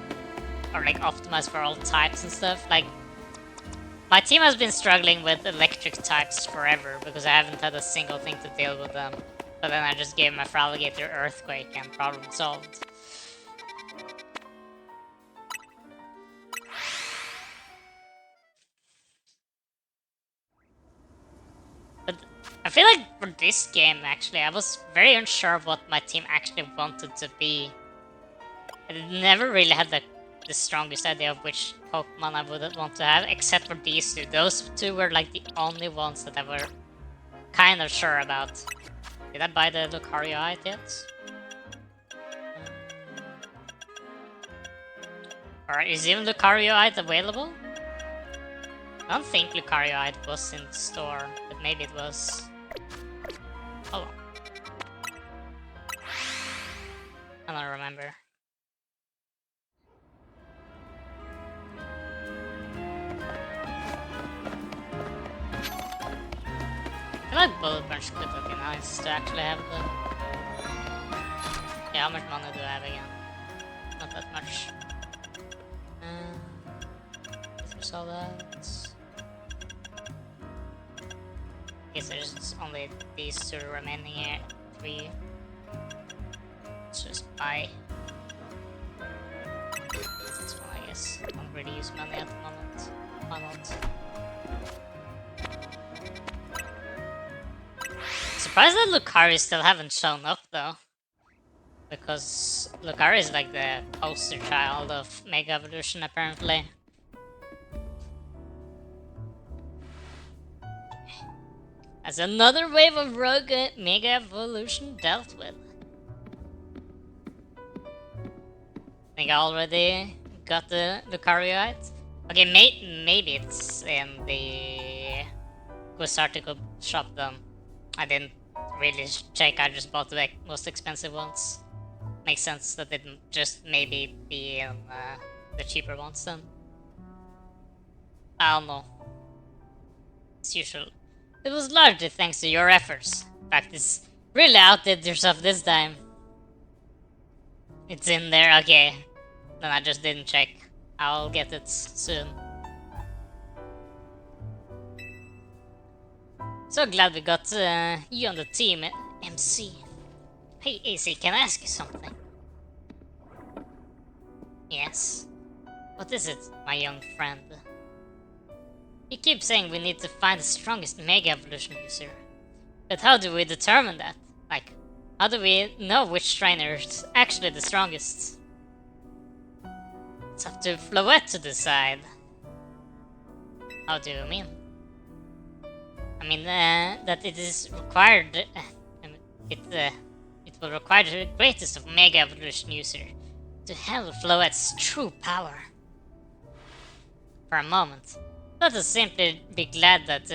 or like optimized for all types and stuff. Like, my team has been struggling with electric types forever because I haven't had a single thing to deal with them. But then I just gave my Feraligatr Earthquake and problem solved. But I feel like for this game, actually, I was very unsure of what my team actually wanted to be. I never really had the strongest idea of which Pokemon I would want to have, except for these two. Those two were like the only ones that I were kind of sure about. Did I buy the Lucario yet? Or is even Lucario available? I don't think Lucario was in the store, but maybe it was. Hold on. I don't remember. I feel like Bullet Punch could have been nice to actually have the... Yeah, how much money do I have again? Not that much. There's all that. Guess there's only these two remaining here. 3. Let's just buy. This one, I guess. I don't really use money at the moment. Why not? Surprised that Lucario still haven't shown up though. Because Lucario is like the poster child of Mega Evolution apparently. As another wave of Rogue Mega Evolution dealt with. I think I already got the Lucario. Okay, maybe it's in the Quasartico shop then. I didn't really check, I just bought the most expensive ones. Makes sense that it just maybe be in the cheaper ones then. I don't know. As usual. It was largely thanks to your efforts. In fact, it's really outdid yourself this time. It's in there, okay. Then I just didn't check. I'll get it soon. So glad we got you on the team, MC. Hey, AC, can I ask you something? Yes. What is it, my young friend? You keep saying we need to find the strongest Mega Evolution user. But how do we determine that? Like, how do we know which trainer is actually the strongest? It's up to Floette to decide. How do you mean? I mean, that it is required... it will require the greatest of Mega Evolution user to handle Floette's true power. For a moment, let us simply be glad that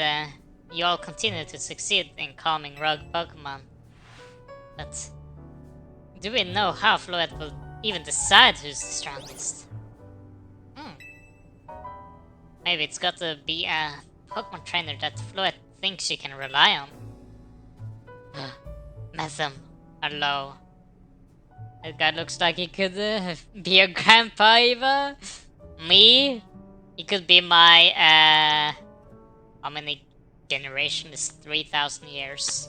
you all continue to succeed in calming rogue Pokemon. But do we know how Floette will even decide who's the strongest? Maybe it's got to be a Pokemon trainer that Floette thinks she can rely on. Methem, hello. That guy looks like he could be your grandpa, Eva. Me? He could be my, how many generations? 3,000 years.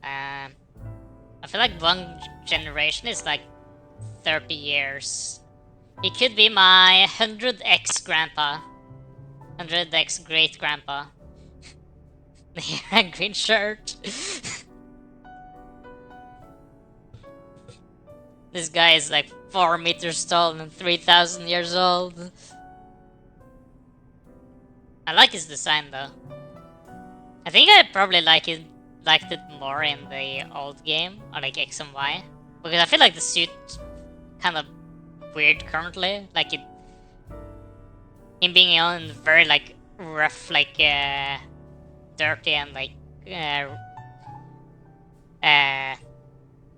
I feel like one generation is like 30 years. He could be my 100x grandpa. 100x great grandpa. The hair and green shirt. This guy is like 4 meters tall and 3,000 years old. I like his design though. I think I probably liked it more in the old game, or like X and Y, because I feel like the suit kind of weird currently, like him being on very like rough, like dirty and like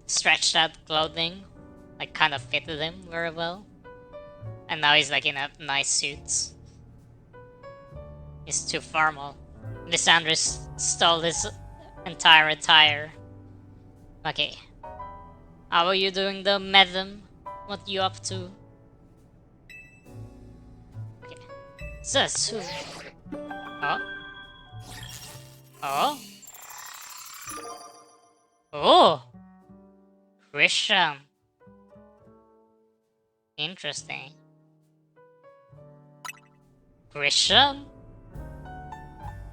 stretched out clothing, like kind of fitted him very well, and now he's like in a nice suit. He's too formal. Lysandre stole his entire attire. Okay. How are you doing though, Methem? What you up to? Okay. Zazu. Oh? Oh? Oh! Christian. Interesting. Christian?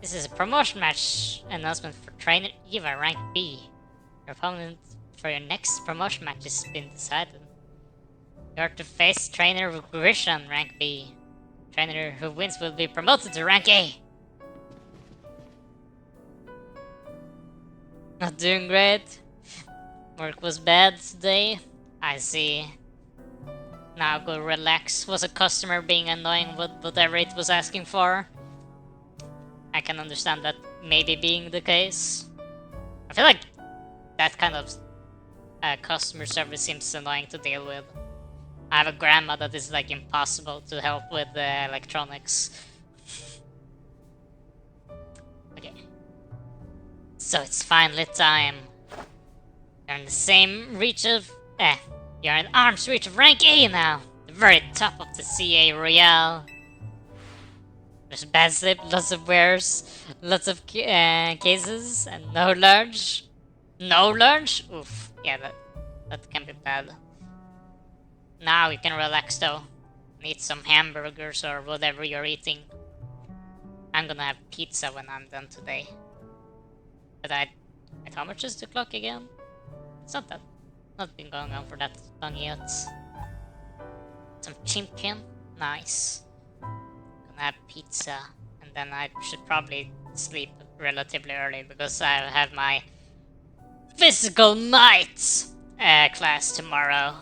This is a promotion match announcement for Trainer Eva rank B. Your opponent for your next promotion match has been decided. You are to face Trainer Grishan rank B. Trainer who wins will be promoted to rank A. Not doing great. Work was bad today. I see. Now go relax. Was a customer being annoying with whatever it was asking for? I can understand that maybe being the case. I feel like that kind of customer service seems annoying to deal with. I have a grandma that is like impossible to help with electronics. Okay. So it's finally time. You're in the same reach of... you're in arm's reach of rank A now. The very top of the CA Royale. There's bad slip, lots of wares, lots of cases, and no lunch. No lunch? Oof. Yeah, that can be bad. Now you can relax though. Eat some hamburgers or whatever you're eating. I'm gonna have pizza when I'm done today. But how much is the clock again? It's not been going on for that long yet. Some chicken? Nice. Gonna have pizza, and then I should probably sleep relatively early because I have my physical might class tomorrow,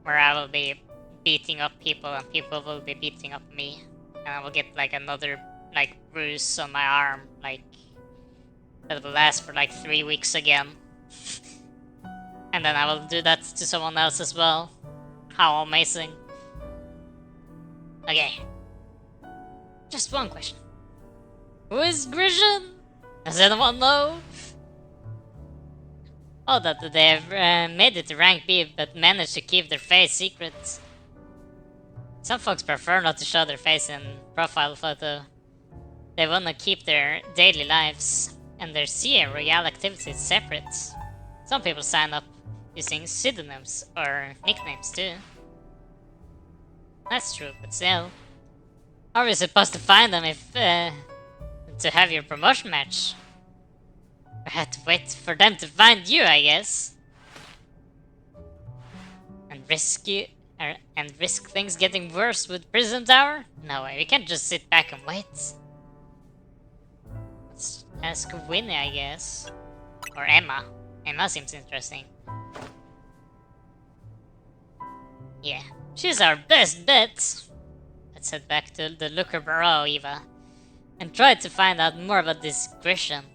where I will be beating up people and people will be beating up me, and I will get like another like bruise on my arm, like that will last for like 3 weeks again. And then I will do that to someone else as well. How amazing. Okay. Just one question. Who is Grishan? Does anyone know? Oh, that they have made it to rank B but managed to keep their face secret. Some folks prefer not to show their face in profile photo. They wanna keep their daily lives. and their CA Royale activity is separate. Some people sign up using pseudonyms or nicknames too. That's true, but still. How are we supposed to find them if to have your promotion match? We had to wait for them to find you, I guess. And risk things getting worse with Prison Tower? No way, we can't just sit back and wait. Let's ask Winnie, I guess. Or Emma. Emma seems interesting. Yeah, she's our best bet. Let's head back to the Looker Bureau, Eva. And try to find out more about this Grisham.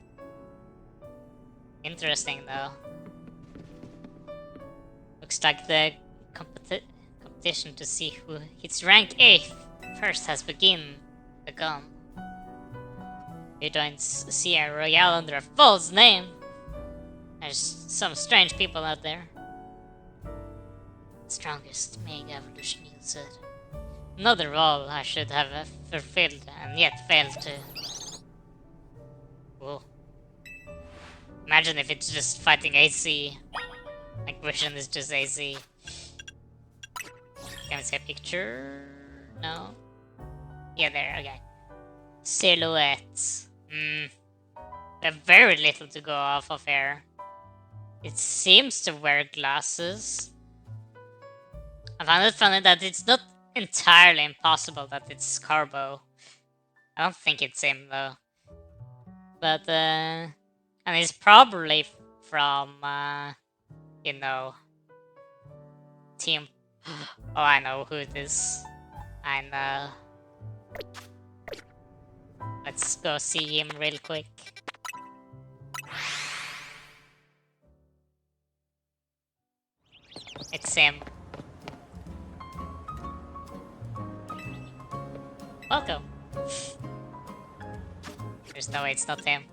Interesting though. Looks like the competition to see who hits rank 8th first has begun. You don't see a Royale under a false name. There's some strange people out there. Strongest Mega Evolution, you said. Another role I should have fulfilled and yet failed to. Whoa. Imagine if it's just fighting AC. Like Vision is just AC. Can we see a picture? No? Yeah, there, okay. Silhouette. We have very little to go off of here. It seems to wear glasses. I found it funny that it's not entirely impossible that it's Carbo. I don't think it's him though. But, and he's probably from, you know, Team... Oh, I know who it is. I know. Let's go see him real quick. It's him. Welcome. There's no way it's not him.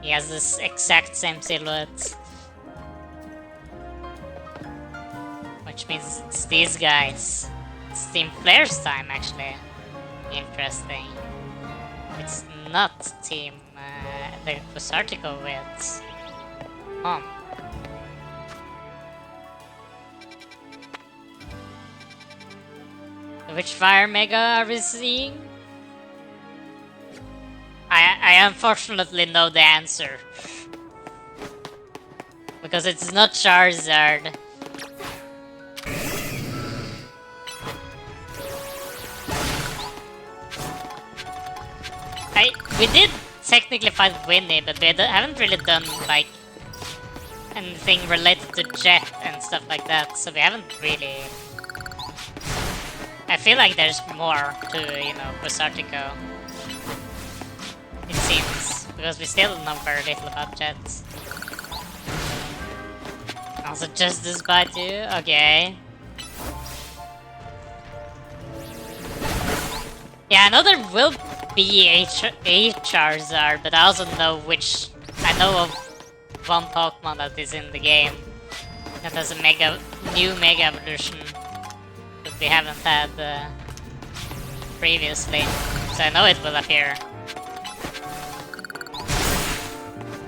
He has this exact same silhouette. Which means it's these guys. It's Team Flare's time, actually. Interesting. It's not Team the Quasartico with. Which Fire Mega are we seeing? I unfortunately know the answer. Because it's not Charizard. We did technically fight Winnie, but we haven't really done like anything related to Jet and stuff like that, so we haven't really... I feel like there's more to, you know, Quasartico. It seems, because we still know very little about Jet. Also Justice by too, okay. Yeah, I know there will be a Charizard, but I also know which... I know of one Pokemon that is in the game that has a new Mega Evolution that we haven't had previously, so I know it will appear.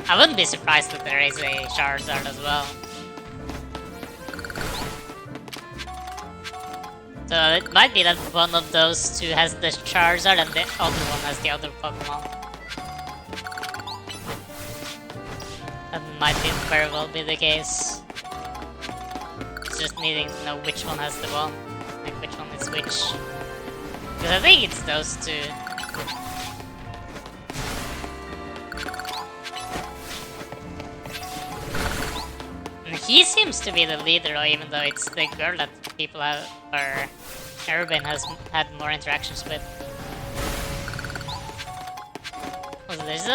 I wouldn't be surprised if there is a Charizard as well. So it might be that one of those two has the Charizard and the other one has the other Pokemon. That might very well be the case. It's just needing to know which one has the one, like which one is which. Because I think it's those two. And he seems to be the leader, though, even though it's the girl that people have, or Erwin has had more interactions with. Also, there's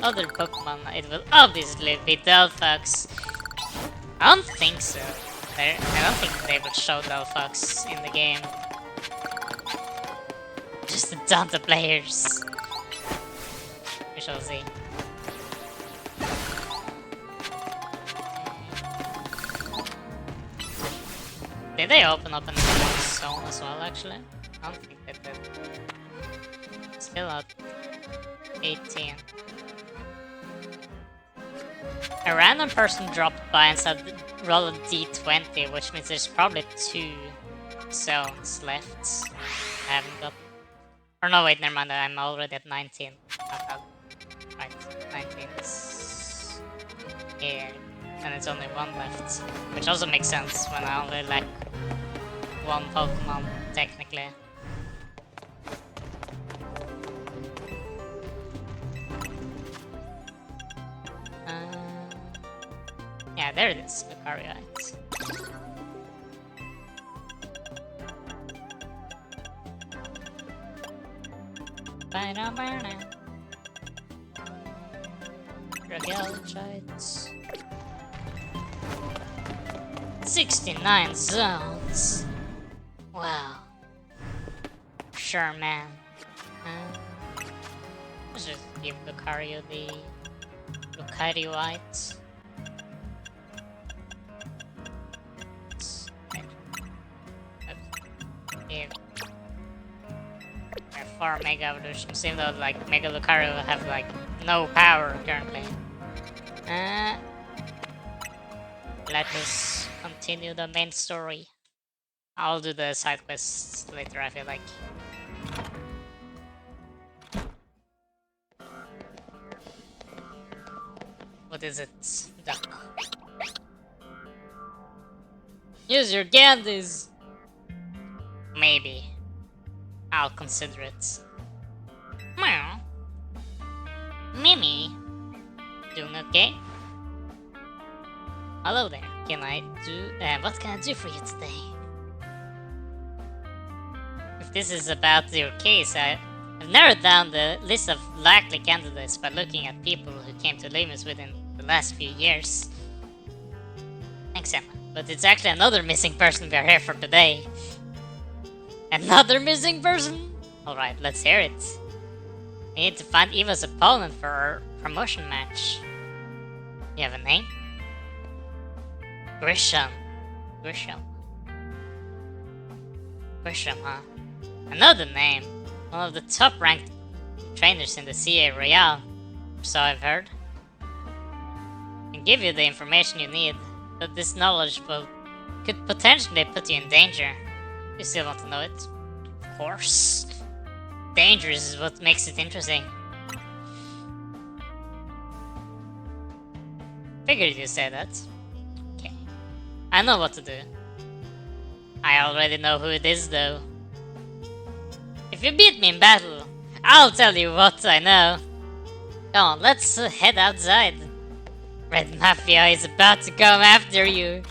other Pokemon. It will obviously be Delphox. I don't think so. I don't think they would show Delphox in the game. Just to daunt the players. We shall see. Did they open up an zone as well, actually? I don't think they did. Still not 18. A random person dropped by and said roll a d20, which means there's probably 2 zones left. I haven't got. Or no, wait, never mind. I'm already at 19. Right, 19 is here, and it's only 1 left, which also makes sense when I only lack 1 Pokemon technically. Yeah, there it is, Lucario. Dragalchites. 69 zones. Wow. Sure, man. Let's just give Lucario the Lucarioite. For Mega Evolutions, even though like Mega Lucario will have like no power currently. Let us continue the main story. I'll do the side quests later, I feel like. What is it? Duck. Use your candies! Maybe. I'll consider it. Meow. Mimi. Doing okay? Hello there. Can I do... what can I do for you today? If this is about your case, I've narrowed down the list of likely candidates by looking at people who came to Loomis within the last few years. Thanks, Emma. But it's actually another missing person we are here for today. Another missing person? Alright, let's hear it. We need to find Eva's opponent for our promotion match. You have a name? Grisham. Grisham, huh? Another name. One of the top ranked trainers in the CA Royale, so I've heard. I can give you the information you need, but this knowledge could potentially put you in danger. You still want to know it? Of course. Dangerous is what makes it interesting. Figured you say that. Okay. I know what to do. I already know who it is though. If you beat me in battle, I'll tell you what I know. Come on, let's head outside. Red Mafia is about to come after you.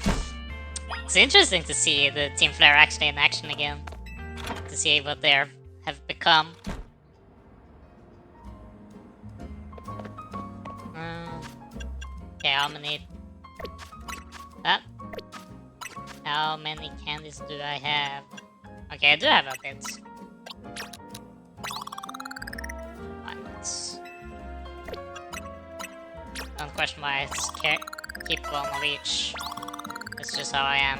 It's interesting to see the Team Flare actually in action again. To see what they have become. Okay, how many... How many candies do I have? Okay, I do have a bit. Don't question why I keep one of each. That's just how I am.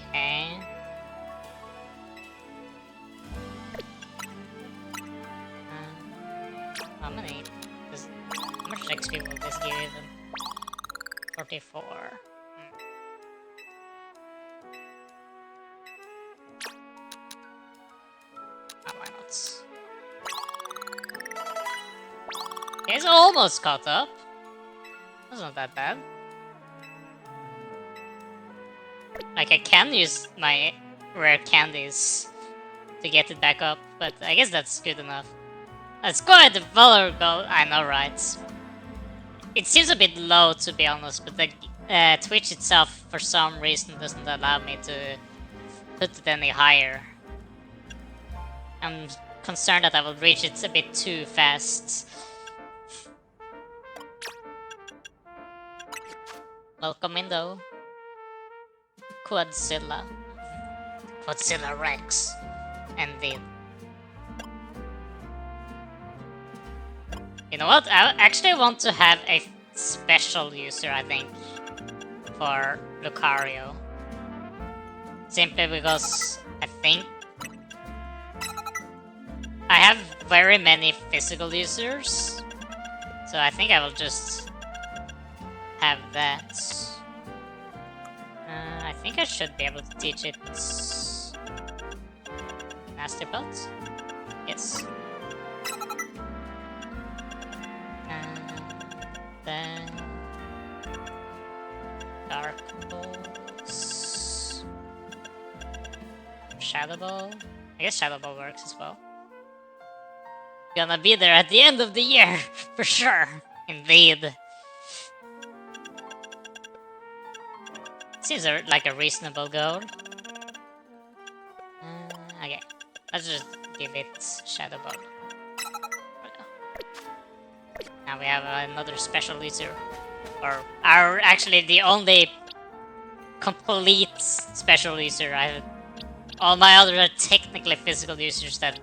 Okay. How many? How much XP will this give even? 44. Why not? It's almost caught up. That's not that bad. Like, I can use my rare candies to get it back up, but I guess that's good enough. Let's go ahead and follow goal. I know, right? It seems a bit low, to be honest, but the Twitch itself, for some reason, doesn't allow me to put it any higher. I'm concerned that I will reach it a bit too fast. Welcome in, though. Quadzilla. Quadzilla Rex. Indeed. You know what? I actually want to have a special user, I think, for Lucario. Simply because I think I have very many physical users, so I think I will just have that. I think I should be able to teach it Nasty Pelt. Yes. And then Dark Pulse, Shadow Ball. I guess Shadow Ball works as well. Gonna be there at the end of the year for sure. Indeed. Seems like a reasonable goal. Okay, let's just give it Shadow Ball. Now we have another special user, or actually the only complete special user. All my other are technically physical users that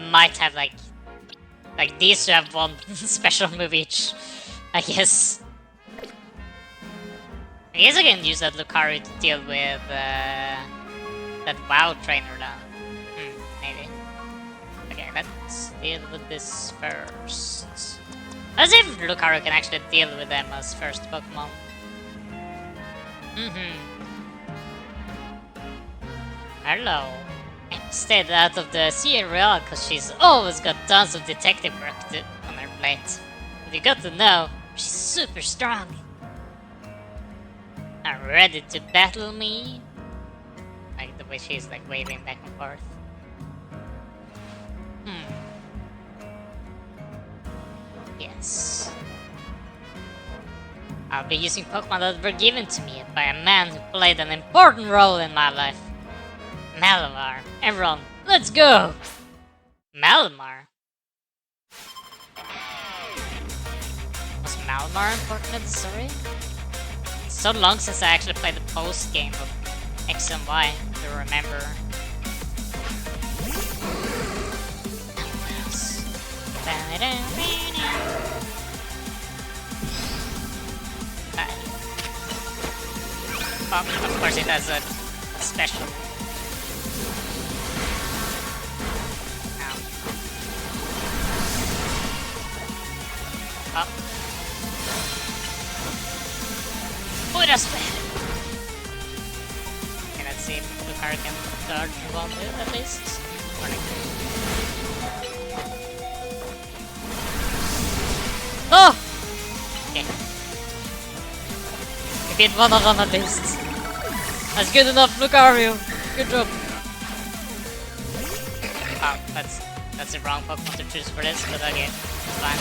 might have like these to have one special move each, I guess. I guess I can use that Lucario to deal with that WoW trainer now. Maybe. Okay, let's deal with this first. Let's see if Lucario can actually deal with them as first Pokemon. Hello. Stayed out of the CRL because she's always got tons of detective work on her plate. But you got to know, she's super strong. Are ready to battle me? Like the way she's like waving back and forth. Yes. I'll be using Pokemon that were given to me by a man who played an important role in my life. Malamar. Everyone, let's go! Malamar? Was Malamar important in the story? It's so long since I actually played the post game of X and Y to remember. Oh, of course it has a special. Oh. Oh, that's bad. Okay, let's see if Lucario can dodge one move at least. Oh! Okay. We beat one of them at least. That's good enough, Lucario. Good job. Oh, that's the wrong Pokemon to choose for this, but okay, it's fine.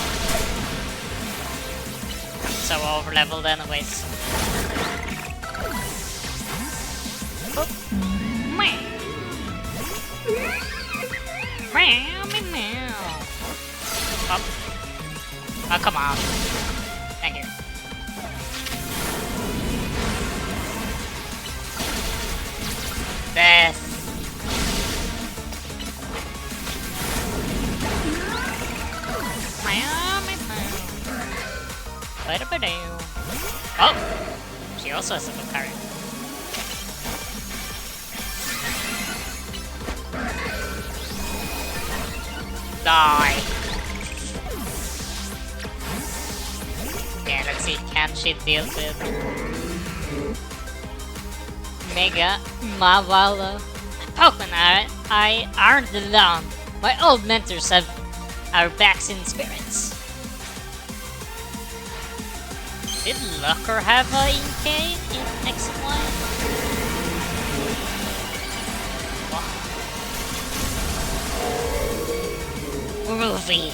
So over leveled anyways. Oh. Oh, come on. Thank you. Death. Oh! She also has a Lucario. Die! Yeah, let's see, can she deal with Mega Mawala? Pokemon I aren't alone. My old mentors have our backs in spirits. Did Lucker have a Inkay in X and Y? Wow. Movie.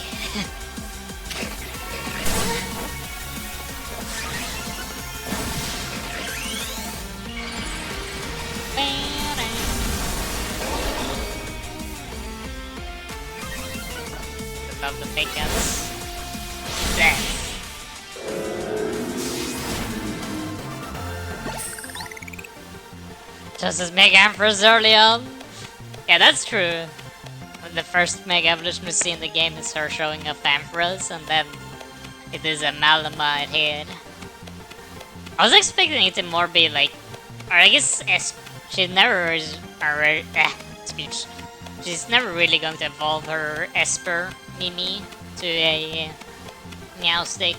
Love the fake outs. Death. Just as Mega Emperors early on. Yeah, that's true. The first Mega Evolution we see in the game is her showing off Emperors, and then it is a Malamute head. I was expecting it to more be like, or I guess she never is, or speech. She's never really going to evolve her Esper Mimi to a Meowstic.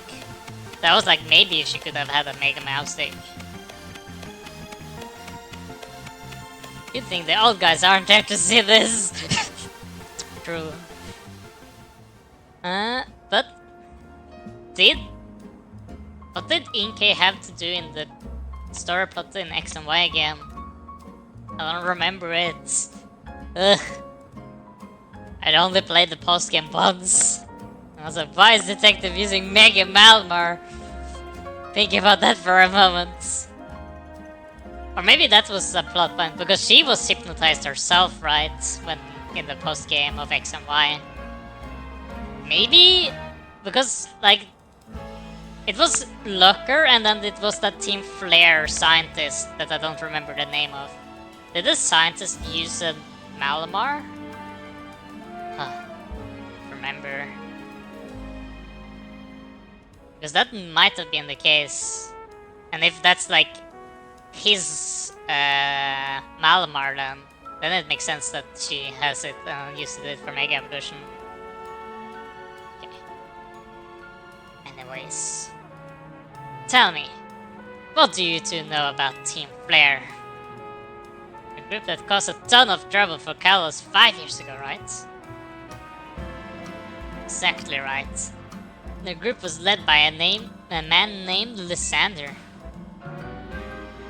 That was like maybe she could have had a Mega Meowstic. You'd think the old guys aren't there to see this. True. But what did Inkay have to do in the story plot in X and Y again? I don't remember it. Ugh. I'd only played the post-game once. I was like, why is Detective using Mega Malamar? Think about that for a moment. Or maybe that was a plot point, because she was hypnotized herself, right? When in the post-game of X and Y. Maybe? Because, like, it was Lucker and then it was that Team Flare scientist that I don't remember the name of. Did the scientist use a Malamar? Huh. Remember. Because that might have been the case. And if that's like his Malamar, then it makes sense that she has it and used it for Mega Evolution. Okay. Anyways. Tell me, what do you two know about Team Flare? A group that caused a ton of trouble for Kalos 5 years ago, right? Exactly right. The group was led by a man named Lysander.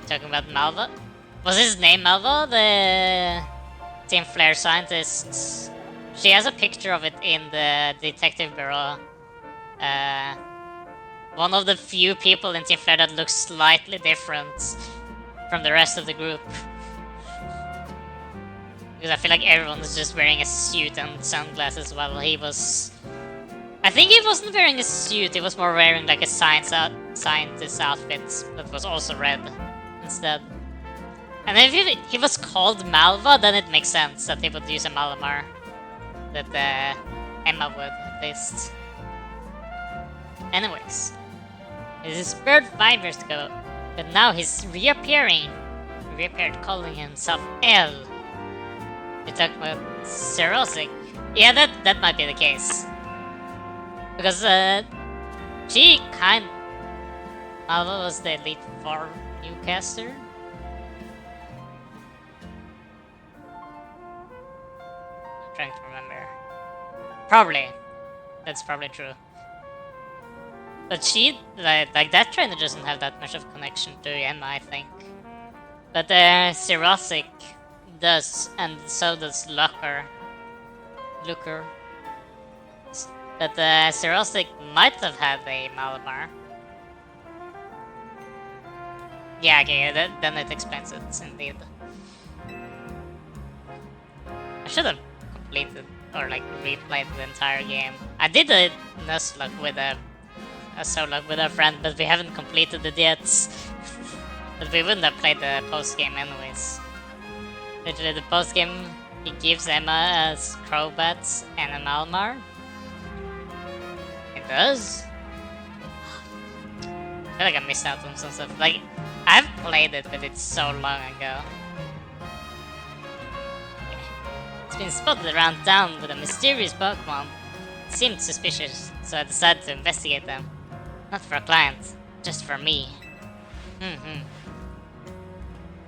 Talking about Malva? Was his name Malva, the Team Flare scientist? She has a picture of it in the Detective Bureau. One of the few people in Team Flare that looks slightly different from the rest of the group. Because I feel like everyone is just wearing a suit and sunglasses while he was... I think he wasn't wearing a suit, he was more wearing like a scientist outfit that was also red instead. And if he was called Malva, then it makes sense that he would use a Malamar. That Emma would, at least. Anyways. He disappeared 5 years ago, but now he's reappearing. He reappeared calling himself L. You talk about Serosic. Yeah, that might be the case. Because she Malva was the Elite 4 newcaster. I'm trying to remember. Probably. That's probably true. But she, like that trainer doesn't have that much of a connection to Emma, I think. But Serosic does, and so does Looker. But Serosic might have had a Malamar. Yeah, okay, then it explains it, indeed. I should have completed, or like replayed the entire game. I did a Nuzlocke with a Solok with a friend, but we haven't completed it yet. But we wouldn't have played the post-game anyways. Literally, the post-game, he gives Emma a Crobat and a Malamar. It does? I feel like I missed out on some stuff. Like, I've played it, but it's so long ago. Okay. It's been spotted around town with a mysterious Pokemon. It seemed suspicious, so I decided to investigate them. Not for a client, just for me.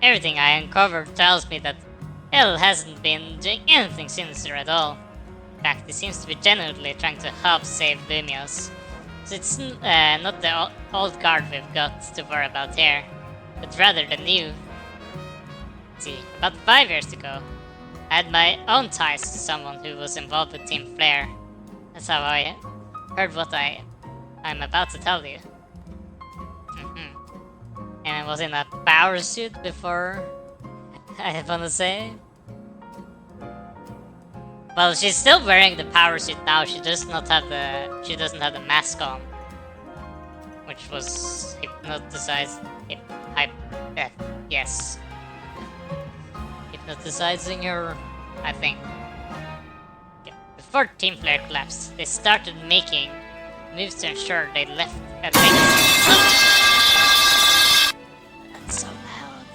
Everything I uncovered tells me that L hasn't been doing anything sinister at all. In fact, he seems to be genuinely trying to help save Lumios. So it's not the old guard we've got to worry about here, but rather the new. See, about 5 years ago, I had my own ties to someone who was involved with Team Flare. That's how I heard what I'm about to tell you. And I was in a power suit before, I wanna say. Well, she's still wearing the power suit now, she doesn't have the mask on. Which was hypnotized, yes. Hypnotizing her, I think. Okay. Before Team Flare collapsed, they started making moves to ensure they left a legacy. That's so loud.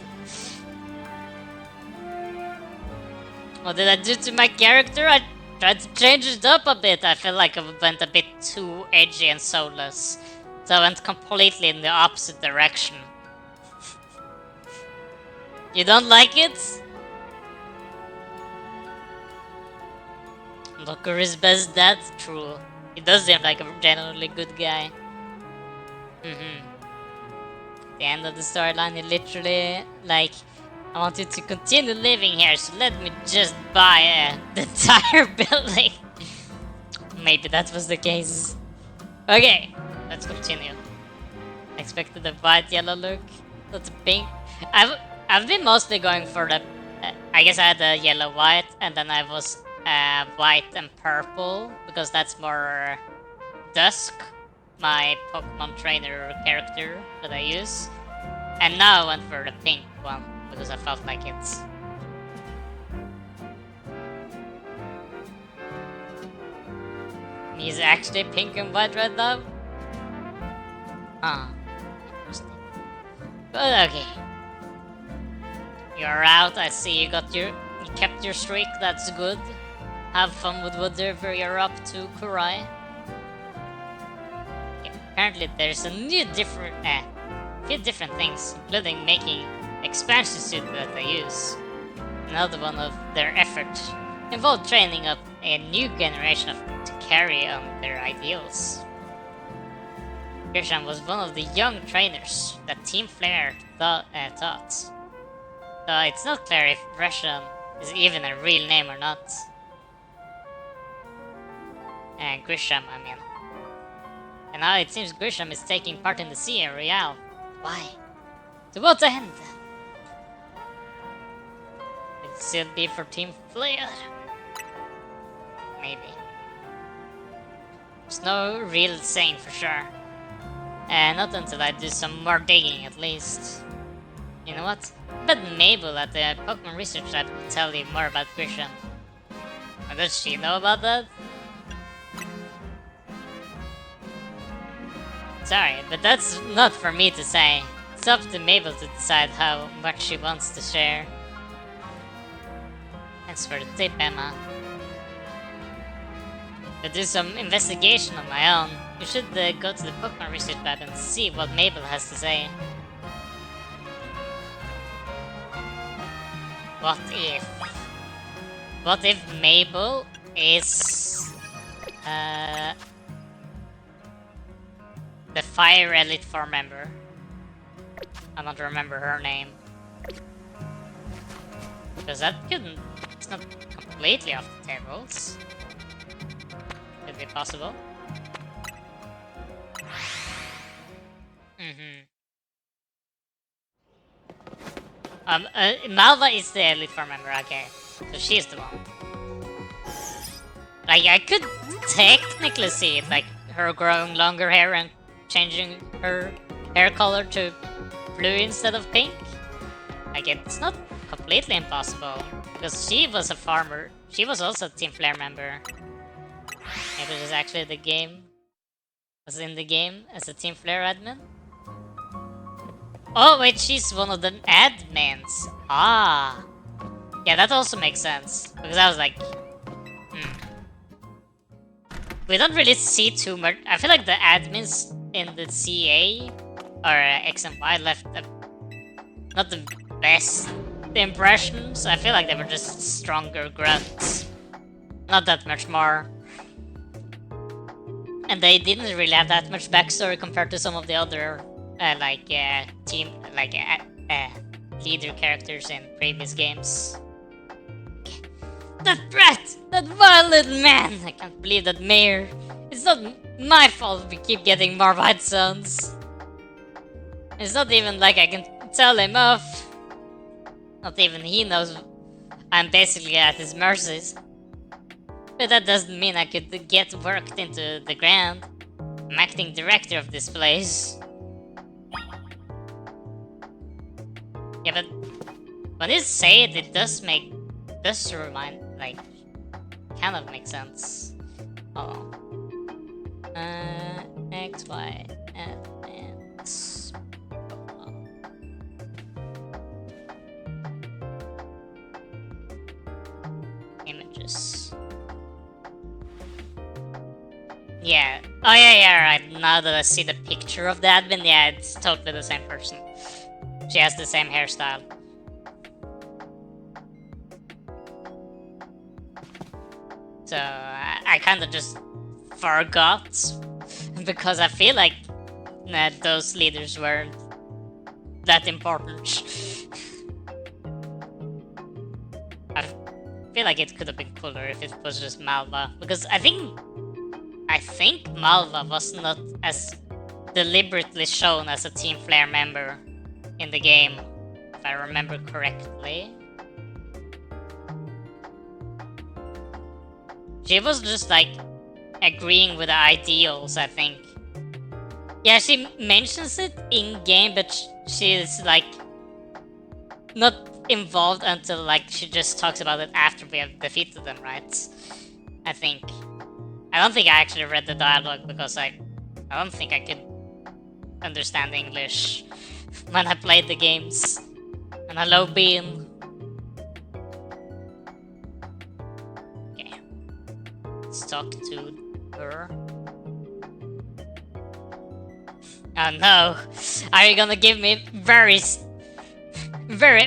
What did I do to my character? I tried to change it up a bit. I feel like I went a bit too edgy and soulless. So I went completely in the opposite direction. You don't like it? Looker is best, that's true. He does seem like a genuinely good guy. The end of the storyline, he literally, like, I want you to continue living here, so let me just buy the entire building. Maybe that was the case. Okay, let's continue. Expected a white yellow look, not a pink. I've been mostly going for the. I guess I had the yellow white, and then I was white and purple because that's more Dusk, my Pokemon trainer character that I use. And now I went for the pink one because I felt like it's. He's actually pink and white right now. Huh. Interesting. But okay. You're out. I see you kept your streak. That's good. Have fun with whatever you're up to, Kurai. Okay, apparently there's a few different things, including making expansion suit that I use. Another one of their efforts involved training up a new generation to carry on their ideals. Grisham was one of the young trainers that Team Flare taught. So it's not clear if Grisham is even a real name or not. Grisham, I mean. And now it seems Grisham is taking part in the Sea Royale. Why? To what end? It'd still be for Team Flare. Maybe. There's no real saying for sure. Not until I do some more digging at least. You know what? I bet Mabel at the Pokemon Research Lab will tell you more about Grisham. Or does she know about that? Sorry, but that's not for me to say. It's up to Mabel to decide how much she wants to share. Thanks for the tip, Emma. To do some investigation on my own, you should go to the Pokemon Research Lab and see what Mabel has to say. What if? What if Mabel is the Fire Elite 4 member? I don't remember her name. Because that couldn't. It's not completely off the tables. Could be possible. Malva is the Elite 4 member, okay. So she's the one. Like, I could technically see it, like, her growing longer hair and changing her hair color to blue instead of pink. Like, it's not completely impossible. Because she was a farmer. She was also a Team Flare member. Maybe she's actually the game. Was in the game as a Team Flare admin. Oh wait, she's one of the admins. Ah. Yeah, that also makes sense. Because I was like... We don't really see too much. I feel like the admins in the CA or X and Y left not the best impressions. I feel like they were just stronger grunts. Not that much more. And they didn't really have that much backstory compared to some of the other leader characters in previous games. That brat! That vile little man! I can't believe that mayor. It's not my fault we keep getting more white zones. It's not even like I can tell him off. Not even he knows I'm basically at his mercies. But that doesn't mean I could get worked into the ground. I'm acting director of this place. Yeah, but when you say it, it does remind, like, kind of make sense. Hold on. XY advanced Pokemon. Images. Yeah. Oh yeah, right. Now that I see the picture of the admin, yeah, it's totally the same person. She has the same hairstyle. So I kind of just forgot because I feel like those leaders weren't that important. I feel like it could have been cooler if it was just Malva, because I think Malva was not as deliberately shown as a Team Flare member in the game, if I remember correctly. She was just like agreeing with the ideals, I think. Yeah, she mentions it in game, but she's like not involved until like she just talks about it after we have defeated them, right? I think. I don't think I actually read the dialogue because I don't think I could understand English when I played the games. And hello, Bean. Okay. Let's talk to her. Oh no! Are you gonna give me very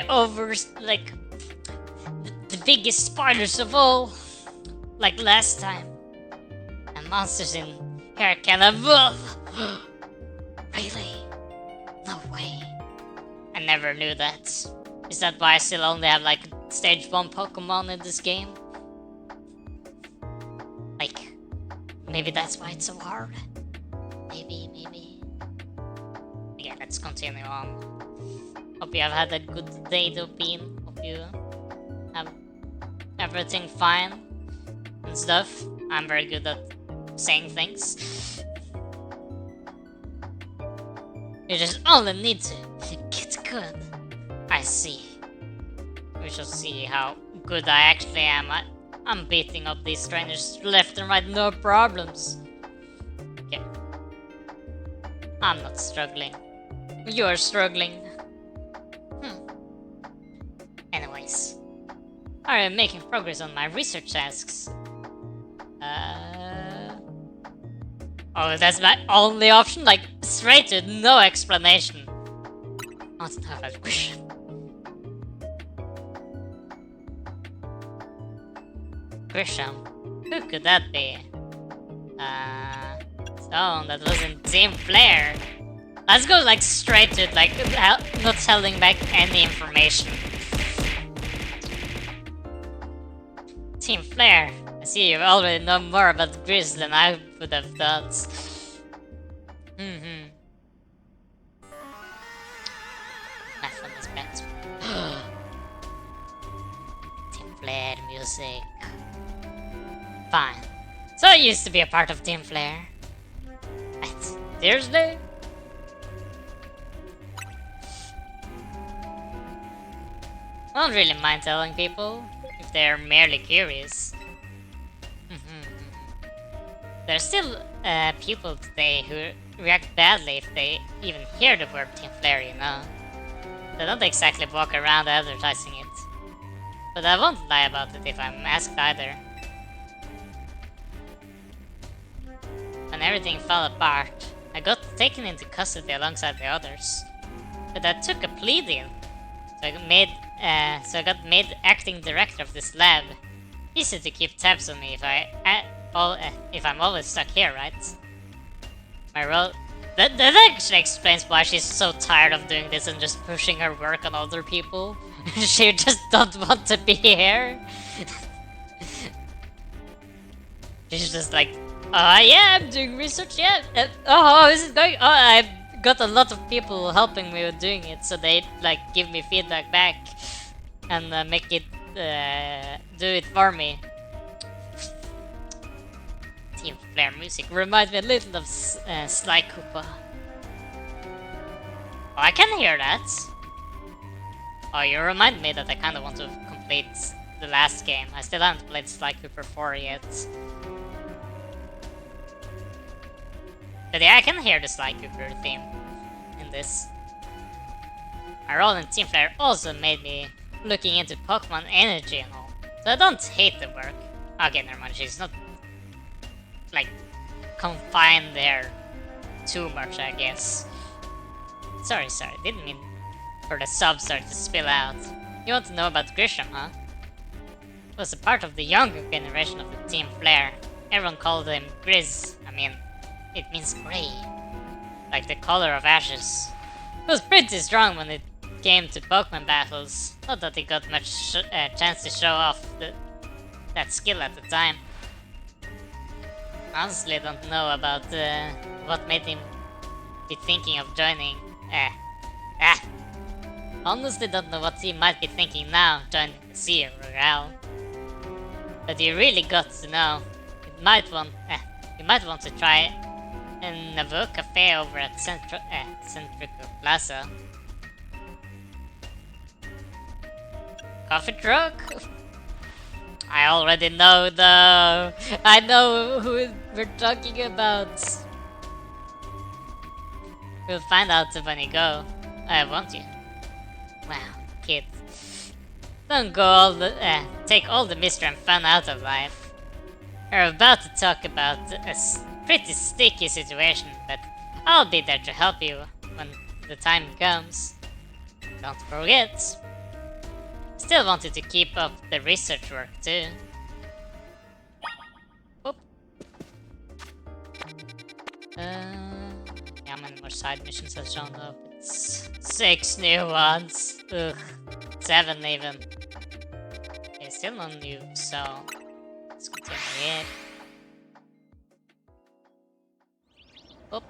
over, like, the biggest spoilers of all? Like last time. And monsters in here can evolve! Really? No way. I never knew that. Is that why I still only have like stage 1 Pokemon in this game? Like, maybe that's why it's so hard. Maybe. Okay, let's continue on. Hope you have had a good day, Dopin. Hope you have everything fine and stuff. I'm very good at saying things. You just only need to get good. I see. We shall see how good I actually am. I'm beating up these strangers left and right, no problems. Okay. I'm not struggling. You're struggling. Anyways. I am making progress on my research tasks. Oh, that's my only option? Like, straight to no explanation. I want to know about Grisham. Grisham? Who could that be? Stone, that wasn't Team Flare. Let's go like straight to it, like not telling back any information. Team Flare. I see you already know more about Grizz than I would have thought. My phone is bent. Team Flare music. Fine. So I used to be a part of Team Flare. Right. Seriously? I don't really mind telling people if they're merely curious. There's still people today who react badly if they even hear the word Team Flare, you know. They don't exactly walk around advertising it. But I won't lie about it if I'm asked either. When everything fell apart, I got taken into custody alongside the others. But I took a plea deal, so I got made acting director of this lab. Easy to keep tabs on me if I'm always stuck here, right? My role... That actually explains why she's so tired of doing this and just pushing her work on other people. She just don't want to be here. She's just like, yeah, I'm doing research, yeah. How is it going? Oh, I've got a lot of people helping me with doing it, so they like give me feedback back and make it do it for me. Team Flare music reminds me a little of Sly Koopa. Oh, I can hear that. Oh, you remind me that I kind of want to complete the last game. I still haven't played Sly Cooper 4 yet. But yeah, I can hear the Sly Cooper theme in this. My role in Team Flare also made me looking into Pokemon energy and all. So I don't hate the work. Okay, never mind, she's not like confined there too much, I guess. Sorry, didn't mean for the substart to spill out. You want to know about Grisham, huh? He was a part of the younger generation of the Team Flare. Everyone called him Grizz. I mean, it means grey. Like the color of ashes. He was pretty strong when it came to Pokemon battles. Not that he got much chance to show off that skill at the time. Honestly, don't know about what made him be thinking of joining. Honestly, don't know what he might be thinking now, joining the Sea Royale. But you really got to know. You might want to try a Navo Cafe over at Centrico Plaza. Coffee truck? I already know though. I know who we're talking about. We'll find out when you go. Won't you? Wow, kid. Don't go take all the mystery and fun out of life. We're about to talk about a pretty sticky situation, but I'll be there to help you when the time comes. Don't forget. Still wanted to keep up the research work too. Oop. How many more side missions have shown up? It's 6 new ones. Ugh. 7 even. Okay, still no new, so let's continue it. Oop.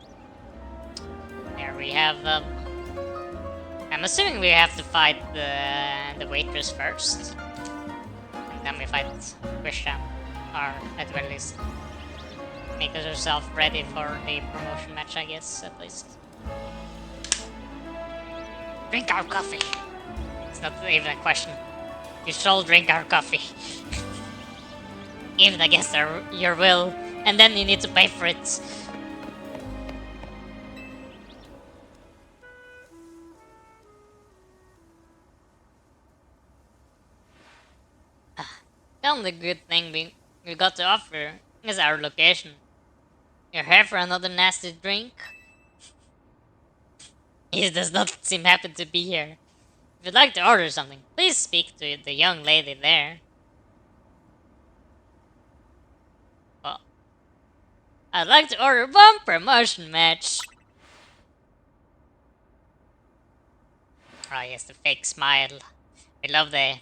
There we have them. I'm assuming we have to fight the waitress first. And then we fight Grisham. Or at the least make yourself ready for the promotion match, I guess, at least. Drink our coffee! It's not even a question. You shall drink our coffee. Even against your will. And then you need to pay for it. The only good thing we got to offer is our location. You're here for another nasty drink? He does not seem happy to be here. If you'd like to order something, please speak to the young lady there. Well, I'd like to order one promotion match. Oh yes, the fake smile. I love the...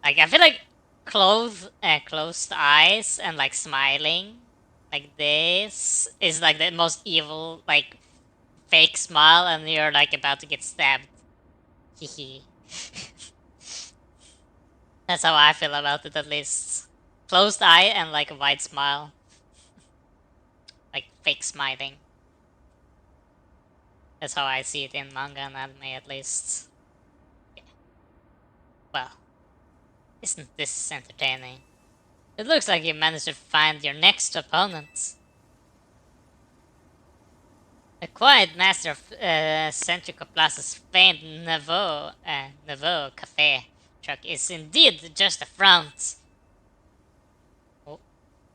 Like, I feel like closed eyes and like smiling like this is like the most evil, like, fake smile, and you're like about to get stabbed. Hehe. That's how I feel about it, at least. Closed eye and like a wide smile. Like fake smiling. That's how I see it in manga and anime, at least. Yeah. Well, isn't this entertaining? It looks like you managed to find your next opponent. The quiet master of Centrico Plaza's famed Navo Cafe truck is indeed just a front. Oh,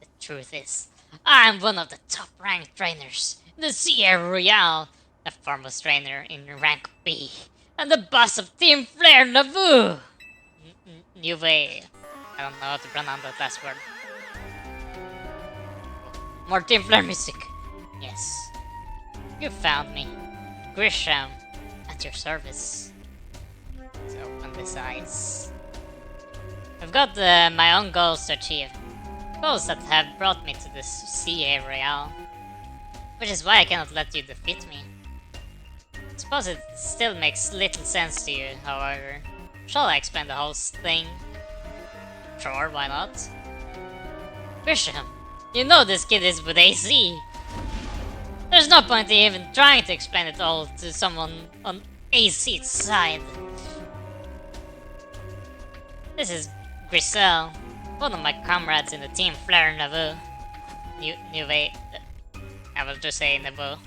the truth is, I'm one of the top-ranked trainers in the Sierra Royale, the foremost trainer in rank B, and the boss of Team Flare Navu. Nuve. I don't know how to pronounce that last word. More Team Flare music. Yes. You found me. Grisham, at your service. Let's open this eyes. I've got my own goals to achieve. Goals that have brought me to this CA Royale. Which is why I cannot let you defeat me. I suppose it still makes little sense to you, however. Shall I explain the whole thing? Sure, why not? Grisham, you know this kid is with AC. There's no point in even trying to explain it all to someone on AC's side. This is Grisel, one of my comrades in the Team Flare Navu. New way. I will just say Navo.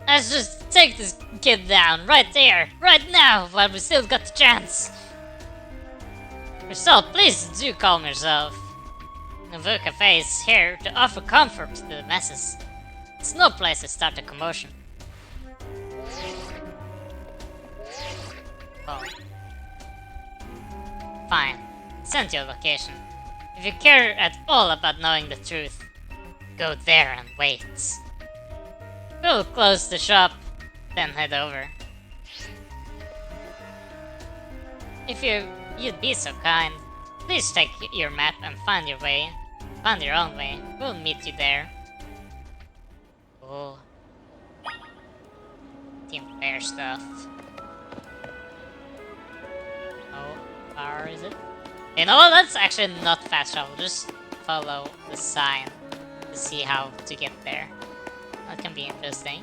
Let's just take this kid down right there, right now, while we still got the chance. Crystal, please do calm yourself. Nouveau Cafe is here to offer comfort to the masses. It's no place to start a commotion. Oh. Fine. Send your location. If you care at all about knowing the truth, go there and wait. We'll close the shop, then head over. If you'd be so kind, please take your map and find your own way. We'll meet you there. Oh. Team player stuff. How far is it? You know what? That's actually not fast travel. Just follow the sign to see how to get there. That can be interesting.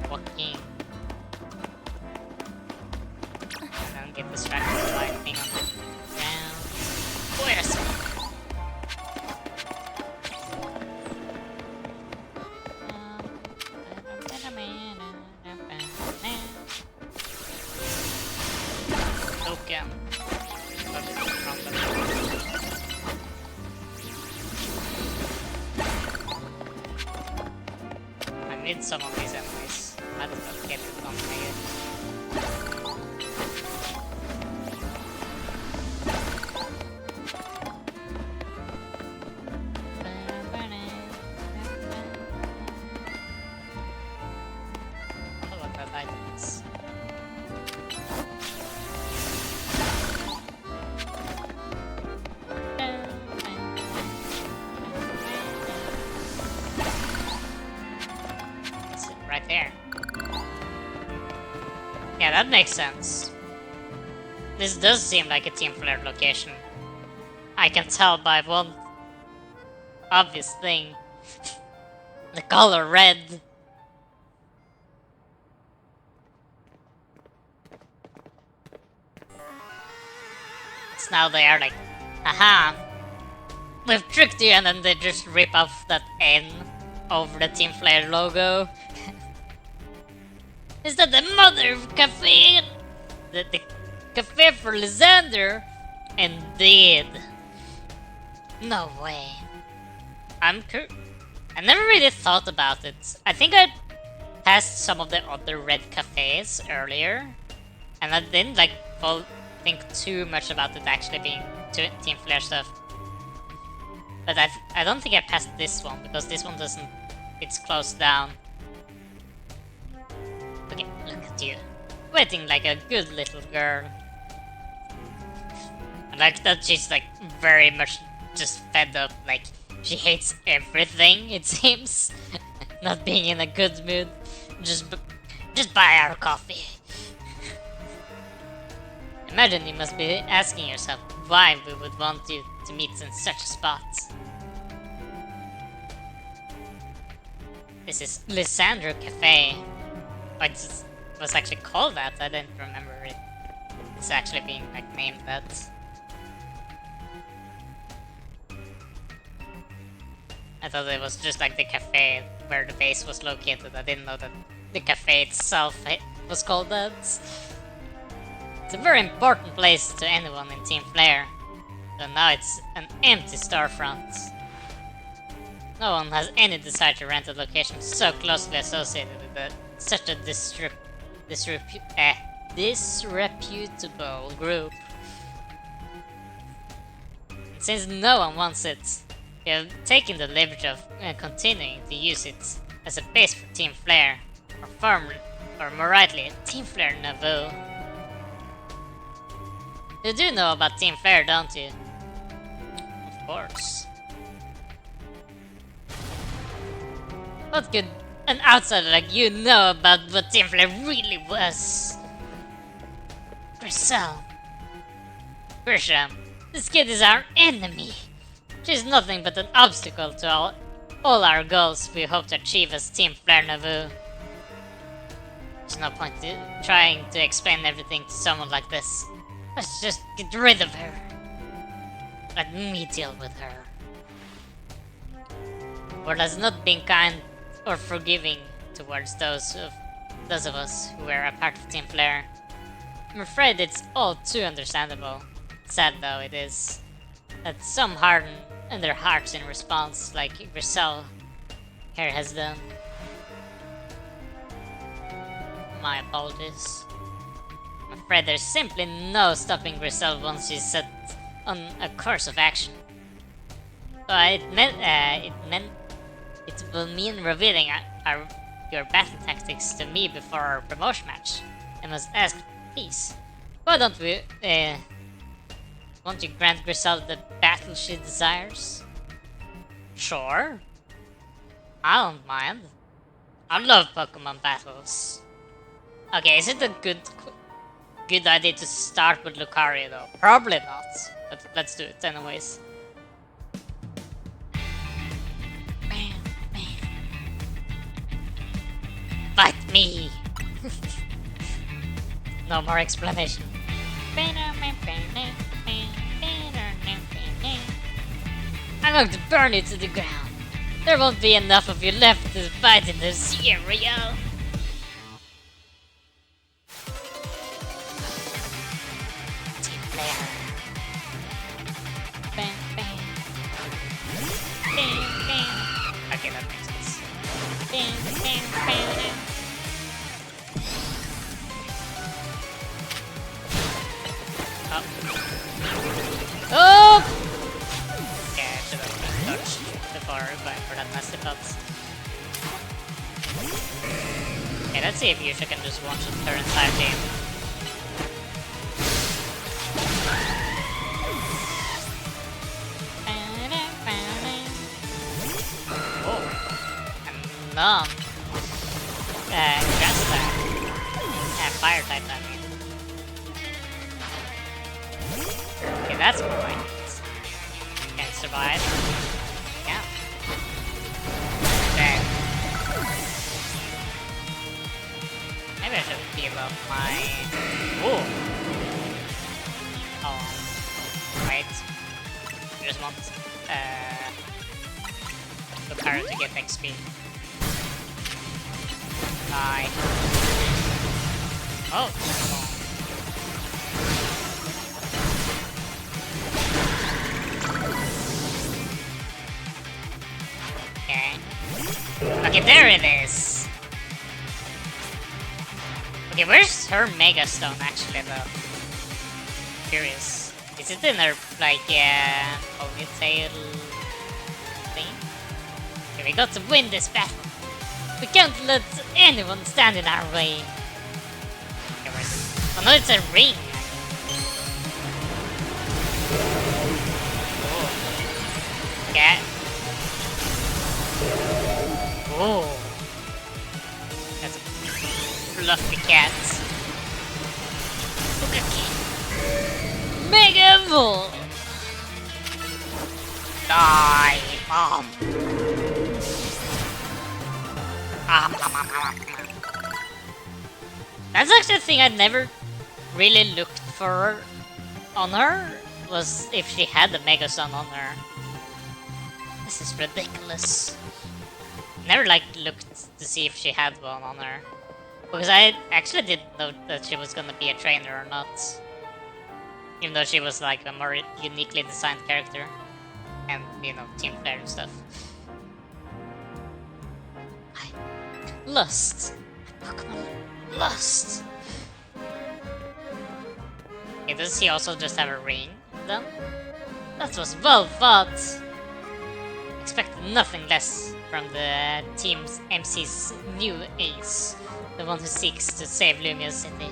Walking. And then get distracted by being on the ground. Where's token? I need some of these enemies. Might as well get it on here. What that item is. It's right there. Yeah, that makes sense. This does seem like a Team Flare location. I can tell by one obvious thing. The color red. It's now they are like, aha, we've tricked you, and then they just rip off that N over the Team Flare logo. Is that the mother of cafe? The cafe for Lysander? Indeed. No way. I never really thought about it. I think I passed some of the other red cafes earlier, and I didn't like think too much about it actually being Team Flare stuff. But I don't think I passed this one because this one doesn't. It's closed down. Okay, look at you, waiting like a good little girl. I like that she's like very much just fed up. Like she hates everything. It seems, not being in a good mood. Just buy our coffee. Imagine you must be asking yourself why we would want you to meet in such a spot. This is Lysander Cafe. Oh, it was actually called that. I didn't remember it. It's actually being like named that. I thought it was just like the cafe where the base was located. I didn't know that the cafe itself was called that. It's a very important place to anyone in Team Flare. So now it's an empty storefront. No one has any desire to rent a location so closely associated with such a disreputable group. And since no one wants it, we have taken the liberty of continuing to use it as a base for Team Flare, or more rightly, Team Flare Nouveau. You do know about Team Flare, don't you? Of course. What could an outsider like you know about what Team Flare really was? Grissel. Grisham, this kid is our enemy. She's nothing but an obstacle to all our goals we hope to achieve as Team Flare Nouveau. There's no point trying to explain everything to someone like this. Let's just get rid of her. Let me deal with her. World has not been kind or forgiving towards those of us who were a part of Team Flare. I'm afraid it's all too understandable. Sad though it is, that some harden in their hearts in response, like Grisel here has done. My apologies. I'm afraid there's simply no stopping Grisel once she's set on a course of action. It will mean revealing your battle tactics to me before our promotion match. I must ask, please, why don't we, won't you grant Grisel the battle she desires? Sure. I don't mind. I love Pokemon battles. Okay, is it a good idea to start with Lucario though? Probably not, but let's do it anyways. Fight me! No more explanation. I'm going to burn you to the ground. There won't be enough of you left to fight in the cereal. Team player. Okay, that makes sense. Oh! Okay, I should have touched before going for that nasty pot. Okay, let's see if Yusha can just one-shot her entire team. Oh! And none. Grass type. Fire type, I mean. Okay, that's point. Can survive. Yeah. Okay. Maybe I should heal up my... Ooh! Oh. Wait. I just want... Lucario to get XP. Die. Oh! Okay, there it is! Okay, where's her Mega Stone actually though? Curious. Is it in her, like, ponytail thing? Okay, we got to win this battle! We can't let anyone stand in our way! Okay, where's it? Oh no, it's a ring! Oh. Okay. Oh, that's a fluffy cat. Okay. Mega Volt! Die, mom! That's actually a thing I never really looked for on her, was if she had the Mega Sun on her. This is ridiculous. Never looked to see if she had one on her, because I actually didn't know that she was gonna be a trainer or not, even though she was like a more uniquely designed character, and you know, Team Flare and stuff. Lust, Pokemon Lust. Okay, does he also just have a ring then? That was well thought. Expect nothing less from the team's MC's new ace, the one who seeks to save Lumia City.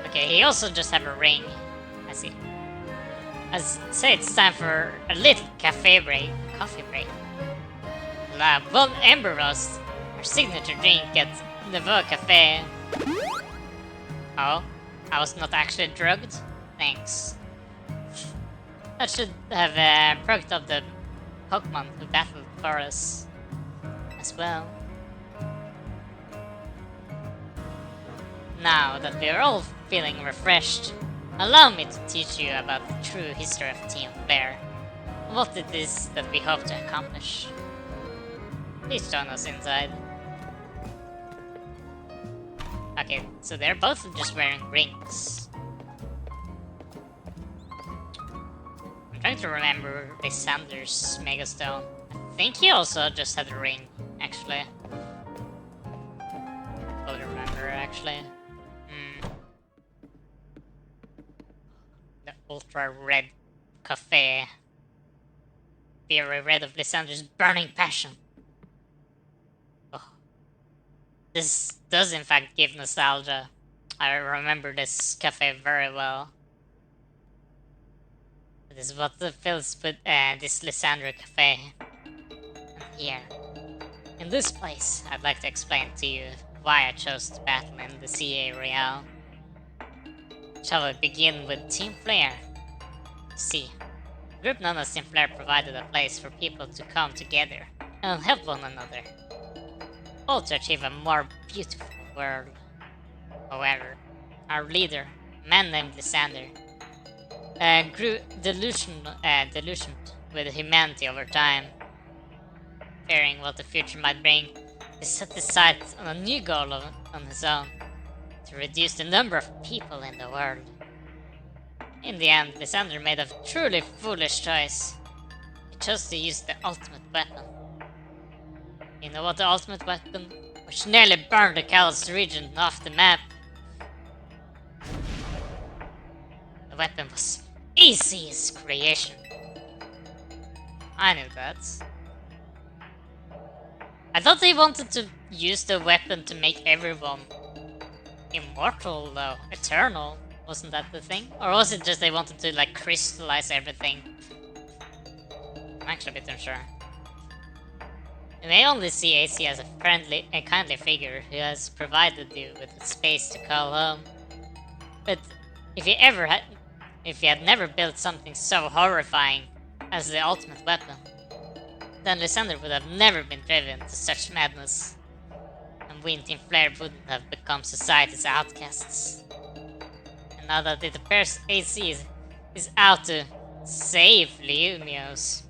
Okay, he also just have a ring. I see. I'd say it's time for a little coffee break. La Von Ember Rust, our signature drink at Nouveau Cafe. Oh, I was not actually drugged? Thanks. I should have perked up the Pokemon who battled for us as well. Now that we are all feeling refreshed, allow me to teach you about the true history of Team Flare, what it is that we hope to accomplish. Please join us inside. Okay, so they're both just wearing rings. I'm trying to remember Lysander's Megastone. I think he also just had a ring, actually. I don't remember, actually. The Ultra Red Cafe. Fiery red of Lysander's burning passion. Oh. This does in fact give nostalgia. I remember this cafe very well. This is what fills with this Lysander cafe. And here, in this place, I'd like to explain to you why I chose to battle in the CA Royale. Shall we begin with Team Flare? See, Group known as Team Flare provided a place for people to come together and help one another, all to achieve a more beautiful world. However, our leader, a man named Lysander, grew delusioned with humanity over time. Fearing what the future might bring, he set his sights on a new goal on his own, to reduce the number of people in the world. In the end, Lysander made a truly foolish choice. He chose to use the ultimate weapon. You know what the ultimate weapon, which nearly burned the Kalos region off the map? The weapon was AC's creation. I knew that. I thought they wanted to use the weapon to make everyone immortal though, eternal. Wasn't that the thing? Or was it just they wanted to like crystallize everything? I'm actually a bit unsure. You may only see AC as a friendly and kindly figure who has provided you with a space to call home. But if you had never built something so horrifying as the ultimate weapon, then Lysander would have never been driven to such madness, and we in Team Flare wouldn't have become society's outcasts. And now that it appears AC is out to save Leumios,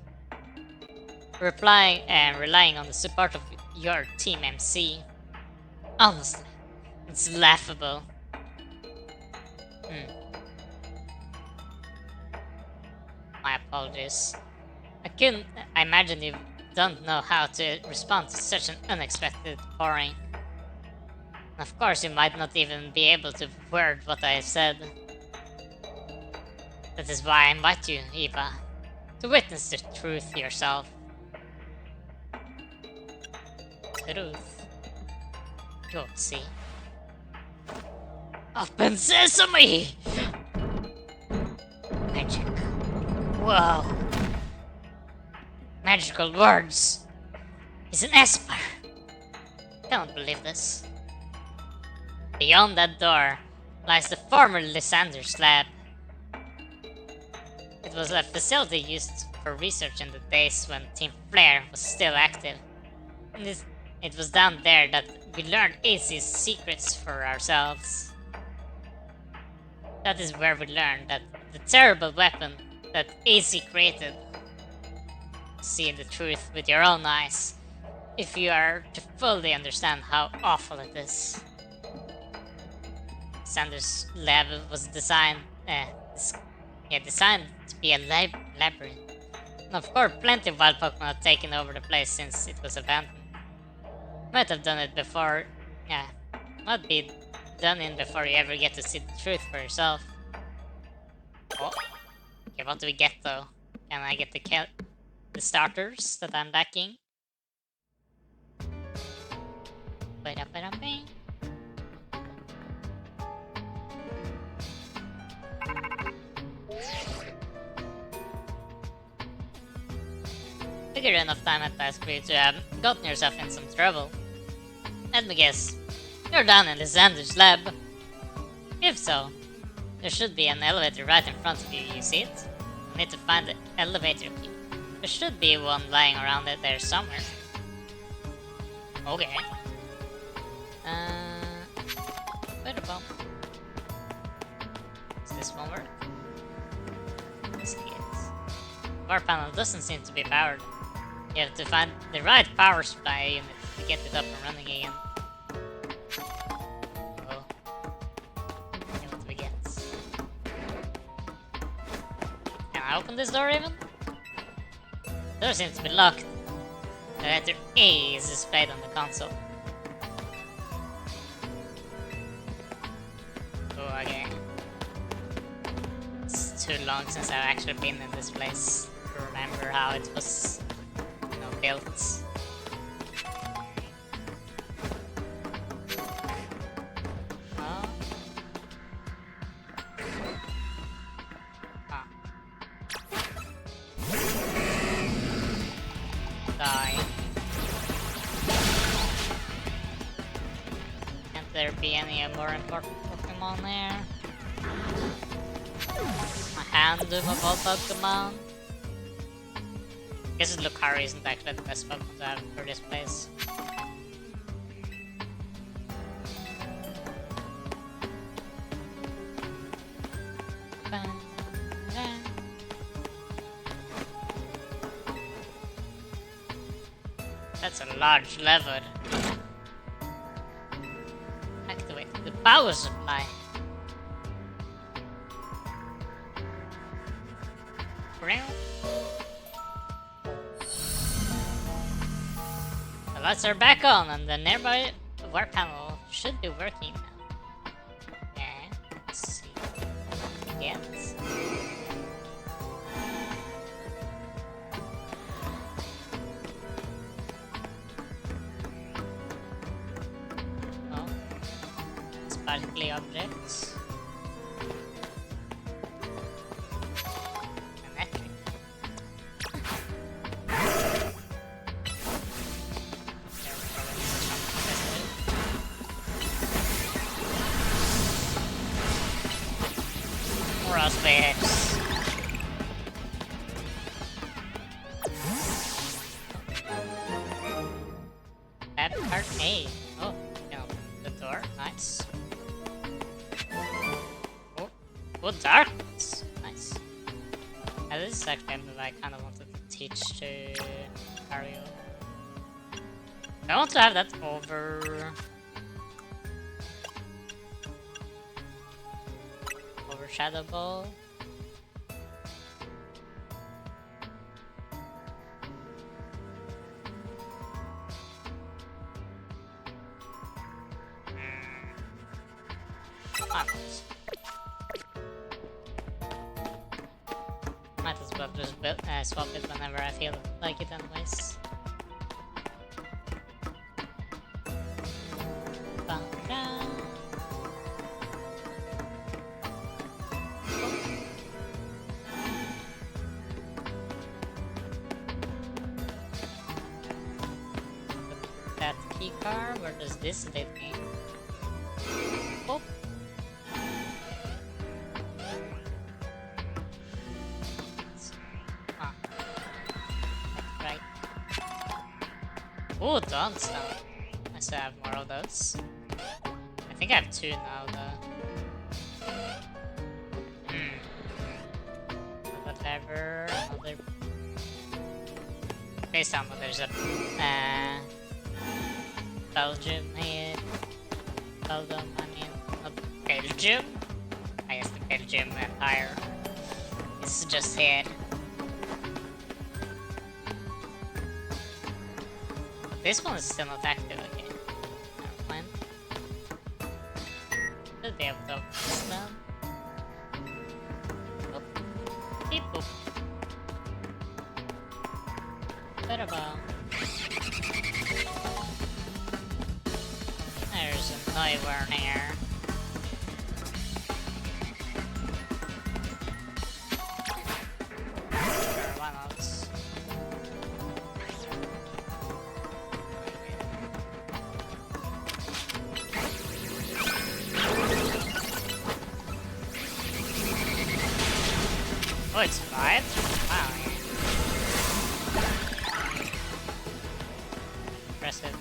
relying on the support of your Team MC, honestly, it's laughable. My apologies. I imagine you don't know how to respond to such an unexpected pouring. Of course, you might not even be able to word what I said. That is why I invite you, Eva, to witness the truth yourself. Truth. You'll see. Open sesame! Magic. Whoa. Magical words. It's an Esper. I don't believe this. Beyond that door lies the former Lysander's lab. It was a facility used for research in the days when Team Flare was still active. And it was down there that we learned AC's secrets for ourselves. That is where we learned that the terrible weapon that AC created. See the truth with your own eyes, if you are to fully understand how awful it is. Lysander's lab was designed to be a labyrinth. And of course, plenty of wild Pokemon have taken over the place since it was abandoned. Might have done it before, might be done in before you ever get to see the truth for yourself. Oh, okay, what do we get though? Can I get the starters that I'm lacking? Figure enough time had passed for you to have gotten yourself in some trouble. Let me guess, you're down in Lysander's lab. If so, there should be an elevator right in front of you, you see it? You need to find the elevator key. There should be one lying around there somewhere. Okay. Wait a bomb. Power panel doesn't seem to be powered. You have to find the right power supply unit to get it up and running again. Oh. See what we get. Can I open this door even? The door seems to be locked. The letter A is displayed on the console. Oh, okay. It's too long since I've actually been in this place to remember how it was, you know, built. Oh. Ah. Die. Can't there be any more important Pokemon there? A Handum of all Pokemon? I guess Lucario isn't actually the best Pokemon to have for this place. That's a large lever. Activate the power supply. The lights are back on and the nearby warp panel should be working now. Yeah, let's see. Yes. Oh. Sparkly objects. Electric. Prospects. That part A. Oh, you know, the door. Nice. Oh, oh, darkness. Nice. This is actually a move I kind of wanted to teach to Mario. I want to have that over Shadow Ball. Might as well just swap it whenever I feel like it anyways. That key car, where does this lead me? Oh. Ah. Right. Oh, dance now. I still have more of those. I think I have 2 now though. Whatever. Another. Based on what there's a Belgium here. Belgium, I mean, not Belgium? I guess the Belgium Empire is just here. This one is still not active, okay. Never mind. Should be able to open this then. Oh. Beep boop. Ba-da-ba. There's a nowhere near. Sure, why not? Oh, it's 5? Wow. Impressive.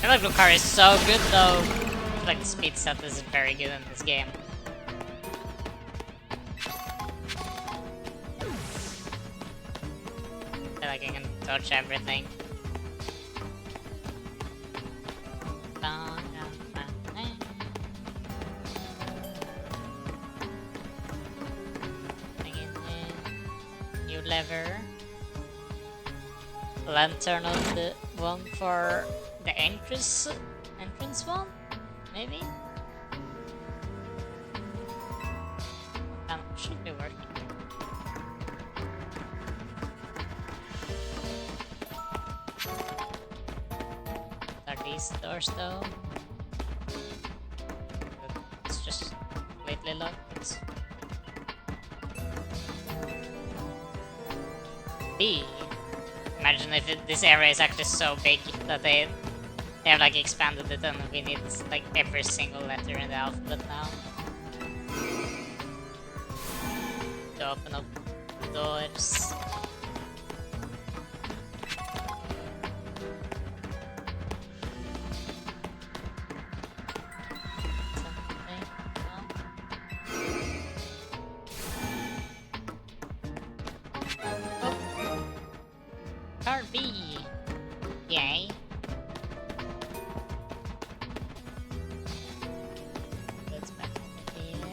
feel like Lucario is so good though. I feel like the speed set is very good in this game. I feel like I can dodge everything. New lever. Lantern of the one for the entrance one, maybe? Should be working. Are these doors though? It's just completely locked. B. Imagine if this area is actually so big that they have like expanded it and we need like every single letter in the alphabet now to open up the doors. Card B. Yay. That's back here.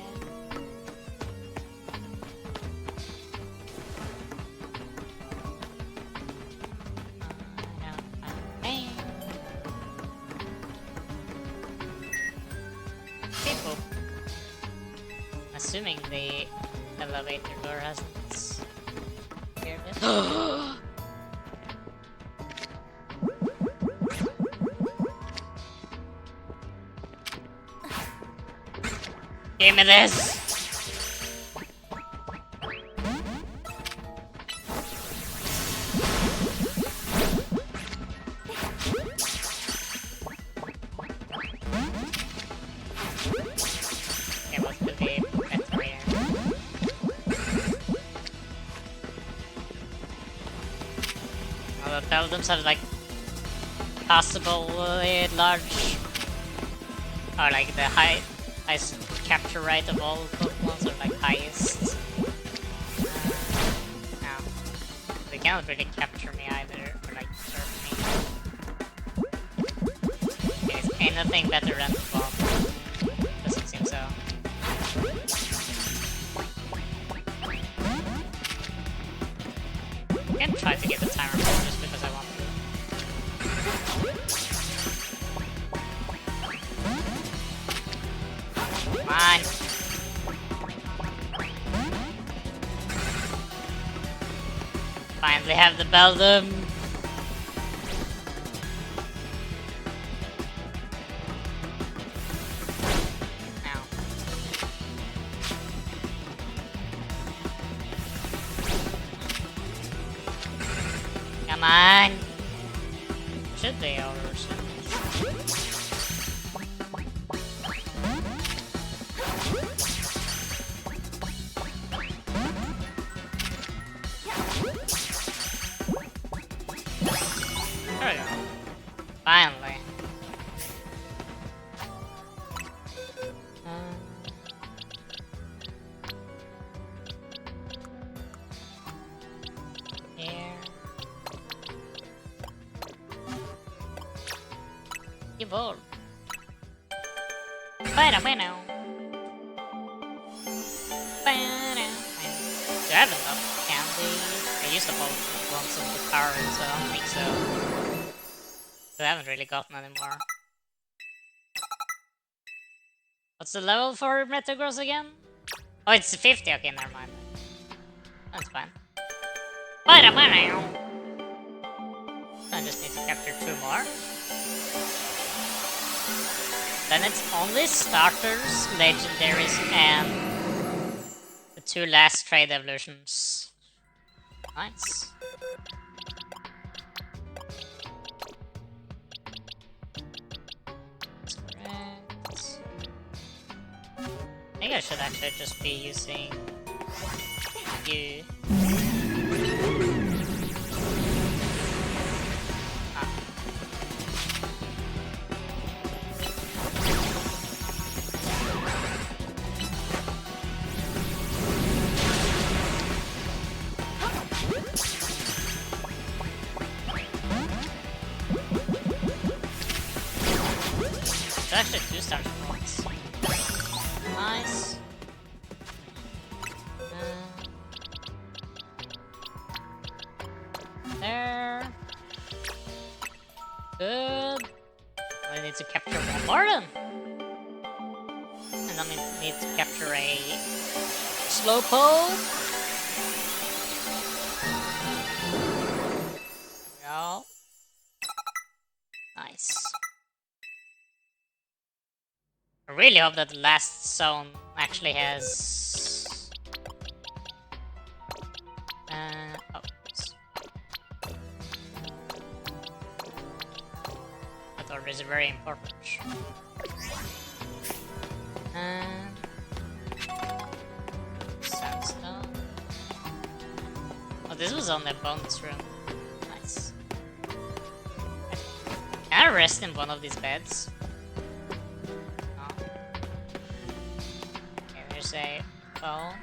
People. Assuming the elevator door hasn't appeared yet. Give me this! Okay, what could be better here? Well, the Beldums have like possibly large, or like the highest capture rate of all Pokemon, or like highest. No, they cannot really capture me either, or like surf me. Okay, is anything better than the bomb? Doesn't seem so. I can try to get the timer more just because I want to. Come on. Finally have the Beldum. Now. Come on. Should be over soon. There we go. Finally. Here. Evolve. Bueno. Do I have enough candy? I used up all ones of the car, so I don't think so. So I haven't really gotten any more. What's the level for Metagross again? Oh, it's 50. Okay, never mind. That's fine. I just need to capture 2 more. Then it's only starters, legendaries, and the 2 last trade evolutions. Nice. Correct. I think I should actually just be using you. stars points. Nice. There. Good. We need to capture one more then. And then we need to capture a Slowpoke. There we go. Nice. I really hope that the last zone actually has... oh, oops. That order is very important. Sandstone. Oh, this was on the bonus room. Nice. Can I rest in one of these beds? A phone.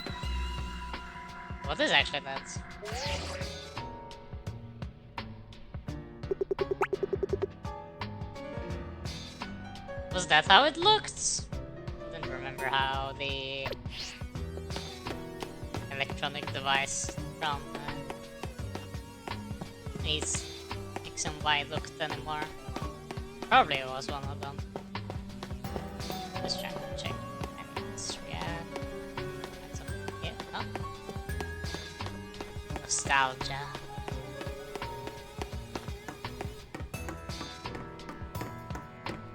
What is actually that? Was that how it looked? I didn't remember how the electronic device from X and Y looked anymore. Probably it was one of them. Let's try to check. Nostalgia.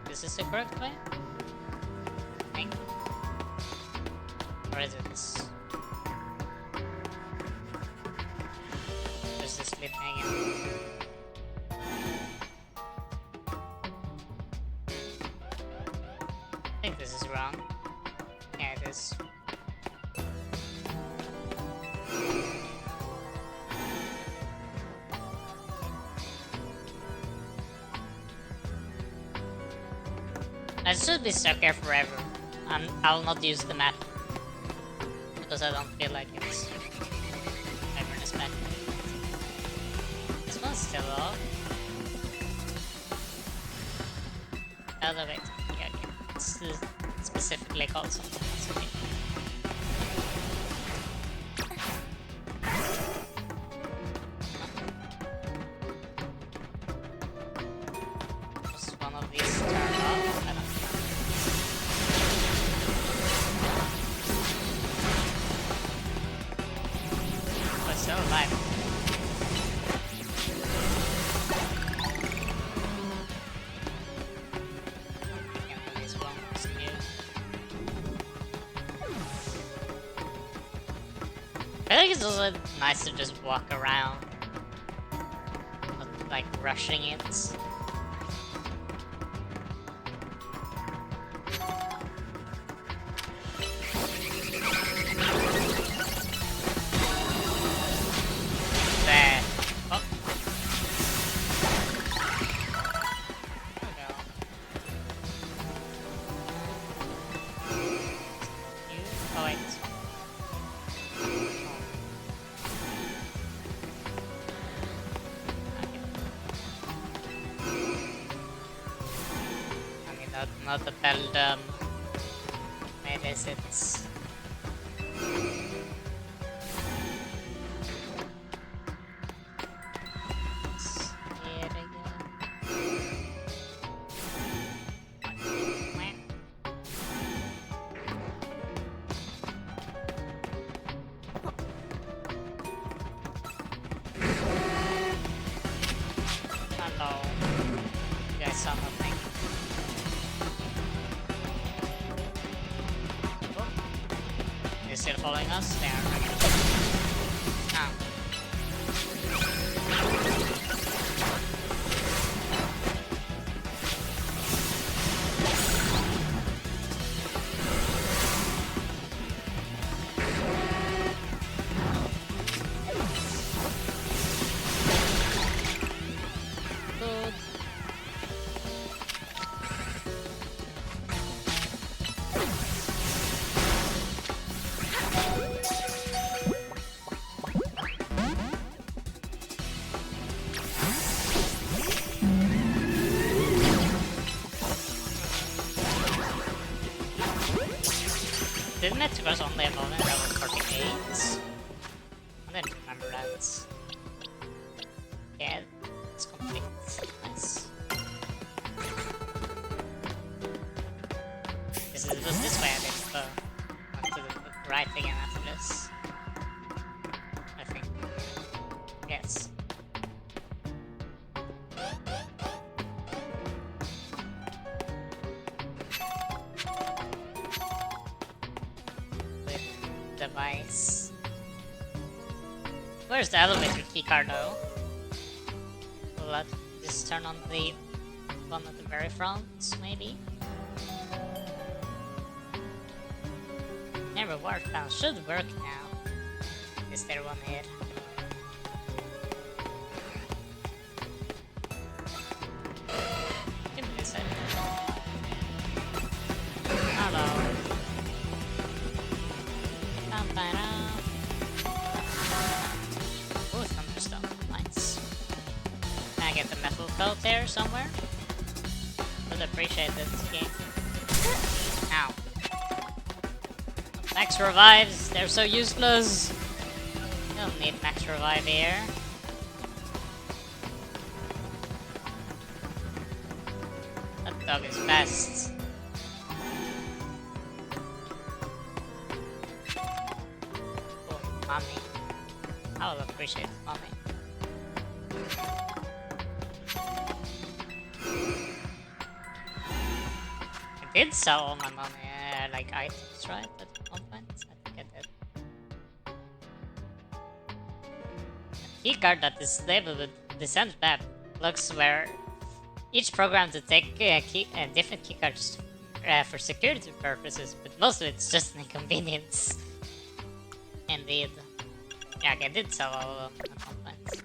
This is the correct way? I think. Or is it this? There's this lid hanging. I think this is wrong. Yeah, it is. I should be stuck here forever, and I'll not use the map because I don't feel like it's ever this map. This one's still off. Oh, no, wait. Yeah, okay. It's specifically called something else. Okay. Just one of these turned off. I don't know. Still alive. I think it's also nice to just walk around, not like rushing it. Not the Beldum. Where is it? Here again. Hello. You guys saw nothing. They're still following us? They are. Ah. Good. it was only a moment that was 48. I didn't remember that. Yeah, it's complete. Nice. It was this way I did, so went to the right again after this. I think. Yes. With device. Where's the elevator keycard though? Will that just turn on the one at the very front, maybe? Never worked now. Should work now. Is there one here? Give me a second. Hello. Ooh, thunderstone. Nice. Can I get the metal coat there somewhere? Would appreciate this game. Ow. Max revives, they're so useless. You don't need max revive here. That dog is fast. Oh, mommy. I will appreciate mommy. I did sell all my money, like items, right? At one point, I think I did. Keycard that is labeled with Descent map looks where each program to take different keycards for security purposes, but most of it's just an inconvenience. Indeed. Yeah, I did sell all of them at one point.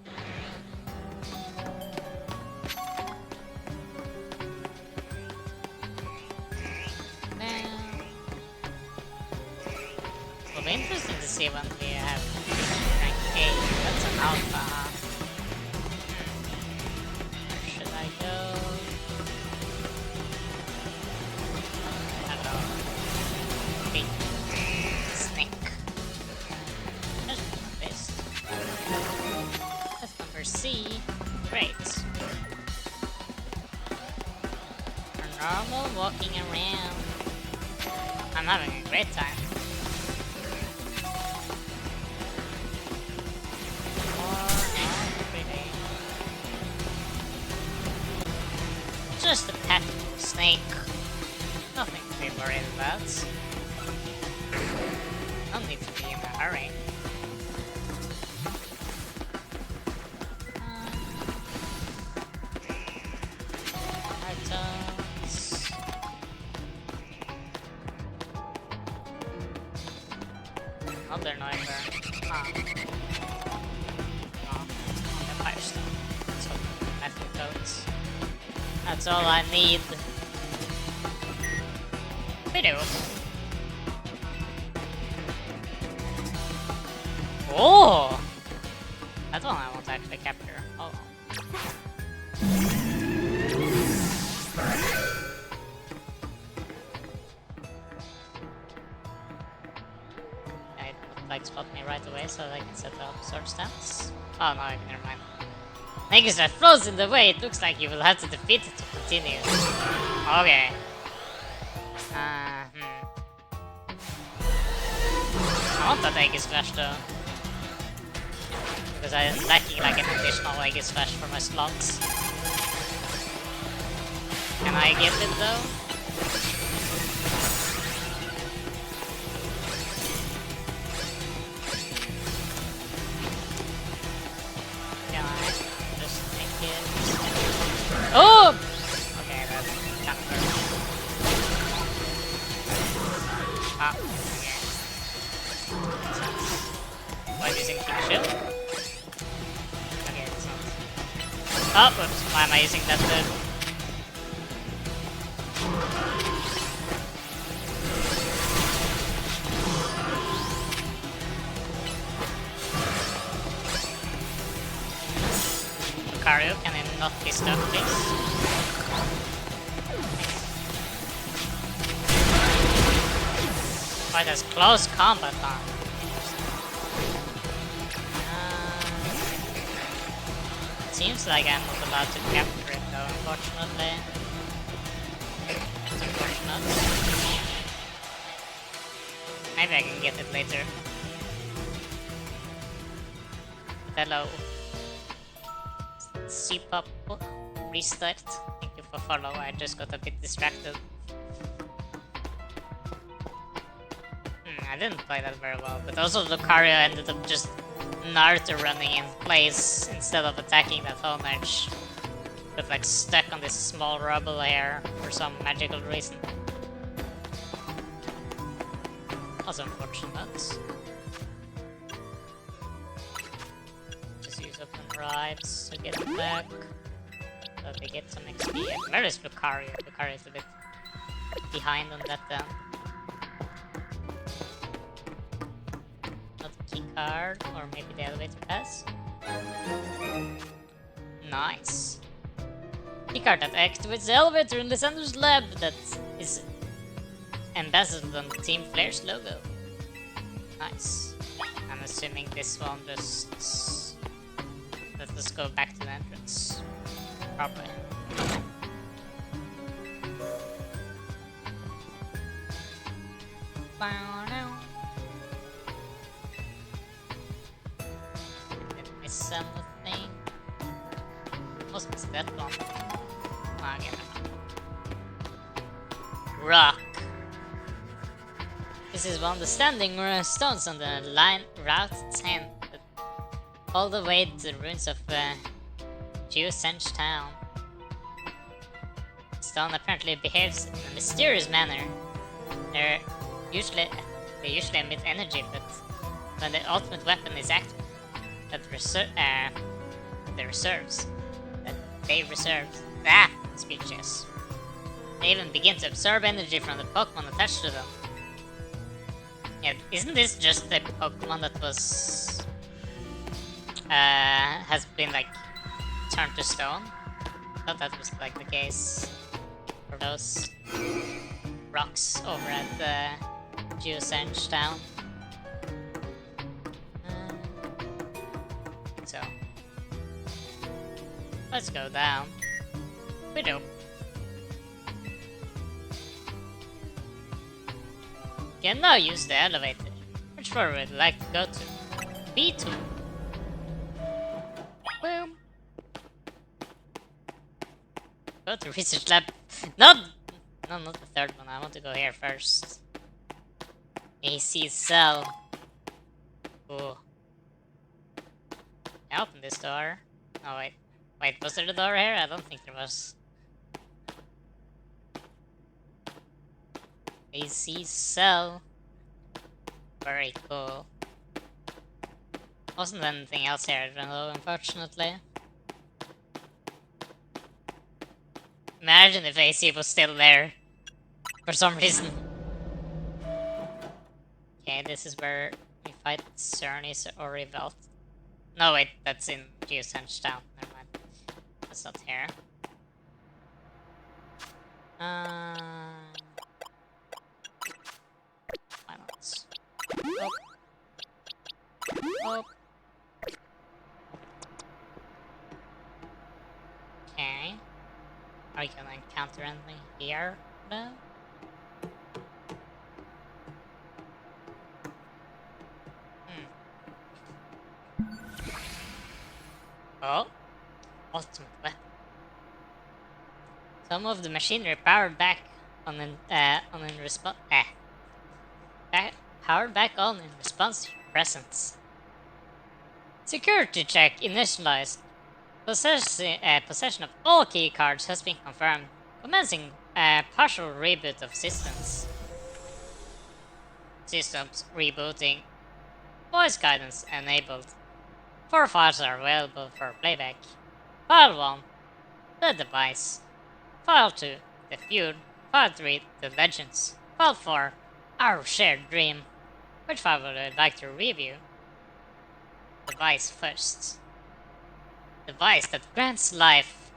It'll be interesting to see when we have rank 8. That's an alpha. Where should I go? Hello. Big snake. There's this. That's number C. Great. For normal walking around. I'm having a great time. Just a pet snake. Nothing to be worried about. No need to be in a hurry. Items. Another nightmare. Ah. Oh, the firestone. So, metal coats. That's all I need. Video. Oh! That's one I want to actually capture. Oh. It would like spot me right away so I can set up sword stance. Oh no, never mind. Negus that flows in the way, it looks like you will have to defeat it to continue. Okay. I want that Aegis Flash though. Because I'm lacking like an additional Aegis Flash for my slots. Can I get it though? Oh! Okay, that's kind of hurt. Ah, okay. Why using King Shield? Okay, it's not. Oh, whoops, why am I using that then? Lucario, can I not be stuck, please? Quite as close combat on. Seems like I'm not allowed to capture it though, unfortunately. That's unfortunate. Maybe I can get it later. Hello. C-pop restart. Thank you for follow. I just got a bit distracted. I didn't play that very well, but also Lucario ended up just Naruto running in place instead of attacking that whole match. But like stuck on this small rubble here for some magical reason. That's unfortunate. Just use open rides to get it back. So they get some XP. Where is Lucario? Lucario is a bit behind on that then. Not a key card, or maybe the elevator pass. Nice. Key card that activates the elevator in Lissandra's lab that is embedded on Team Flare's logo. Nice. I'm assuming this one just... Let us go back to the entrance. Probably. Did I miss anything? Must miss that one. Ah, I get it. Rock. This is one of the standing stones on the line Route 10, all the way to the ruins of Geosench Town. Stone apparently behaves in a mysterious manner. They usually emit energy, but when the ultimate weapon is active, speeches. They even begin to absorb energy from the Pokemon attached to them. Yeah, isn't this just the Pokemon that was has been like turned to stone? I thought that was like the case for those rocks over at the Geosench Town. I think so. Let's go down. We do. Can now use the elevator. Which floor would you like to go to? B2. Boom. Go to research lab. No, not the third one. I want to go here first. AC cell. Ooh. Can I open this door? Oh wait. Wait, was there a door here? I don't think there was. AC cell. Very cool. Wasn't anything else here though, unfortunately. Imagine if AC was still there. For some reason. Okay, this is where we fight Cernis or Revolt. No wait, that's in Geosench Town. Never mind. That's not here. Why not? Oh. Oh. Okay. Are you gonna encounter anything here though? Oh. Ultimate weapon. Some of the machinery powered back on in response. Powered back on in response to your presence. Security check initialized. Possession of all key cards has been confirmed. Commencing partial reboot of systems. Systems rebooting. Voice guidance enabled. 4 files are available for playback. File 1, the device. File 2, the feud. File 3, the legends. File 4, our shared dream. Which file would you like to review? Device first. Device that grants life.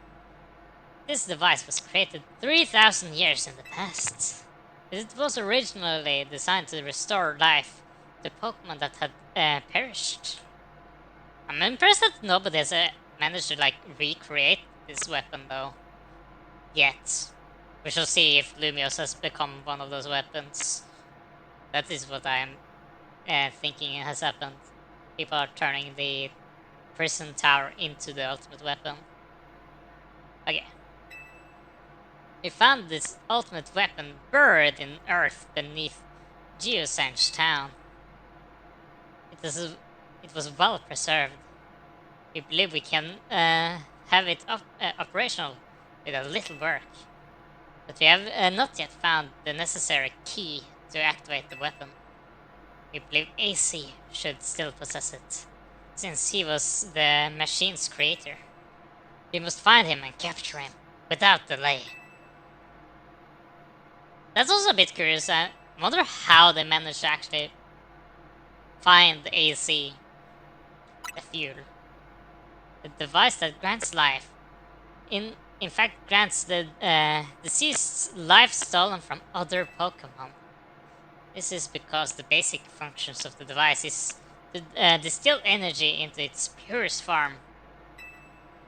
This device was created 3,000 years in the past. It was originally designed to restore life to Pokemon that had perished. I'm impressed that nobody has managed to like recreate this weapon though. Yet. We shall see if Lumios has become one of those weapons. That is what I'm thinking has happened. People are turning the prison tower into the ultimate weapon. Okay. We found this ultimate weapon buried in earth beneath Geosange town. It was well preserved. We believe we can have it operational with a little work. But we have not yet found the necessary key to activate the weapon. We believe AC should still possess it, since he was the machine's creator. We must find him and capture him, without delay. That's also a bit curious. I wonder how they managed to actually find the AC, the fuel. The device that grants life, in fact grants the deceased life stolen from other Pokemon. This is because the basic functions of the device is to distill energy into its purest form,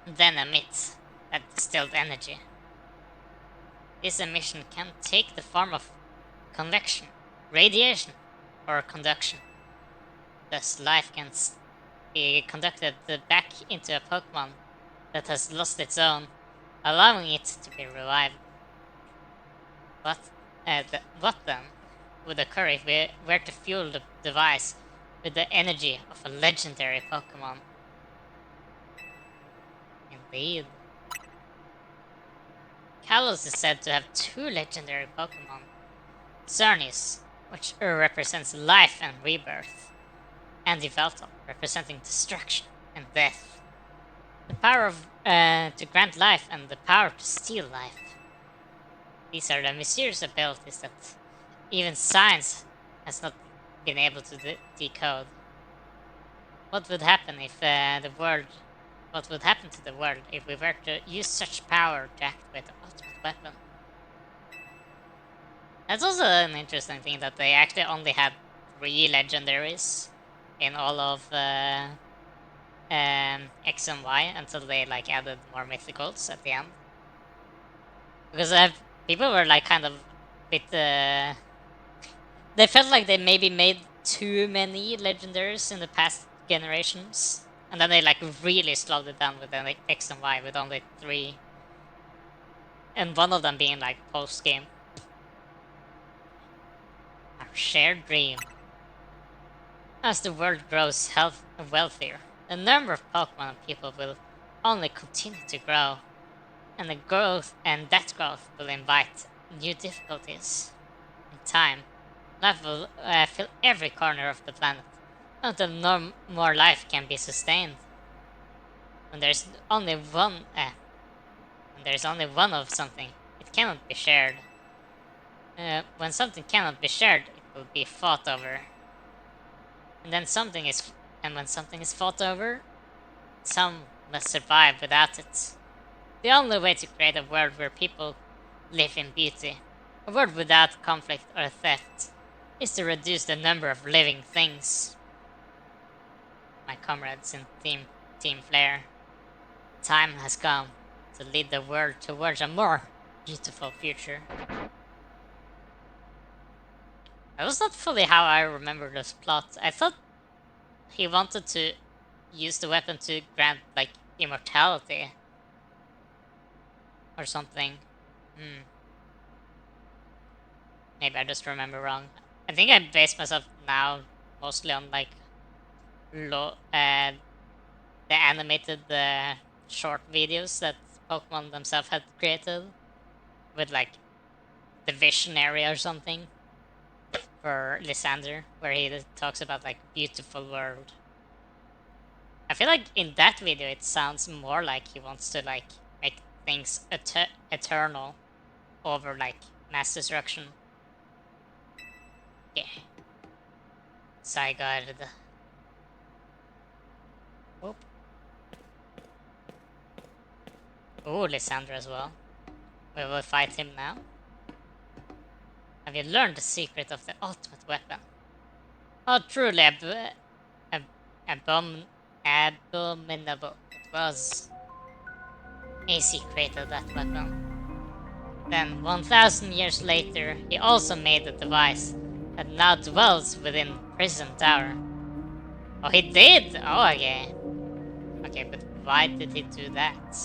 and then emit that distilled energy. This emission can take the form of convection, radiation, or conduction. Thus, life can be conducted back into a Pokemon that has lost its own, allowing it to be revived. What then would occur if we were to fuel the device with the energy of a legendary Pokemon? Indeed. Kalos is said to have two legendary Pokemon. Xerneas, which represents life and rebirth, and Yveltal, representing destruction and death. The power to grant life and the power to steal life. These are the mysterious abilities that even science has not been able to decode. What would happen if what would happen to the world if we were to use such power to activate the ultimate weapon? That's also an interesting thing that they actually only had 3 legendaries in all of X and Y until they like added more mythicals at the end. Because people were like kind of bit they felt like they maybe made too many legendaries in the past generations, and then they like really slowed it down with the X and Y with only 3, and one of them being like post game. Our shared dream. As the world grows wealthier, the number of Pokemon and people will only continue to grow, and that growth will invite new difficulties. In time, life will fill every corner of the planet until no more life can be sustained. When there's only one of something, it cannot be shared. When something cannot be shared, it will be fought over. And when something is fought over, some must survive without it. The only way to create a world where people live in beauty, a world without conflict or theft, is to reduce the number of living things. My comrades in Team Flare, time has come to lead the world towards a more beautiful future. That was not fully how I remember this plot. I thought he wanted to use the weapon to grant like immortality or something. Maybe I just remember wrong. I think I base myself now mostly on like the animated short videos that Pokemon themselves had created with like the vision area or something for Lysander, where he talks about like beautiful world. I feel like in that video it sounds more like he wants to like make things eternal over like mass destruction. Yeah. Zygarde. Whoop. Oh, Lysandra as well. We will fight him now. Have you learned the secret of the ultimate weapon? How truly abominable it was. AC created that weapon. Then, 1000 years later, he also made a device that now dwells within Prison Tower. Oh, he did? Oh, okay. Okay, but why did he do that?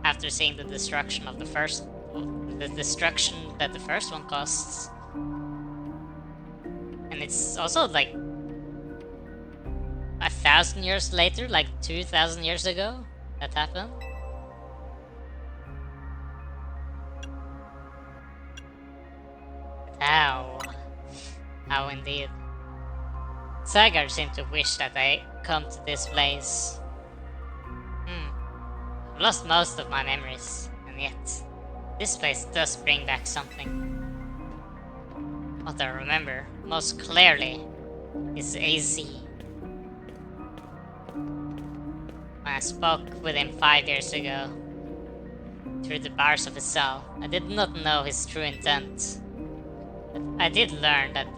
After seeing the destruction of the destruction that the first one costs. And it's also like 1000 years later, like 2000 years ago, that happened. How? How indeed. Sagar seemed to wish that I come to this place. I've lost most of my memories, and yet, this place does bring back something. What I remember most clearly is AZ. When I spoke with him 5 years ago, through the bars of his cell, I did not know his true intent. But I did learn that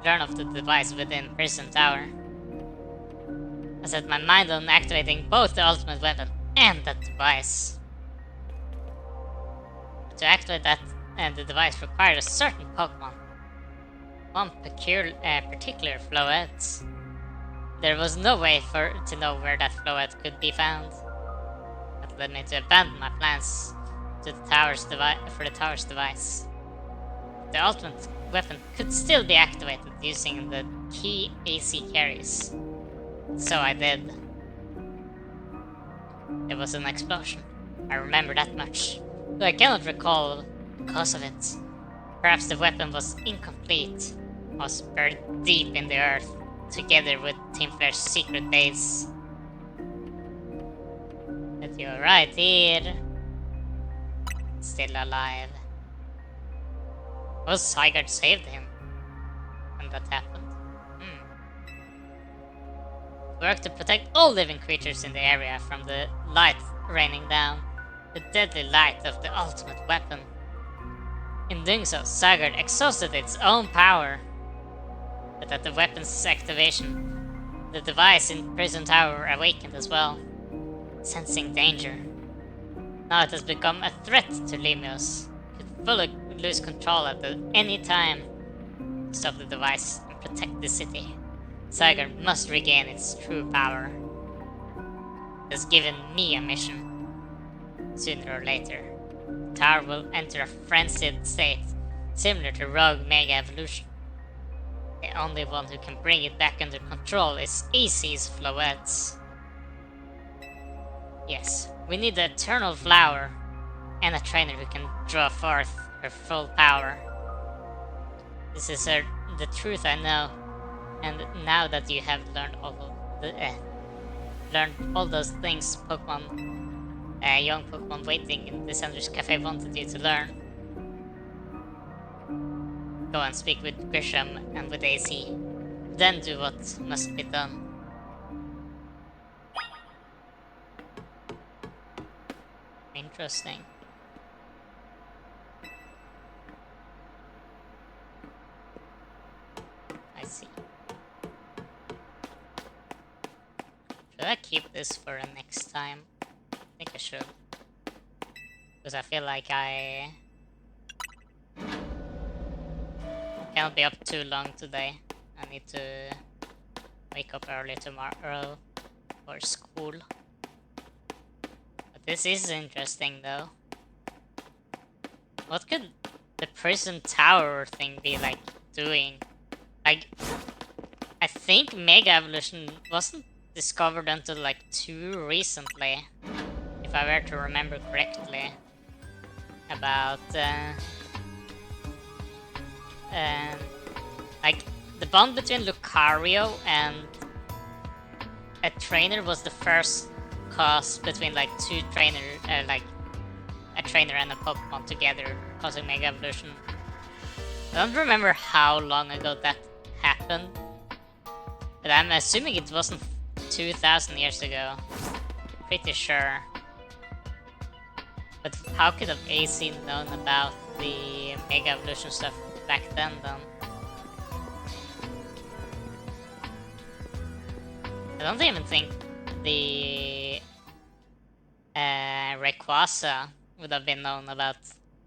learn of the device within Prison Tower. I set my mind on activating both the ultimate weapon and that device. But to activate that the device required a certain Pokemon. One particular Floette. There was no way to know where that Floette could be found. That led me to abandon my plans for the tower's device. The ultimate weapon could still be activated using the key AC carries. So I did. It was an explosion. I remember that much. Though I cannot recall the cause of it. Perhaps the weapon was incomplete, was buried deep in the earth, together with Team Flare's secret base. But you're right here. Still alive. Was Sigurd saved him when that happened? Work to protect all living creatures in the area from the light raining down, the deadly light of the ultimate weapon. In doing so, Sigurd exhausted its own power. But at the weapon's activation, the device in Prison Tower awakened as well, sensing danger. Now it has become a threat to Lemios. It could fully lose control at any time. Stop the device and protect the city. Sigurd must regain its true power. It has given me a mission. Sooner or later, the tower will enter a frenzied state, similar to Rogue Mega Evolution. The only one who can bring it back under control is AC's Floettes. Yes, we need the Eternal Flower, and a trainer who can draw forth her full power. This is the truth I know. And now that you have learned all those things young Pokemon waiting in the Sanders Cafe wanted you to learn, go and speak with Grisham and with AC, then do what must be done. Interesting. I see. Should I keep this for the next time? I think I should. Because I feel like I cannot be up too long today. I need to wake up early tomorrow for school. But this is interesting though. What could the Prison Tower thing be like doing? Like, I think Mega Evolution wasn't discovered until like too recently, if I were to remember correctly, about like the bond between Lucario and a trainer was the first cause between like two trainer, like a trainer and a Pokemon together, causing Mega Evolution. I don't remember how long ago that happened, but I'm assuming it wasn't 2000 years ago. Pretty sure. But how could have AC known about the Mega Evolution stuff back then. I don't even think the Rayquaza would have been known about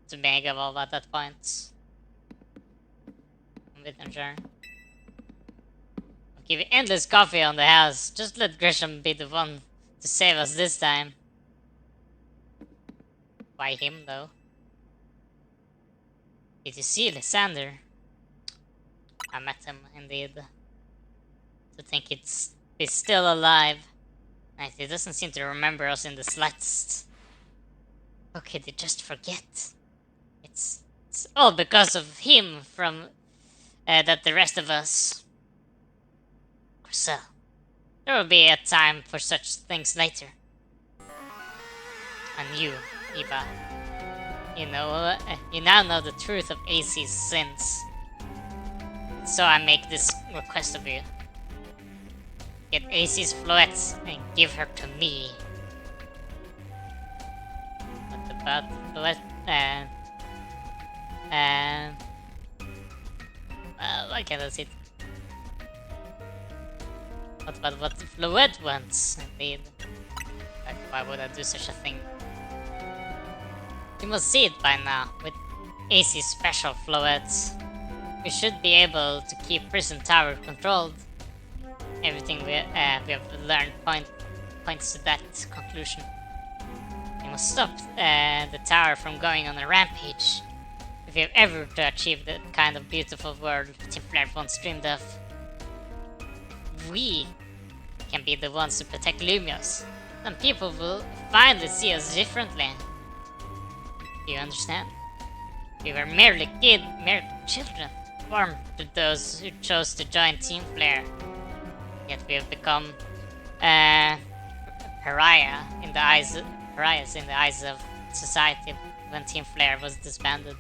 the Mega Evolve at that point. I'm a bit unsure. I'll give you endless coffee on the house. Just let Gresham be the one to save us this time. Why him though? Did you see Lysander? I met him indeed. To think he's still alive. And he doesn't seem to remember us in the slightest. How could he just forget? It's all because of him from that the rest of us. Gracel, there will be a time for such things later. And you, Eva, you now know the truth of AC's sins. So I make this request of you. Get AC's Floette and give her to me. What about Floette? I cannot see it. What about what Floette wants, indeed? Like, why would I do such a thing? You must see it by now, with AC's special Floettes. We should be able to keep Prison Tower controlled. Everything we have learned points to that conclusion. We must stop the tower from going on a rampage. If we have ever to achieve the kind of beautiful world Team Flare once dreamed of, we can be the ones to protect Lumios. Then people will finally see us differently. Do you understand? We were mere children, born to those who chose to join Team Flare. Yet we have become pariahs in the eyes of society when Team Flare was disbanded.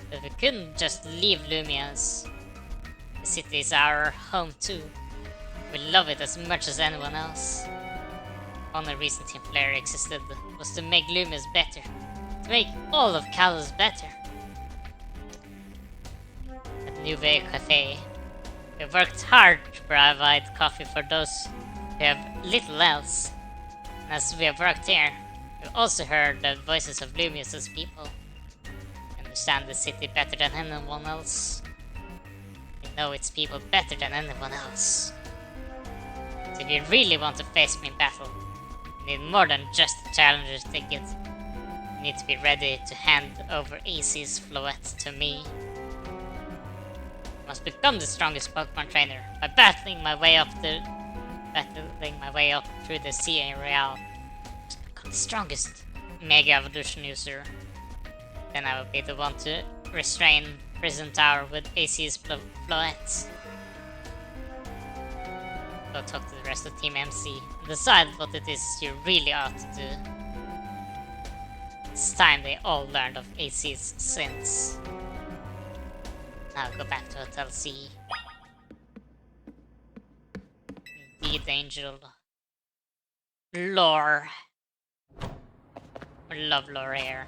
But we couldn't just leave Lumios. The city is our home too. We love it as much as anyone else. Only reason Team Flare existed was to make Lumios better. To make all of Kalos better. At Nouvelle Cafe, we have worked hard to provide coffee for those who have little else. And as we have worked here, we've also heard the voices of Lumios' people. We understand the city better than anyone else. We know its people better than anyone else. So if you really want to face me in battle, you need more than just a challenger's ticket. You need to be ready to hand over AC's Floette to me. I must become the strongest Pokemon trainer by battling my way up through the Sea Real. Become the strongest Mega Evolution user. Then I will be the one to restrain Prison Tower with AC's Floette. Go talk to the rest of Team MC and decide what it is you really ought to do. It's time they all learned of AC's sins. Now go back to Hotel C. Indeed, Angel. Lore. I love lore here.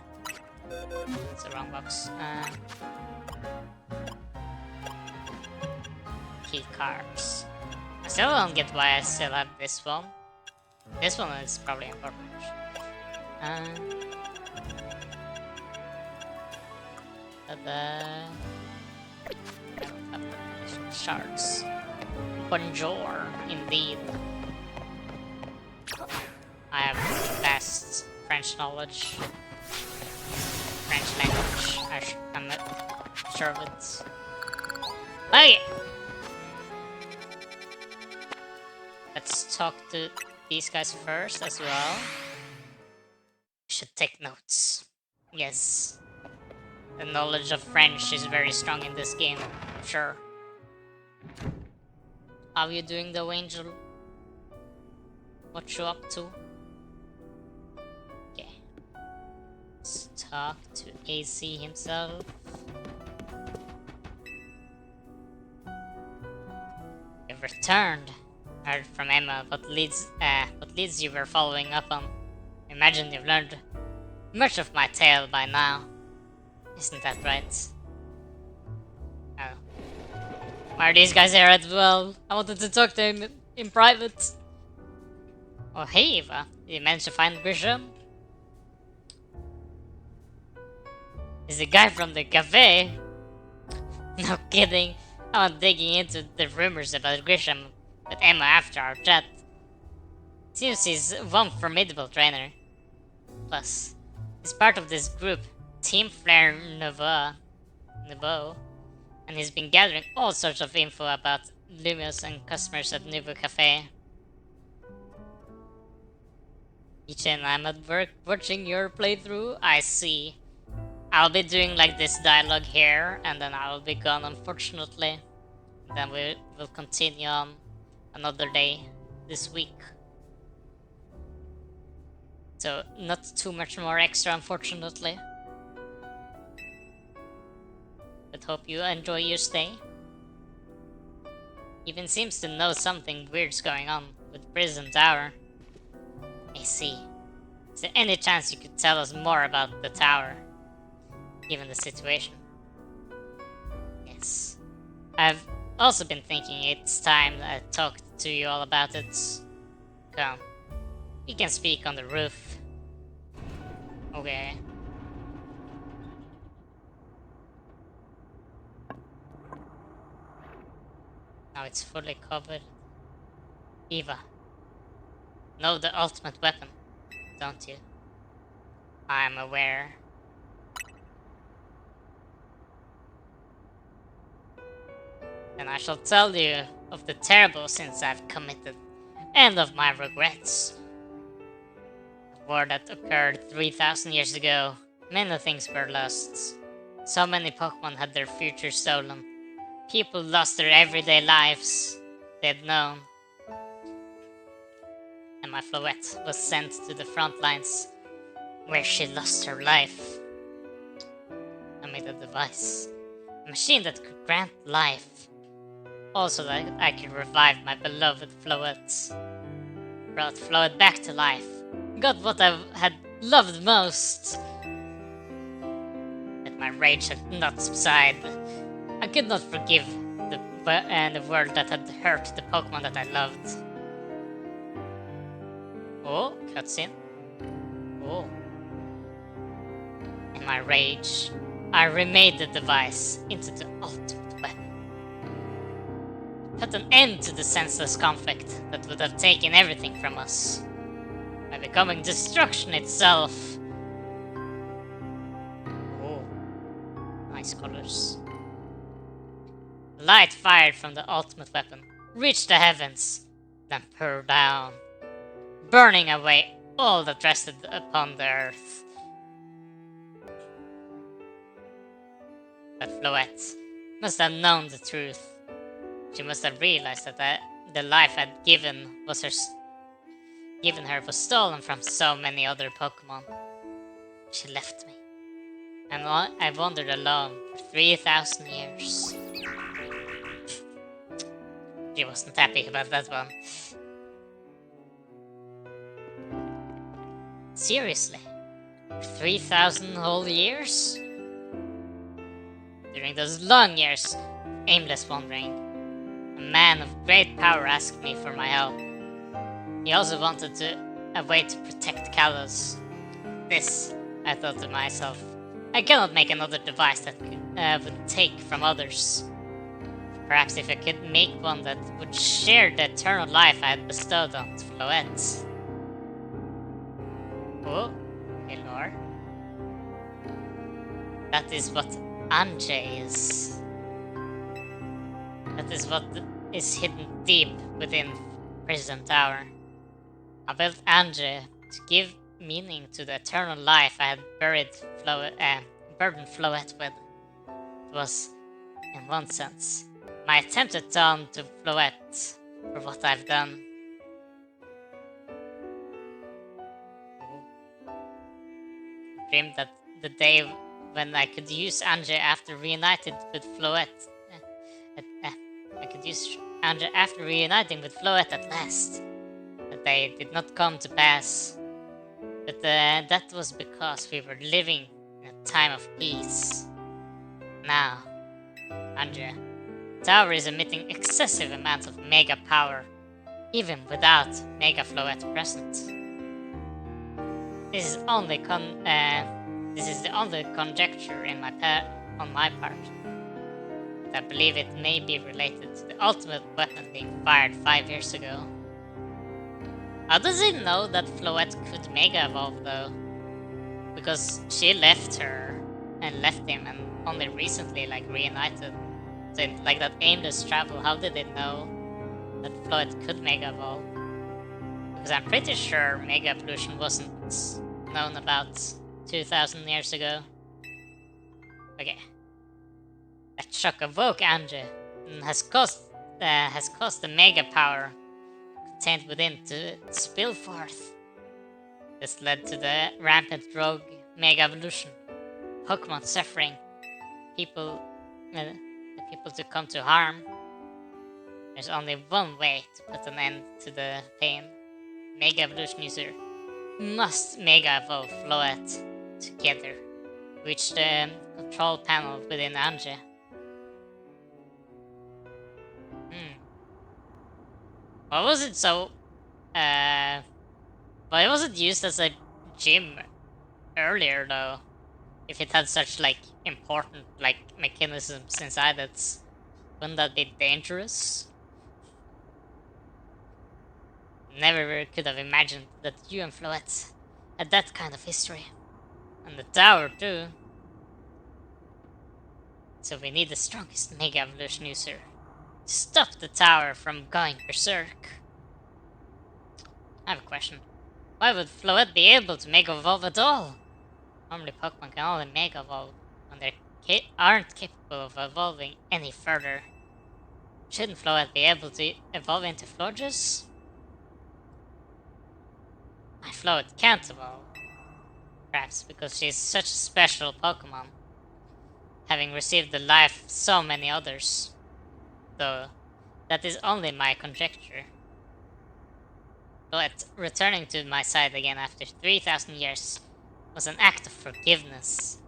It's the wrong box. Key cards. I still don't get why I still have this one. This one is probably important. Shards. Bonjour, indeed. I have vast French knowledge. French language. I'm not sure of it. Okay! Let's talk to these guys first as well. Should take notes. Yes. The knowledge of French is very strong in this game, sure. How are you doing though, Angel? What you up to? Okay. Let's talk to AC himself. You've returned. Heard from Emma what leads you were following up on. Imagine you've learned much of my tale by now. Isn't that right? Oh. Why are these guys here as well? I wanted to talk to him in private. Oh, hey Eva. Did you manage to find Grisham? Is the guy from the cafe? No kidding. I was digging into the rumors about Grisham with Emma after our chat. Seems he's one formidable trainer. Plus, he's part of this group, Team Flare Nouveau, and he's been gathering all sorts of info about Lumios and customers at Nouveau Cafe. Each time I'm at work watching your playthrough, I see. I'll be doing like this dialogue here, and then I'll be gone, unfortunately. Then we will continue on another day this week. So, not too much more extra, unfortunately. But hope you enjoy your stay. Even seems to know something weird's going on with Prison Tower. I see. Is there any chance you could tell us more about the tower? Given the situation. Yes. I've also been thinking it's time that I talked to you all about it. Come. You can speak on the roof. Okay. Now it's fully covered. Eva. Know the ultimate weapon, don't you? I'm aware. And I shall tell you of the terrible sins I've committed, and of my regrets. The war that occurred 3,000 years ago, many things were lost. So many Pokemon had their future stolen. People lost their everyday lives they'd known. And my Floette was sent to the front lines, where she lost her life. I made a device, a machine that could grant life. Also that I could revive my beloved Floette. Brought Floette back to life. Got what I had loved most. But my rage had not subsided. I could not forgive the world that had hurt the Pokemon that I loved. Oh, cutscene. Oh. In my rage, I remade the device into the ultimate weapon. Put an end to the senseless conflict that would have taken everything from us. By becoming destruction itself. Oh. Nice colors. The light fired from the ultimate weapon reached the heavens, then poured down, burning away all that rested upon the earth. But Floette must have known the truth. She must have realized that the life I'd given her was stolen from so many other Pokemon. She left me, and I wandered alone for 3,000 years. She wasn't happy about that one. Seriously? 3,000 whole years? During those long years of aimless wandering, a man of great power asked me for my help. He also wanted a way to protect Kalos. This, I thought to myself, I cannot make another device that would take from others. Perhaps if I could make one that would share the eternal life I had bestowed on Floette. Oh, Hilor. That is what Anjay is. That is what is hidden deep within Prison Tower. I built Anjay to give meaning to the eternal life I had burdened Floette with. It was, in one sense, my attempt at atone to Floette for what I've done. I dreamed that the day when I could use Anjay after reunited with Floette. I could use Anjay after reuniting with Floette at last. That day did not come to pass. But that was because we were living in a time of peace. Now, Andrea, the tower is emitting excessive amounts of mega power, even without Mega Floette present. This is the only conjecture on my part. But I believe it may be related to the ultimate weapon being fired 5 years ago. How does it know that Floette could Mega Evolve though? Because she left her and left him and only recently reunited. So like that aimless travel, how did it know that Floette could Mega Evolve? Because I'm pretty sure Mega Evolution wasn't known about 2000 years ago. Okay. That shock awoke Anje and has caused the Mega Power contained within to spill forth. This led to the rampant rogue Mega Evolution, Pokemon suffering, the people to come to harm. There's only one way to put an end to the pain. Mega Evolution user must Mega Evolve Floette together. Reach the control panel within Anje. Why was it so? Why was it used as a gym earlier though? If it had such important mechanisms inside it, wouldn't that be dangerous? Never could have imagined that you and Floette had that kind of history. And the tower too. So we need the strongest Mega Evolution user to stop the tower from going berserk. I have a question. Why would Floette be able to Mega Evolve at all? Normally Pokemon can only Mega Evolve when they aren't capable of evolving any further. Shouldn't Floette be able to evolve into Florges? My Floette can't evolve. Perhaps because she's such a special Pokemon, having received the life of so many others. Though, that is only my conjecture. Floette returning to my side again after 3,000 years was an act of forgiveness.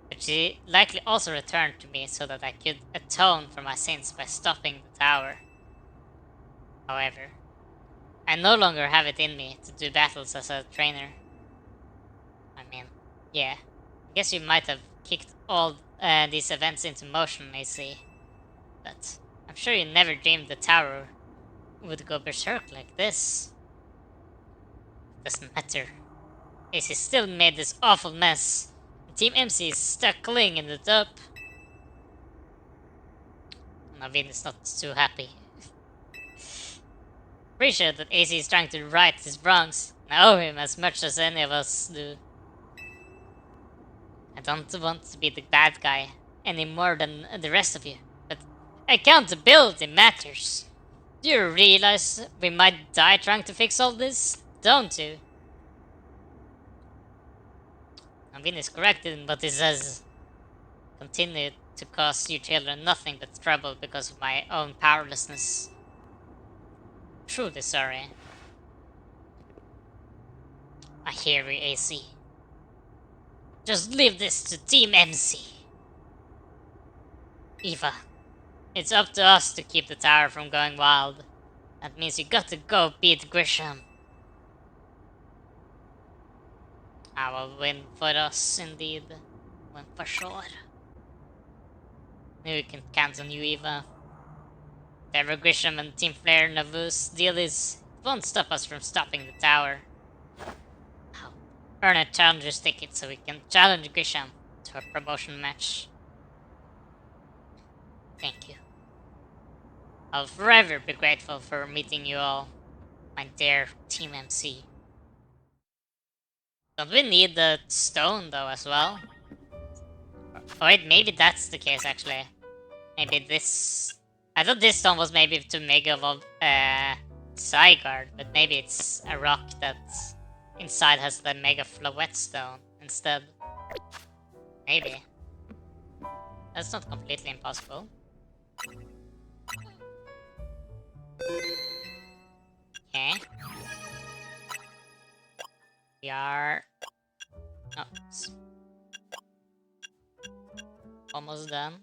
But she likely also returned to me so that I could atone for my sins by stopping the tower. However, I no longer have it in me to do battles as a trainer. I mean, yeah, I guess you might have kicked all these events into motion, AC. But I'm sure you never dreamed the tower would go berserk like this. It doesn't matter. AC still made this awful mess. Team MC is stuck clinging in the top. Naveen is not too happy. Pretty sure that AC is trying to right his wrongs. I owe him as much as any of us do. I don't want to be the bad guy any more than the rest of you, but accountability matters. Do you realize we might die trying to fix all this? Don't you? Naveen is correct in what he says. Continue to cause you children nothing but trouble because of my own powerlessness. Truly sorry. I hear you, AC. Just leave this to Team MC. Eva, it's up to us to keep the tower from going wild. That means you got to go beat Grisham. I will win for us, indeed. Win for sure. Maybe we can count on you, Eva. Whatever Grisham and Team Flare Navus deal is, it won't stop us from stopping the tower. I'll earn a challenger's ticket so we can challenge Grisham to a promotion match. Thank you. I'll forever be grateful for meeting you all, my dear Team MC. Don't we need the stone though as well? Or wait, maybe that's the case actually. Maybe this... I thought this stone was maybe to Mega Evolve Zygarde, but maybe it's a rock that inside has the Mega Floette stone instead. Maybe. That's not completely impossible. Okay. We are oops. Almost done.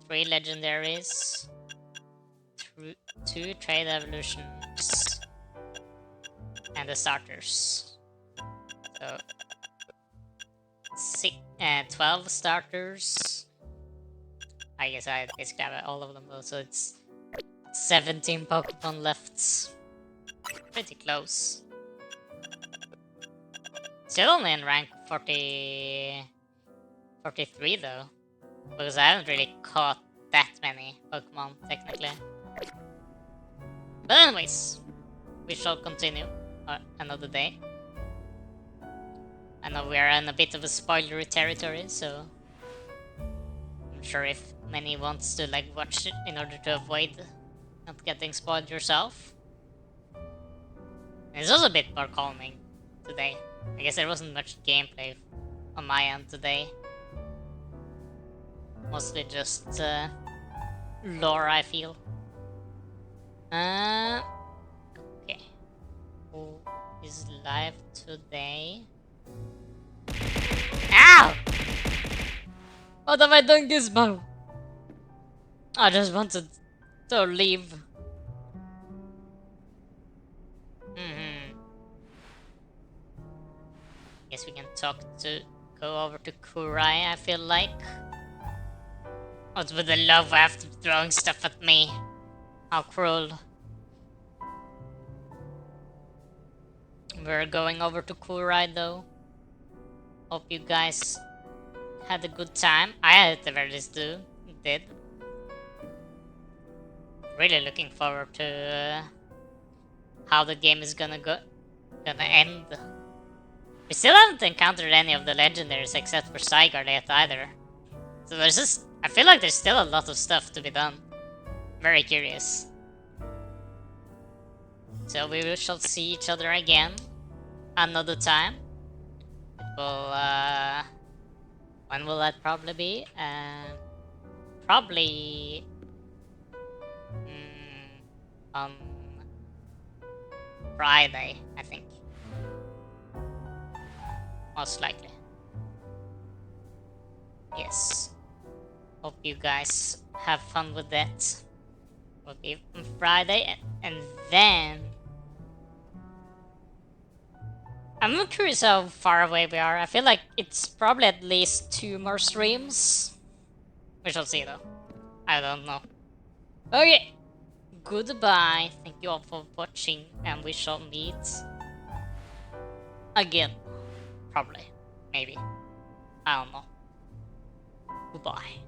3 legendaries. 2 trade evolutions. And the starters. So 12 starters. I guess I basically have all of them though, so it's 17 Pokemon left. Pretty close. Still only in rank 43 though, because I haven't really caught that many Pokemon technically. But anyways, we shall continue another day. I know we are in a bit of a spoilery territory, so I'm sure if many wants to like watch it in order to avoid not getting spoiled yourself. It's also a bit more calming today. I guess there wasn't much gameplay on my end today. Mostly just lore, I feel. Okay. Who is live today? Ow! What have I done, Gizmo? I just wanted to leave. Guess we can go over to Kurai, I feel like. What's with the love after throwing stuff at me? How cruel. We're going over to Kurai though. Hope you guys had a good time. I at the very least did. Really looking forward to how the game is gonna end. We still haven't encountered any of the legendaries except for Zygarde yet either. So I feel like there's still a lot of stuff to be done. Very curious. So we shall see each other again another time. It will, when will that probably be? Probably on Friday, I think. Most likely. Yes. Hope you guys have fun with that. Will be on Friday, and then I'm curious how far away we are. I feel like it's probably at least 2 more streams. We shall see though. I don't know. Okay. Goodbye. Thank you all for watching, and we shall meet again. Probably. Maybe. I don't know. Goodbye.